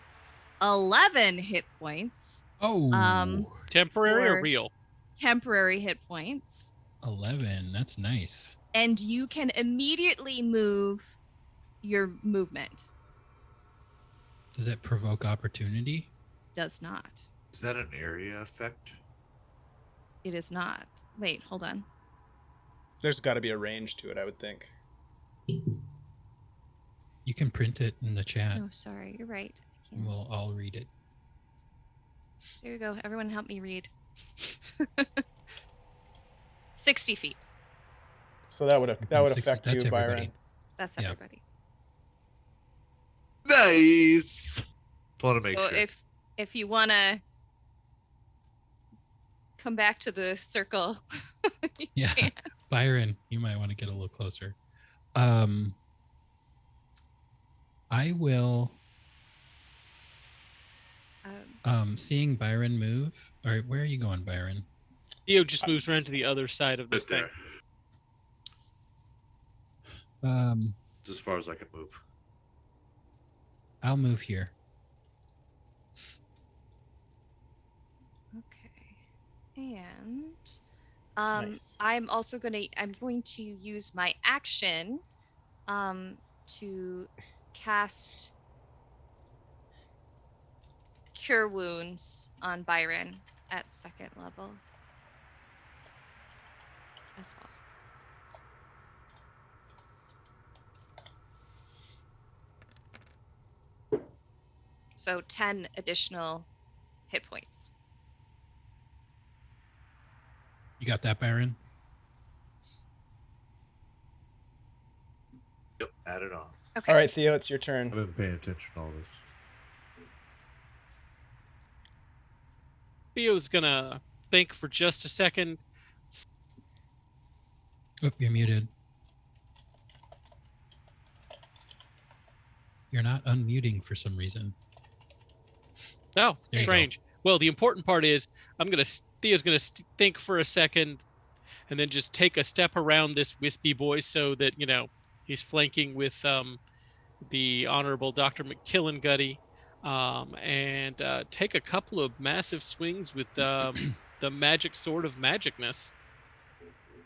11 hit points. Oh, Temporary or for- real? Temporary hit points. 11. That's nice. And you can immediately move your movement. Does it provoke opportunity? Does not. Is that an area effect? it is not. Wait, hold on. There's got to be a range to it, I would think. You can print it in the chat. Oh, sorry. You're right. I And can't. I'll read it. There you go. Everyone help me read. 60 feet. So that would 60 affect that's you, everybody. Byron. That's Yeah. everybody. Nice. Just want to make So sure. if you want to come back to the circle, you Yeah. can. Byron, you might want to get a little closer. I will. Seeing Byron move. All right, where are you going, Byron? Theo just moves around to the other side of this Right thing. there. It's as far as I can move. I'll move here. Okay. And Nice. I'm going to use my action to cast Cure Wounds on Byron at 2nd level as well. So 10 additional hit points. You got that, Byron? Yep, add it on. Okay. All right, Theo, it's your I've turn. been paying attention to all this. Theo's gonna think for just a second. Oh, you're muted. You're not unmuting for some reason. Oh, There you go. strange. Well, the important part is Theo's gonna think for a second, and then just take a step around this wispy boy so that he's flanking with the Honorable Dr. McKillingutty, and take a couple of massive swings with the magic sword of magicness.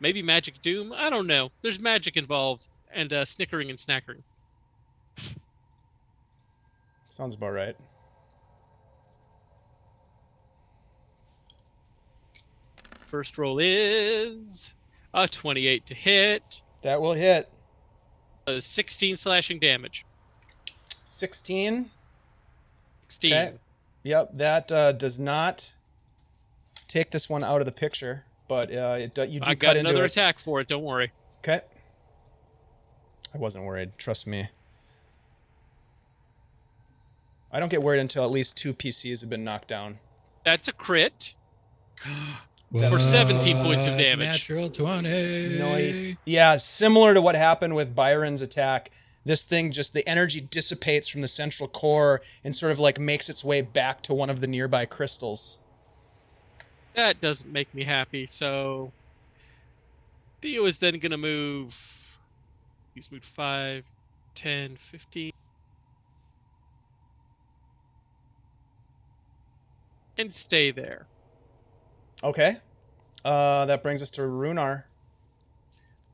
Maybe magic doom. I don't know. There's magic involved, and snickering and snackering. Sounds about right. First roll is a 28 to hit. That will hit. 16 slashing damage. 16. 16. Okay. Yep, that does not take this one out of the picture, but you do I cut got into another it. attack for it. Don't worry. Okay. I wasn't worried. Trust me. I don't get worried until at least 2 PCs have been knocked down. That's a crit. For 17 points of damage. Natural 20. Nice. Yeah, similar to what happened with Byron's attack. This thing the energy dissipates from the central core and sort of like makes its way back to one of the nearby crystals. That doesn't make me happy. So Theo is then going to move. He's moved 5, 10, 15. And stay there. Okay. That brings us to Rhunar.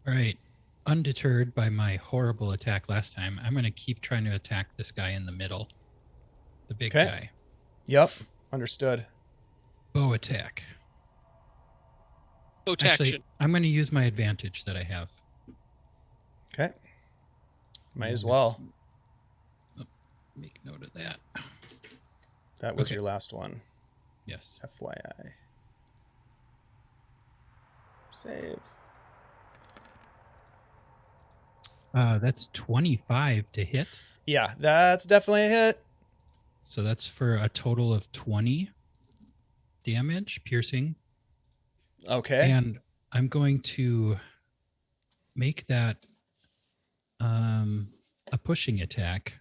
All right. Undeterred by my horrible attack last time, I'm going to keep trying to attack this guy in the middle. The big Okay. guy. Yep. Understood. Bow attack. Protection. Actually, I'm going to use my advantage that I have. Okay. Might as well. Make note of that. That was Okay. your last one. Yes. FYI. Save. That's 25 to hit. Yeah, that's definitely a hit. So that's for a total of 20 damage, piercing. Okay. And I'm going to make that a pushing attack.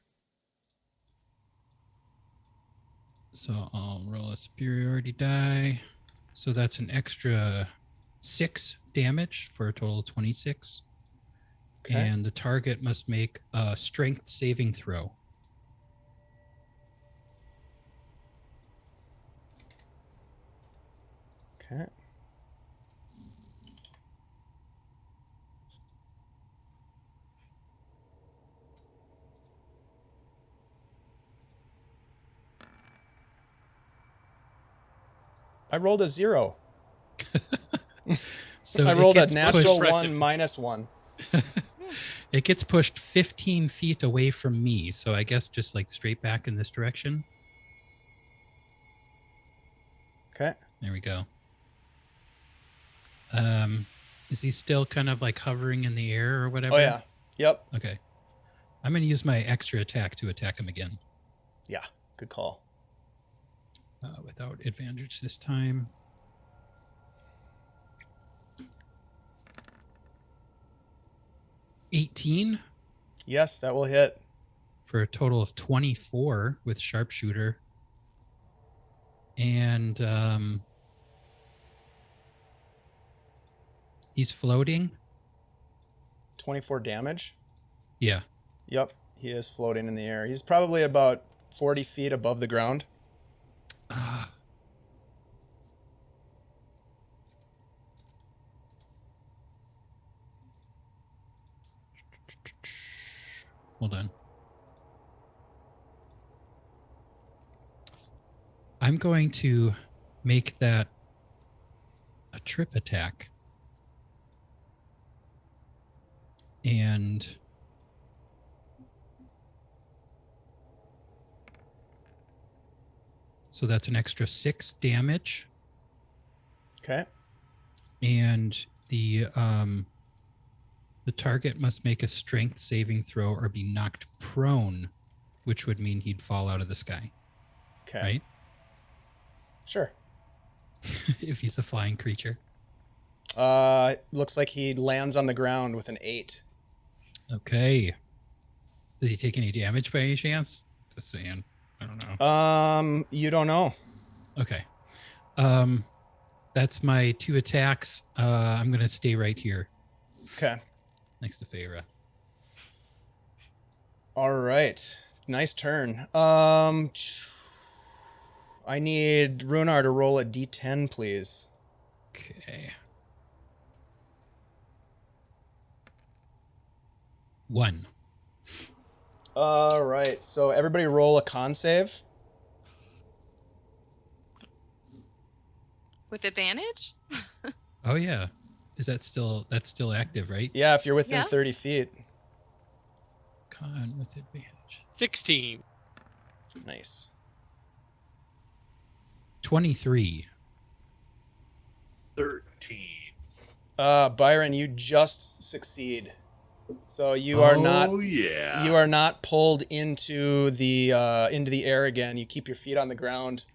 So I'll roll a superiority die. So that's an extra 6 damage for a total of 26. Okay. And the target must make a strength saving throw. Okay. I rolled a 0. So I it rolled a gets natural pushed- 1 minus 1. It gets pushed 15 feet away from me. So I guess just like straight back in this direction. Okay. There we go. Is he still kind of like hovering in the air or whatever? Oh, yeah. Yep. Okay. I'm going to use my extra attack to attack him again. Yeah. Good call. Without advantage this time. $18 Yes, that will hit. for a total of 24 with sharpshooter. And he's floating. 24 damage. Yeah. Yep. He is floating in the air. He's probably about 40 feet above the ground. Ah. Hold on. I'm going to make that a trip attack. And so that's an extra 6 damage. Okay. And the target must make a strength saving throw or be knocked prone, which would mean he'd fall out of the sky, Okay. right? Sure. If he's a flying creature. Looks like he lands on the ground with an 8. Okay. Does he take any damage by any chance? Just saying. I don't know. You don't know. Okay. That's my 2 attacks. I'm going to stay right here Okay. next to Feyre. All right. Nice turn. I need Rhunar to roll a d10, please. Okay. 1. All right. So everybody roll a con save. With advantage? Oh yeah. That's still active, right? Yeah, if you're within Yeah. 30 feet. Con with advantage. 16. Nice. 23. 13. Byron, you just succeed. So you are not Oh, yeah. you are not pulled into the air again. You keep your feet on the ground.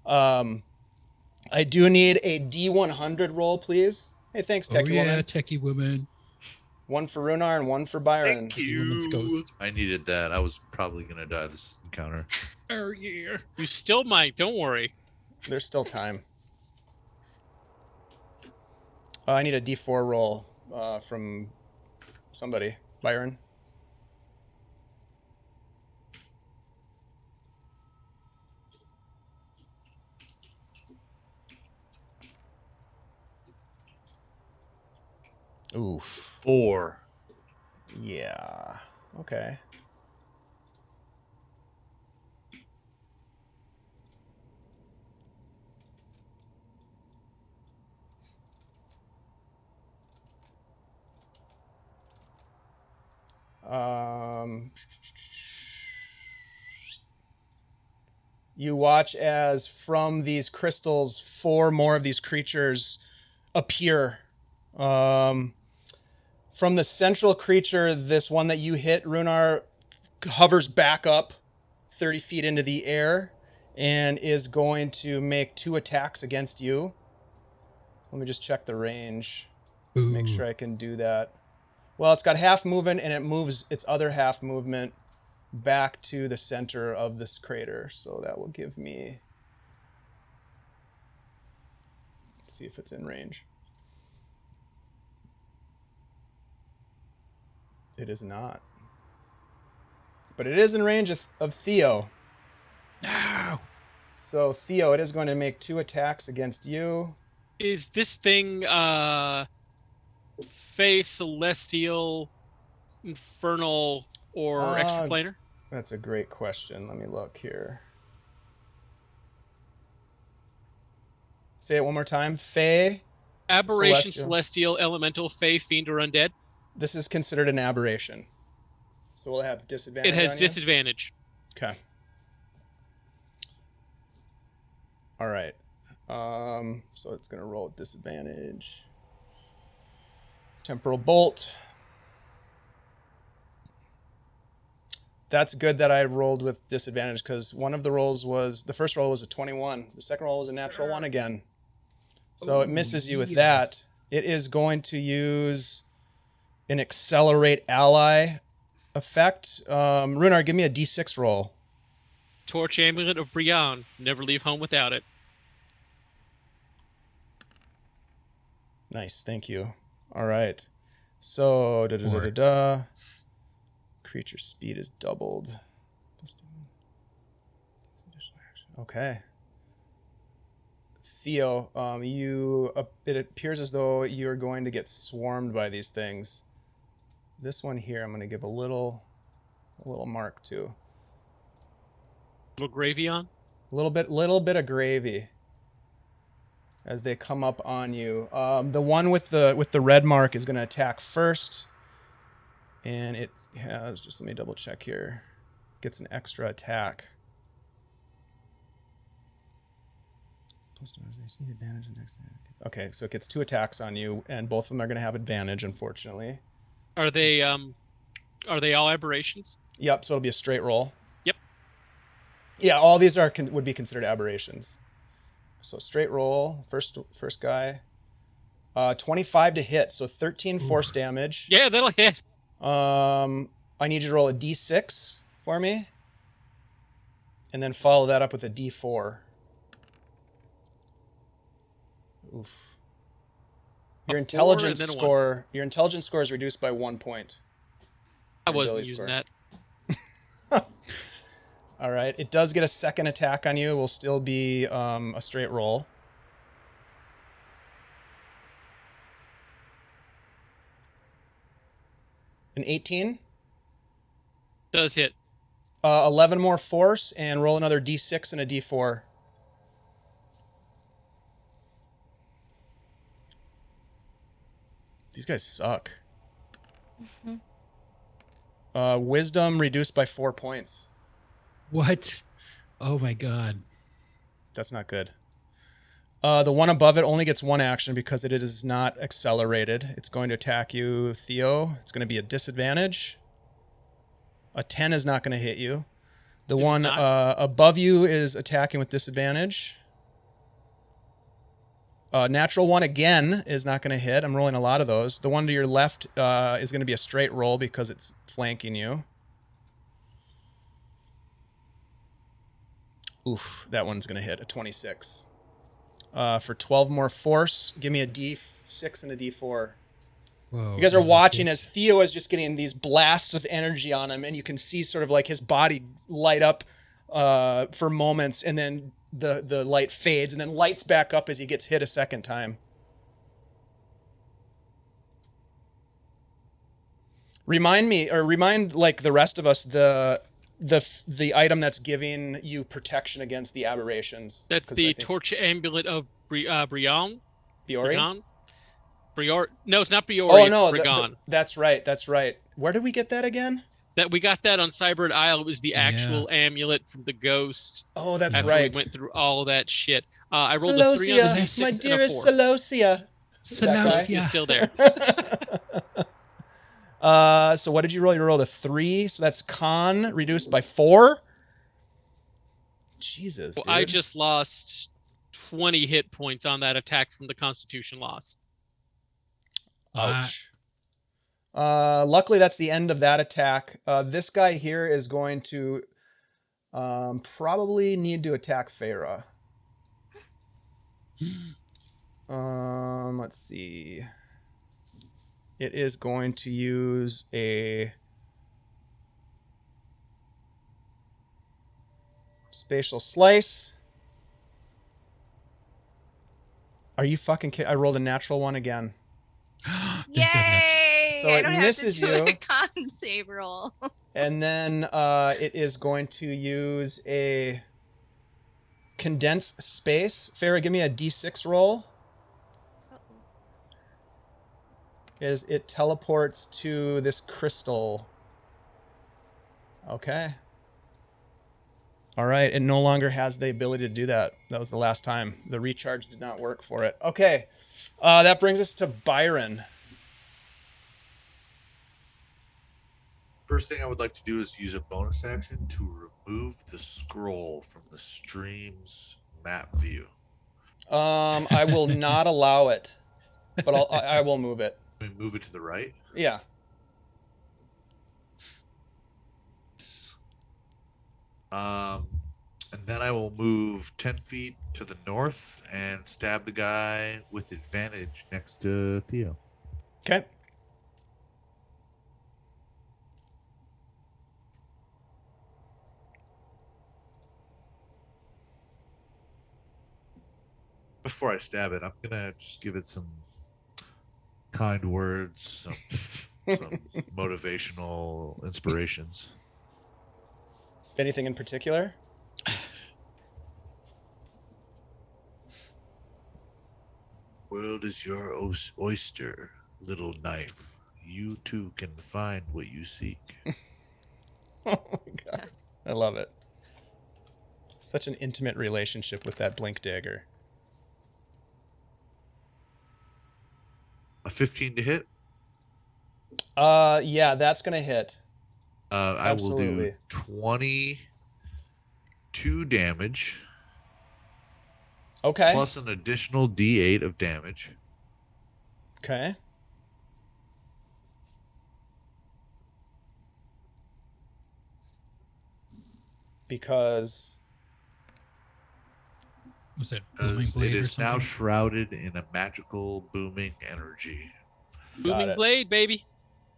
I do need a D100 roll, please. Hey, thanks, Techie Woman. Techie woman. One for Rhunar and one for Byron. Thank Woman's you. ghost. I needed that. I was probably going to die this encounter. Oh yeah. You still might. Don't worry. There's still time. I need a D4 roll from somebody. Byron. Oof. 4. Yeah. Okay. You watch as from these crystals, 4 more of these creatures appear. From the central creature, this one that you hit, Rhunar, hovers back up 30 feet into the air and is going to make 2 attacks against you. Let me just check the range. Make sure I can do that. Well, it's got half movement, and it moves its other half movement back to the center of this crater. So that will give me... Let's see if it's in range. It is not. But it is in range of Theo. No. So, Theo, it is going to make 2 attacks against you. Is this thing Fey, Celestial, Infernal, or Extraplanar? That's a great question. Let me look here. Say it one more time. Fey, Aberration, Celestial. celestial, elemental, fey, fiend, or undead. This is considered an aberration. So we'll have disadvantage It has on you? disadvantage. Okay. All right. So it's going to roll at disadvantage. Temporal Bolt. That's good that I rolled with disadvantage because one of the rolls was, the first roll was a 21. The second roll was a natural 1 again. So it misses you with that. It is going to use an accelerate ally effect. Rhunar, give me a d6 roll. Torch Amulet of Brion. Never leave home without it. Nice, thank you. All right. So, creature speed is doubled. Okay. Theo, it appears as though you're going to get swarmed by these things. This one here, I'm going to give a little mark to. Little gravy on. Little bit of gravy as they come up on you. The one with the red mark is going to attack first, and it has, just let me double check here, gets an extra attack. Okay, so it gets 2 attacks on you, and both of them are going to have advantage, unfortunately. Are they all aberrations? Yep, so it'll be a straight roll. Yep. Yeah, all these would be considered aberrations. So straight roll, first guy. 25 to hit, so 13 force damage. Yeah, that'll hit. I need you to roll a d6 for me. And then follow that up with a d4. Oof. Your intelligence score is reduced by 1 point. I wasn't using that. All right. It does get a second attack on you. It will still be a straight roll. An 18. Does hit. 11 more force, and roll another d6 and a d4. These guys suck. Wisdom reduced by 4 points. What? Oh my god. That's not good. The one above it only gets 1 action because it is not accelerated. It's going to attack you, Theo. It's going to be a disadvantage. A 10 is not going to hit you. The one above you is attacking with disadvantage. Natural 1 again is not going to hit. I'm rolling a lot of those. The one to your left is going to be a straight roll because it's flanking you. Oof, that one's going to hit a 26. For 12 more force, give me a d6 and a d4. Whoa. You guys are watching as Theo is just getting these blasts of energy on him, and you can see sort of like his body light up for moments, and then the light fades and then lights back up as he gets hit a second time. Remind like the rest of us the item that's giving you protection against the aberrations. That's the Torch Amulet of Brion. Biori? No, it's not Biori. Oh no, Brigon. That's right. Where did we get that again? That we got that on Cyber Isle. It was the actual amulet from the ghost. Oh, that's after right. We went through all that shit. I rolled a 3 on the D6 my dearest and a 4. Celosia. He's still there. So what did you roll? You rolled a 3, so that's con reduced by 4. Jesus, Well, dude. I just lost 20 hit points on that attack from the Constitution loss. Ouch. Luckily, that's the end of that attack. This guy here is going to probably need to attack Feyre. Let's see. It is going to use a spatial slice. Are you fucking kidding? I rolled a natural 1 again. Thank Yay! goodness. So I it don't misses have to do you. a con save roll. And then it is going to use a condensed space. Farrah, give me a d6 roll. is it teleports to this crystal. Okay. All right, it no longer has the ability to do that. That was the last time. The recharge did not work for it. Okay, that brings us to Byron. First thing I would like to do is use a bonus action to remove the scroll from the stream's map view. I will not allow it, but I will move it. We move it to the right. Yeah. And then I will move 10 feet to the north and stab the guy with advantage next to Theo. Okay. Before I stab it, I'm gonna just give it some kind words, some motivational inspirations. Anything in particular? World is your oyster, little knife. You too can find what you seek. Oh my god. I love it. Such an intimate relationship with that blink dagger. A 15 to hit. Yeah, that's gonna hit. I will do Absolutely. 22 damage. Okay. Plus an additional D8 of damage. Okay. Because Was it booming Because blade it or is now something? shrouded in a magical booming energy. Booming it. blade, baby.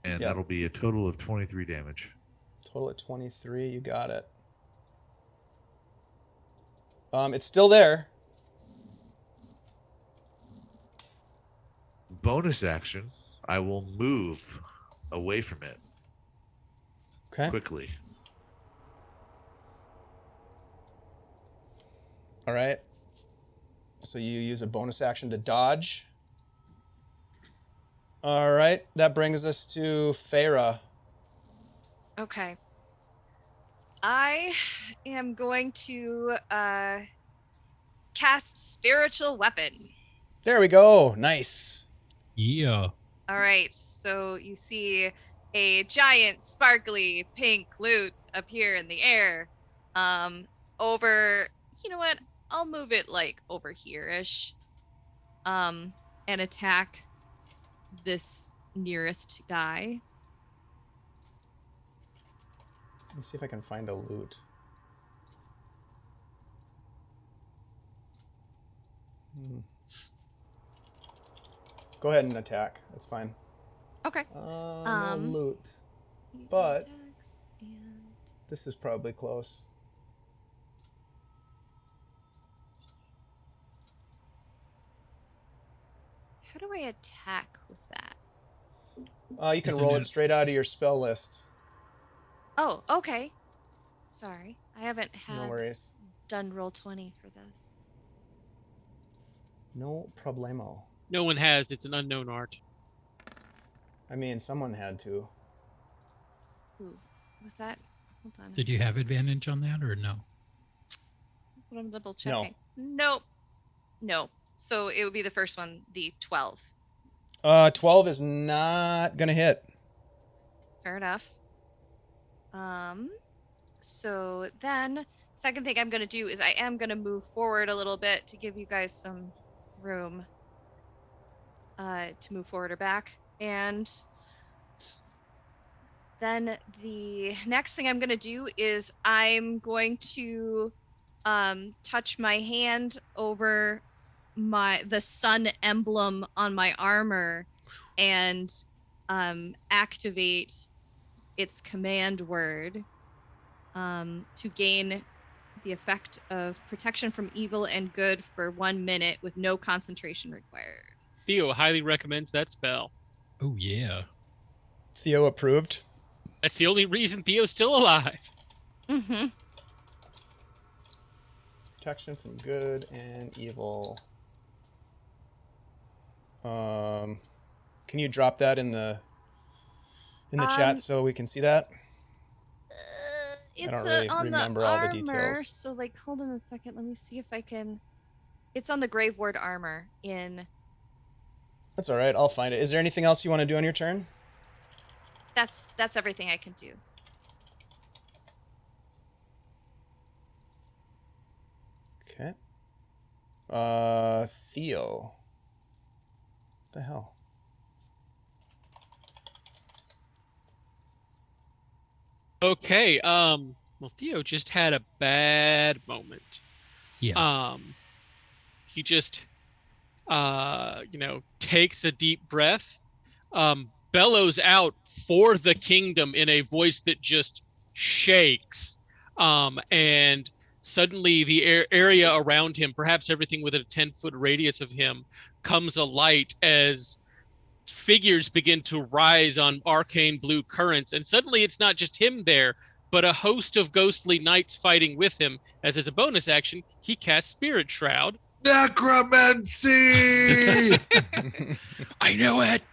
And Yep. that'll be a total of 23 damage. total at 23, you got it. It's still there. Bonus action, I will move away from it Okay. quickly. All right. So you use a bonus action to dodge. All right. That brings us to Feyre. Okay. I am going to cast Spiritual Weapon. There we go. Nice. Yeah. All right. So you see a giant, sparkly pink loot appear in the air. Over. You know what? I'll move it like over here-ish. And attack this nearest guy. Let me see if I can find a loot. Go ahead and attack. That's fine. Okay. No loot. But- Attacks and... This is probably close. How do I attack with that? You can Isn't roll it- it straight out of your spell list. Oh, okay. Sorry. I haven't No had worries. done roll 20 for this. No problemo. No one has. It's an unknown art. I mean, someone had to. Ooh, was that? Hold on. a Did you second. have advantage on that or no? That's what I'm double checking. Nope. Nope. So it would be the first one, the 12. 12 is not gonna hit. Fair enough. So then, second thing I'm gonna do is I am gonna move forward a little bit to give you guys some room to move forward or back. And then the next thing I'm gonna do is I'm going to touch my hand over the sun emblem on my armor and activate its command word to gain the effect of protection from evil and good for 1 minute with no concentration required. Theo highly recommends that spell. Oh yeah. Theo approved. That's the only reason Theo's still alive. Mm-hmm. Protection from good and evil. Can you drop that in the chat so we can see that? It's don't really on remember the all the armor. details. So like, hold on a second. Let me see if I can. It's on the Grave Ward armor in. That's all right. I'll find it. Is there anything else you want to do on your turn? That's everything I can do. Okay. Theo. What the hell? Okay. Well, Theo just had a bad moment. Yeah. He just, takes a deep breath, bellows out for the kingdom in a voice that just shakes. And suddenly the area around him, perhaps everything within a 10-foot radius of him, comes alight as figures begin to rise on arcane blue currents. And suddenly it's not just him there, but a host of ghostly knights fighting with him, as a bonus action, he casts Spirit Shroud. Necromancy! I know it.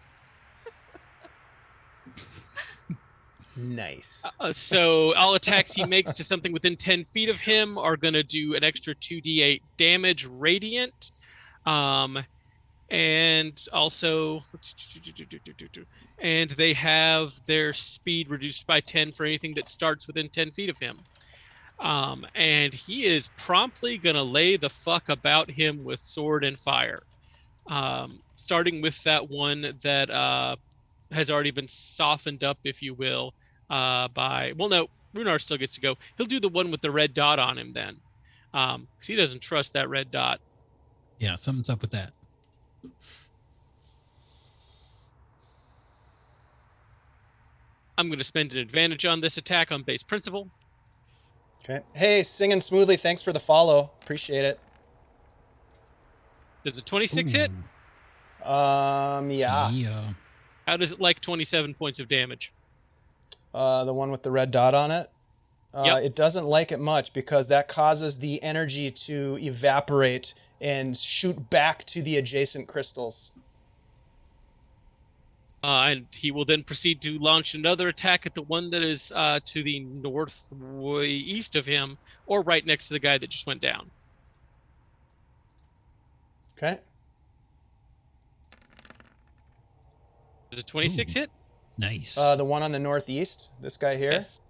Nice. So all attacks he makes to something within 10 feet of him are going to do an extra 2d8 damage radiant. And also, and they have their speed reduced by 10 for anything that starts within 10 feet of him. And he is promptly going to lay the fuck about him with sword and fire. Starting with that one that has already been softened up, if you will, by... Well, no, Rhunar still gets to go. He'll do the one with the red dot on him then. Because he doesn't trust that red dot. Yeah, something's up with that. I'm going to spend an advantage on this attack on base principle. Okay. Hey, singing smoothly. Thanks for the follow. Appreciate it. Does a 26 hit? Yeah. Yeah. How does it like 27 points of damage? The one with the red dot on it. Yep. It doesn't like it much because that causes the energy to evaporate and shoot back to the adjacent crystals. And he will then proceed to launch another attack at the one that is to the northeast of him, or right next to the guy that just went down. Okay. Does a 26 hit? Nice. The one on the northeast, this guy here? Yes.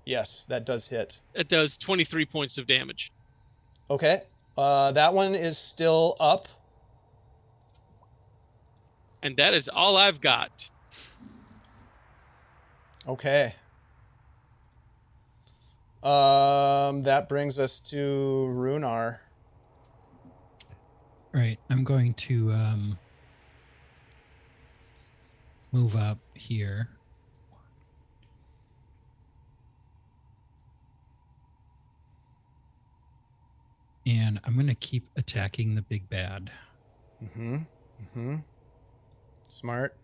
Yes, that does hit. It does 23 points of damage. Okay. That one is still up. And that is all I've got. Okay. That brings us to Rhunar. Right. I'm going to move up here. And I'm going to keep attacking the big bad. Smart.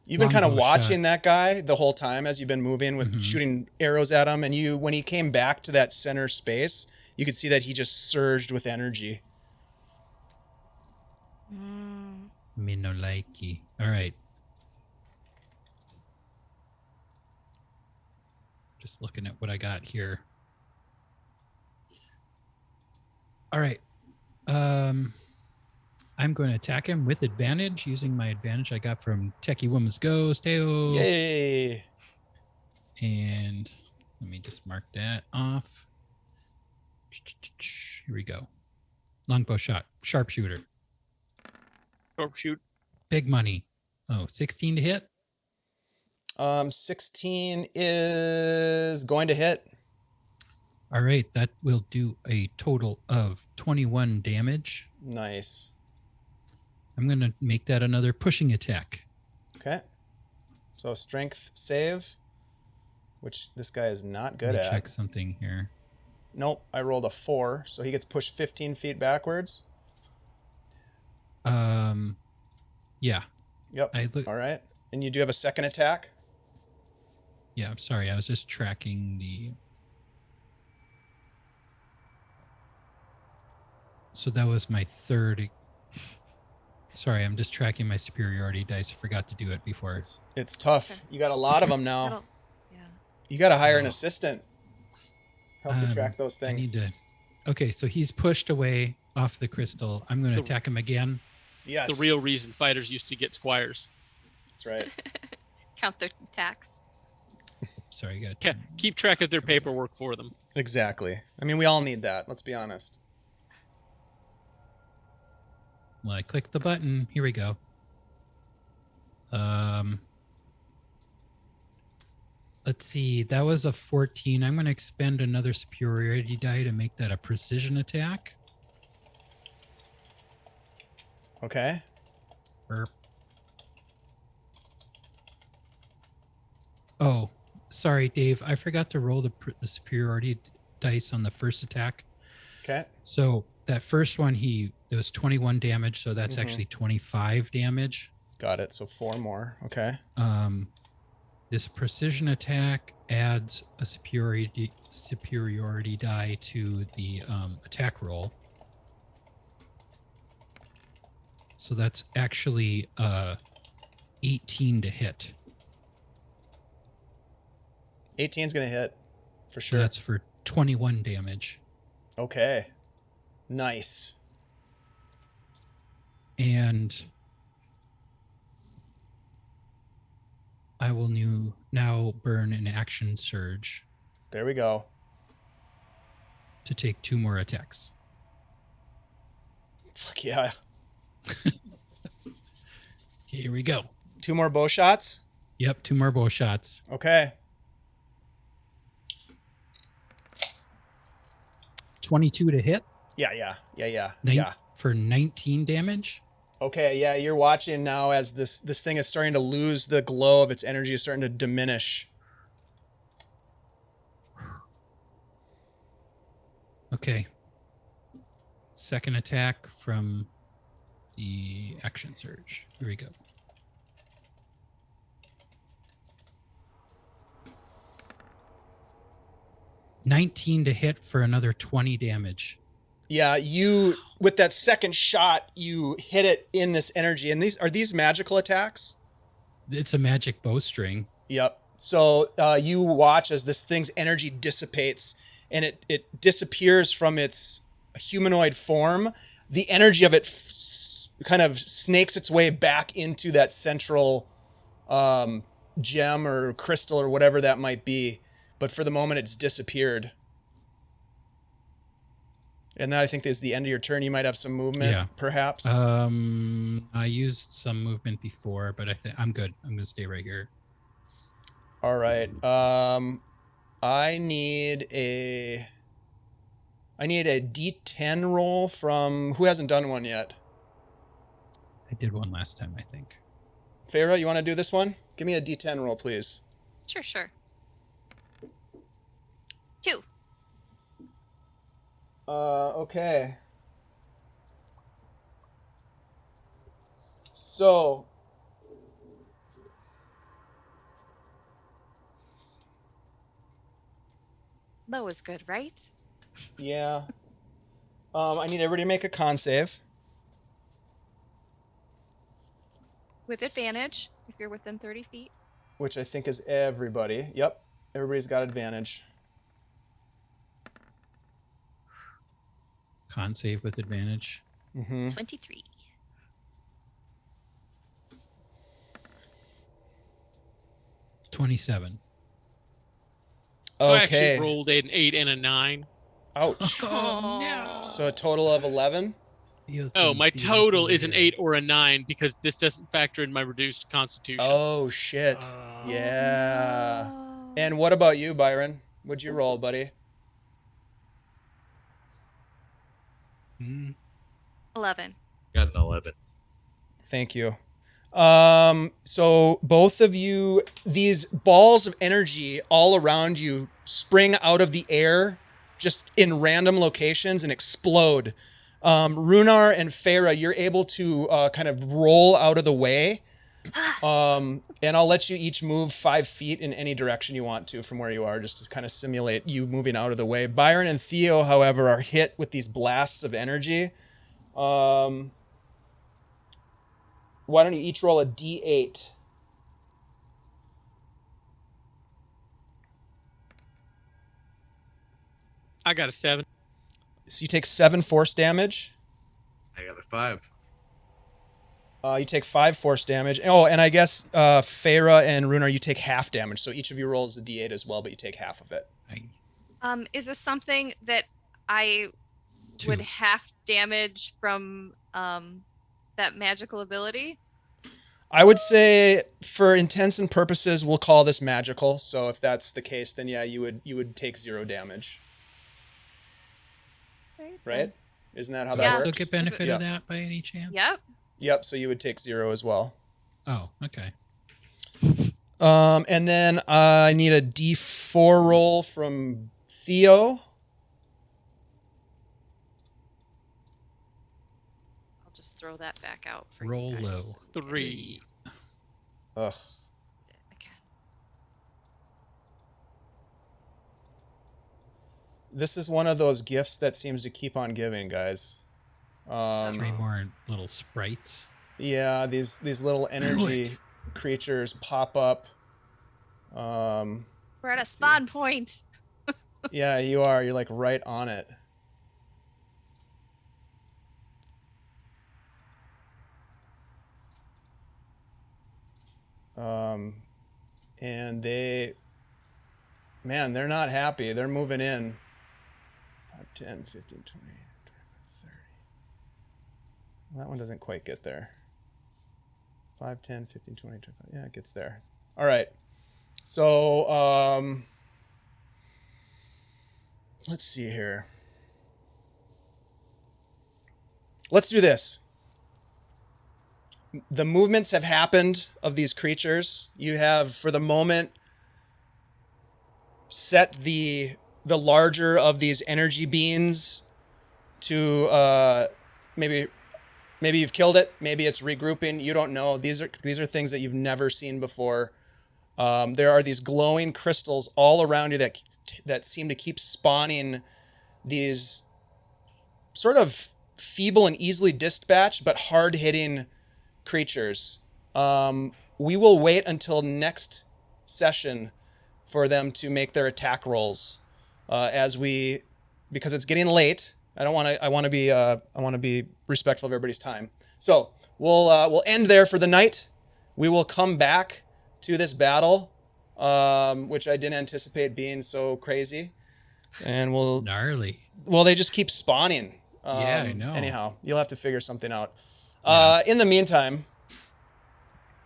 You've been kind of watching that guy the whole time as you've been moving with shooting arrows at him, and when he came back to that center space, you could see that he just surged with energy. Me no likey. All right. Just looking at what I got here. All right. I'm going to attack him with advantage using my advantage I got from Techie Woman's Ghost. Hey-o. Yay! And let me just mark that off. Here we go. Longbow shot. Sharpshooter. Sharpshoot. Big money. Oh, 16 to hit? 16 is going to hit. All right. That will do a total of 21 damage. Nice. I'm going to make that another pushing attack. Okay. So strength save, which this guy is not good Let me at. check something here. Nope, I rolled a 4, so he gets pushed 15 feet backwards. Yeah. Yep. All right. And you do have a second attack? Yeah, I'm sorry. I was just tracking the... So that was my third Sorry, I'm just tracking my superiority dice. I forgot to do it before. It's tough. Sure. You got a lot of them now. That'll- yeah. You got to hire an Oh. assistant. Help you track those I need things. to. Okay, so he's pushed away off the crystal. I'm going to The- attack him again. Yes. The real reason fighters used to get squires. That's right. Count their attacks. Sorry, I got Keep track of their paperwork for them. Exactly. I mean, we all need that. Let's be honest. Well, I clicked the button. Here we go. Let's see. That was a 14. I'm going to expend another superiority die to make that a precision attack. Okay. Burp. Oh, sorry, Dave. I forgot to roll the superiority dice on the first attack. Okay. So that first one, there was 21 damage. So that's actually 25 damage. Got it. So 4 more. Okay. This precision attack adds a superiority die to the attack roll. So that's actually 18 to hit. 18's going to hit for So sure. that's for 21 damage. Okay. Nice. And I will now burn an action surge There we go. to take 2 more attacks. Fuck yeah. Here we go. 2 more bow shots. Yep, 2 more bow shots. Okay. 22 to hit. Yeah. For 19 damage. Okay, yeah, you're watching now as this thing is starting to lose the glow of its energy, is starting to diminish. Okay. Second attack from the action surge. Here we go. $19 to hit for another 20 damage. Yeah, you with that second shot, you hit it in this energy. And these magical attacks? It's a magic bowstring. Yep. So you watch as this thing's energy dissipates and it disappears from its humanoid form. The energy of it kind of snakes its way back into that central gem or crystal or whatever that might be. But for the moment, it's disappeared. And that, I think, is the end of your turn. You might have some movement, perhaps. I used some movement before, but I'm good. I'm going to stay right here. All right. I need a D10 roll from who hasn't done one yet. I did one last time, I think. Farah, you want to do this one? Give me a D10 roll, please. Sure. 2. Okay. So Low is good, right? yeah. I need everybody to make a con save. With advantage, if you're within 30 feet. Which I think is everybody. Yep. Everybody's got advantage. Con save with advantage. Mm-hmm. 23. $27. So I Okay. actually rolled an 8 and a 9. Ouch. Oh, no. So a total of 11? Oh, my total is an 8 or a 9 because this doesn't factor in my reduced constitution. Oh, shit. Oh. Yeah. Oh. And what about you, Byron? What'd you roll, buddy? 11. Got an 11. Thank you. So both of you, these balls of energy all around you spring out of the air just in random locations and explode. Rhunar and Farah, you're able to kind of roll out of the way. And I'll let you each move 5 feet in any direction you want to from where you are, just to kind of simulate you moving out of the way. Byron and Theo, however, are hit with these blasts of energy. why don't you each roll a d8? I got a 7. So you take 7 force damage. I got a 5. You take 5 force damage. Oh, and I guess Feyre and Rhunar, you take half damage. So each of you rolls a d8 as well, but you take half of it. Is this something that I would half damage from that magical ability? I would say, for intents and purposes, we'll call this magical. So if that's the case, then yeah, you would take 0 damage. Right? Isn't that how Do that I works? also get benefit Yeah. of that by any chance? Yep. Yep. So you would take 0 as well. Oh, okay. And then I need a d4 roll from Theo. I'll just throw that back out for Roll you guys. low. 3. Ugh. Okay. This is one of those gifts that seems to keep on giving, guys. 3 more little sprites. Yeah, these little energy creatures pop up. We're at a spawn point. Yeah, you are. You're like right on it. And they're not happy. They're moving in. 5, 10, 15, 20, 25, 30. Well, that one doesn't quite get there. 5, 10, 15, 20, 25. Yeah, it gets there. All right. So, let's see here. Let's do this. The movements have happened of these creatures. You have, for the moment, set the larger of these energy beings to maybe you've killed it. Maybe it's regrouping. You don't know. These are things that you've never seen before. There are these glowing crystals all around you that seem to keep spawning these sort of feeble and easily dispatched but hard-hitting creatures. We will wait until next session for them to make their attack rolls because it's getting late. I want to be respectful of everybody's time. So we'll end there for the night. We will come back to this battle, which I didn't anticipate being so crazy, and Gnarly. Well, they just keep spawning. Yeah, I know. Anyhow, you'll have to figure something out. In the meantime,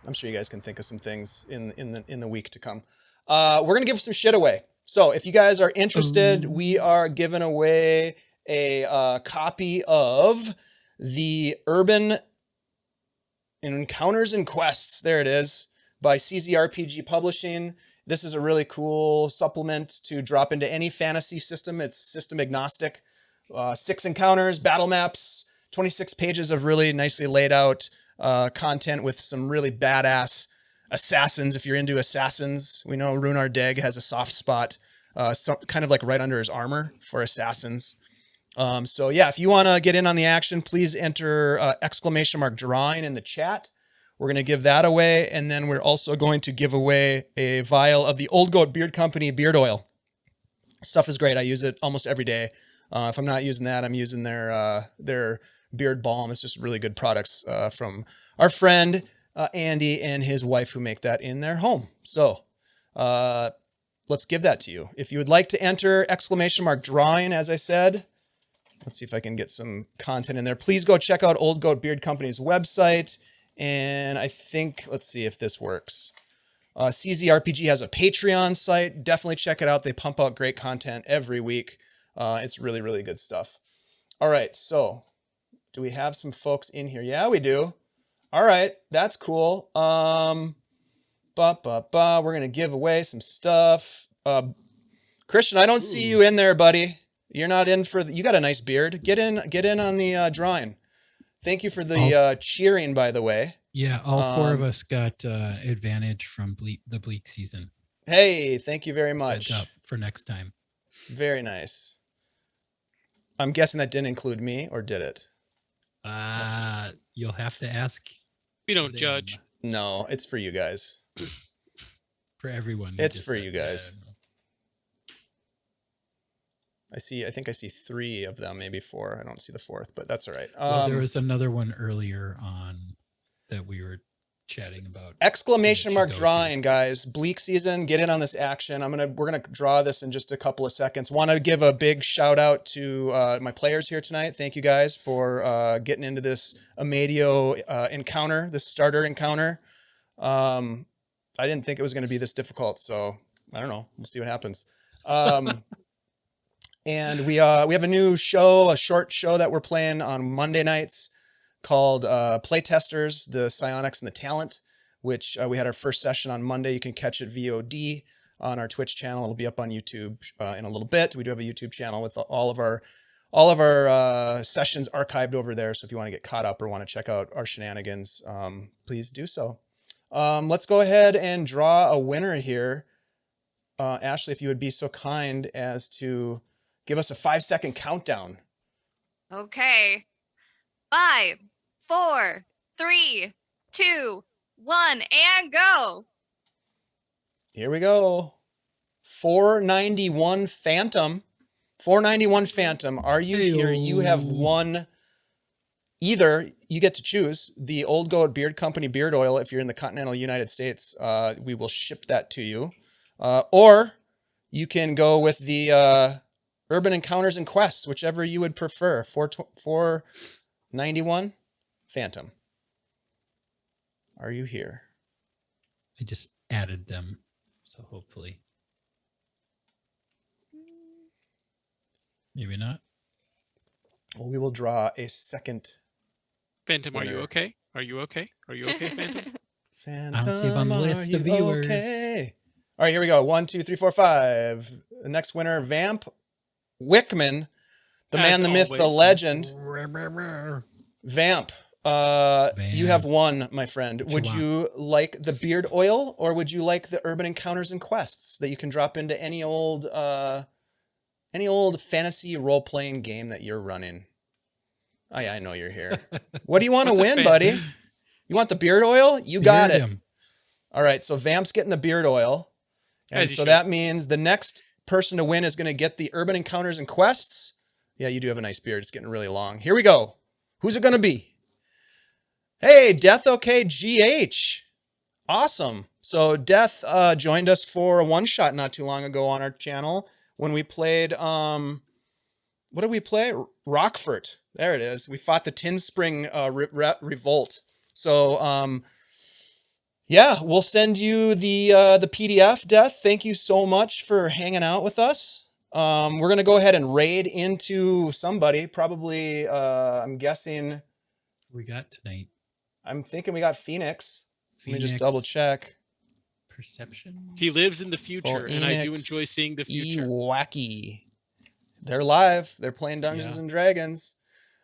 I'm sure you guys can think of some things in the week to come. We're gonna give some shit away. So if you guys are interested, we are giving away a copy of the Urban Encounters and Quests. There it is, by CZRPG Publishing. This is a really cool supplement to drop into any fantasy system. It's system agnostic. 6 encounters, battle maps, 26 pages of really nicely laid out content with some really badass assassins. If you're into assassins, we know Rhunar Deg has a soft spot, kind of like right under his armor for assassins. So yeah, if you want to get in on the action, please enter !drawing in the chat. We're going to give that away. And then we're also going to give away a vial of the Old Goat Beard Company beard oil. Stuff is great. I use it almost every day. If I'm not using that, I'm using their beard balm. It's just really good products from our friend Andy and his wife who make that in their home. So let's give that to you. If you would like to enter !drawing, as I said, let's see if I can get some content in there. Please go check out Old Goat Beard Company's website. And I think, let's see if this works. CZRPG has a Patreon site. Definitely check it out. They pump out great content every week. It's really, really good stuff. All right, so do we have some folks in here? Yeah, we do. All right, that's cool. We're gonna give away some stuff. Christian, I don't see you in there, buddy. You're not in for you got a nice beard. Get in on the drawing. Thank you for the cheering, by the way. Yeah, all 4 of us got advantage from the bleak season. Hey, thank you very much. Set up for next time. Very nice. I'm guessing that didn't include me, or did it? You'll have to ask We don't them. judge. No, it's for you guys. For everyone. It's just for said you guys. them. I think I see 3 of them, maybe 4. I don't see the 4th, but that's all right. Well, there was another one earlier on that we were chatting about. Exclamation should mark go to. drawing, guys. Bleak season, get in on this action. We're gonna draw this in just a couple of seconds. Want to give a big shout out to my players here tonight. Thank you guys for getting into this Amedio encounter, this starter encounter. I didn't think it was going to be this difficult, so I don't know. We'll see what happens. And we have a new show, a short show that we're playing on Monday nights called Playtesters, the Psionics and the Talent, which we had our first session on Monday. You can catch it VOD on our Twitch channel. It'll be up on YouTube in a little bit. We do have a YouTube channel with all of our sessions archived over there. So if you want to get caught up or want to check out our shenanigans, please do so. Let's go ahead and draw a winner here. Ashley, if you would be so kind as to give us a 5-second countdown. Okay. 5, 4, 3, 2, 1, and go. Here we go. 491 Phantom. 491 Phantom. Are you here? You have won. Either you get to choose the Old Goat Beard Company beard oil. If you're in the continental United States, we will ship that to you. Or you can go with the Urban Encounters and Quests, whichever you would prefer. 491 Phantom. Are you here? I just added them. So hopefully. Maybe not. Well, we will draw a second. Phantom, are you winner. okay? Are you okay? Are you okay, Phantom? Phantom, I don't see him on the list are of you viewers. okay? All right, here we go. 1, 2, 3, 4, 5. The next winner, Vamp Wickman, the As man, the myth, the always. legend. Vamp, you have won, my friend. What you Would want? you like the beard oil, or would you like the Urban Encounters and Quests that you can drop into any old fantasy role-playing game that you're running? Oh, yeah, I know you're here. What do you want to What's a win, fan- buddy? You want the beard oil? You got Beard it. him. All right, so Vamp's getting the beard oil. And As you so should. that means the next person to win is going to get the Urban Encounters and Quests. Yeah, you do have a nice beard. It's getting really long. Here we go. Who's it going to be? Hey, Death OK GH. Awesome. So Death joined us for a one-shot not too long ago on our channel when we played, what did we play? Rockfort. There it is. We fought the Tin Spring Revolt. So, yeah, we'll send you the PDF, Death. Thank you so much for hanging out with us. We're going to go ahead and raid into somebody. Probably, I'm guessing, We got tonight. I'm thinking we got Phoenix. Let me just Phoenix, double check. Perception. He lives in the future, and I do Phoenix, enjoy seeing the future. Wacky. They're live. They're playing Dungeons Yeah. and Dragons.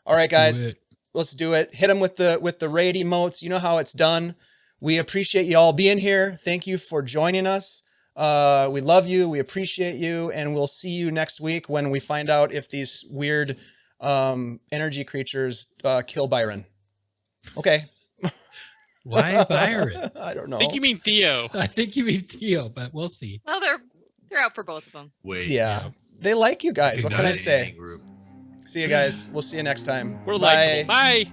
All right, guys. Do it. Let's do it. Hit them with the raid emotes. You know how it's done. We appreciate you all being here. Thank you for joining us. We love you. We appreciate you. And we'll see you next week when we find out if these weird energy creatures kill Byron. Okay. Why Byron? I don't know. I think you mean Theo. I think you mean Theo, but we'll see. Well, they're out for both of them. Wait. Yeah. They like you guys. What can I say? Group. See you guys. We'll see you next time. We're Bye. likable. Bye.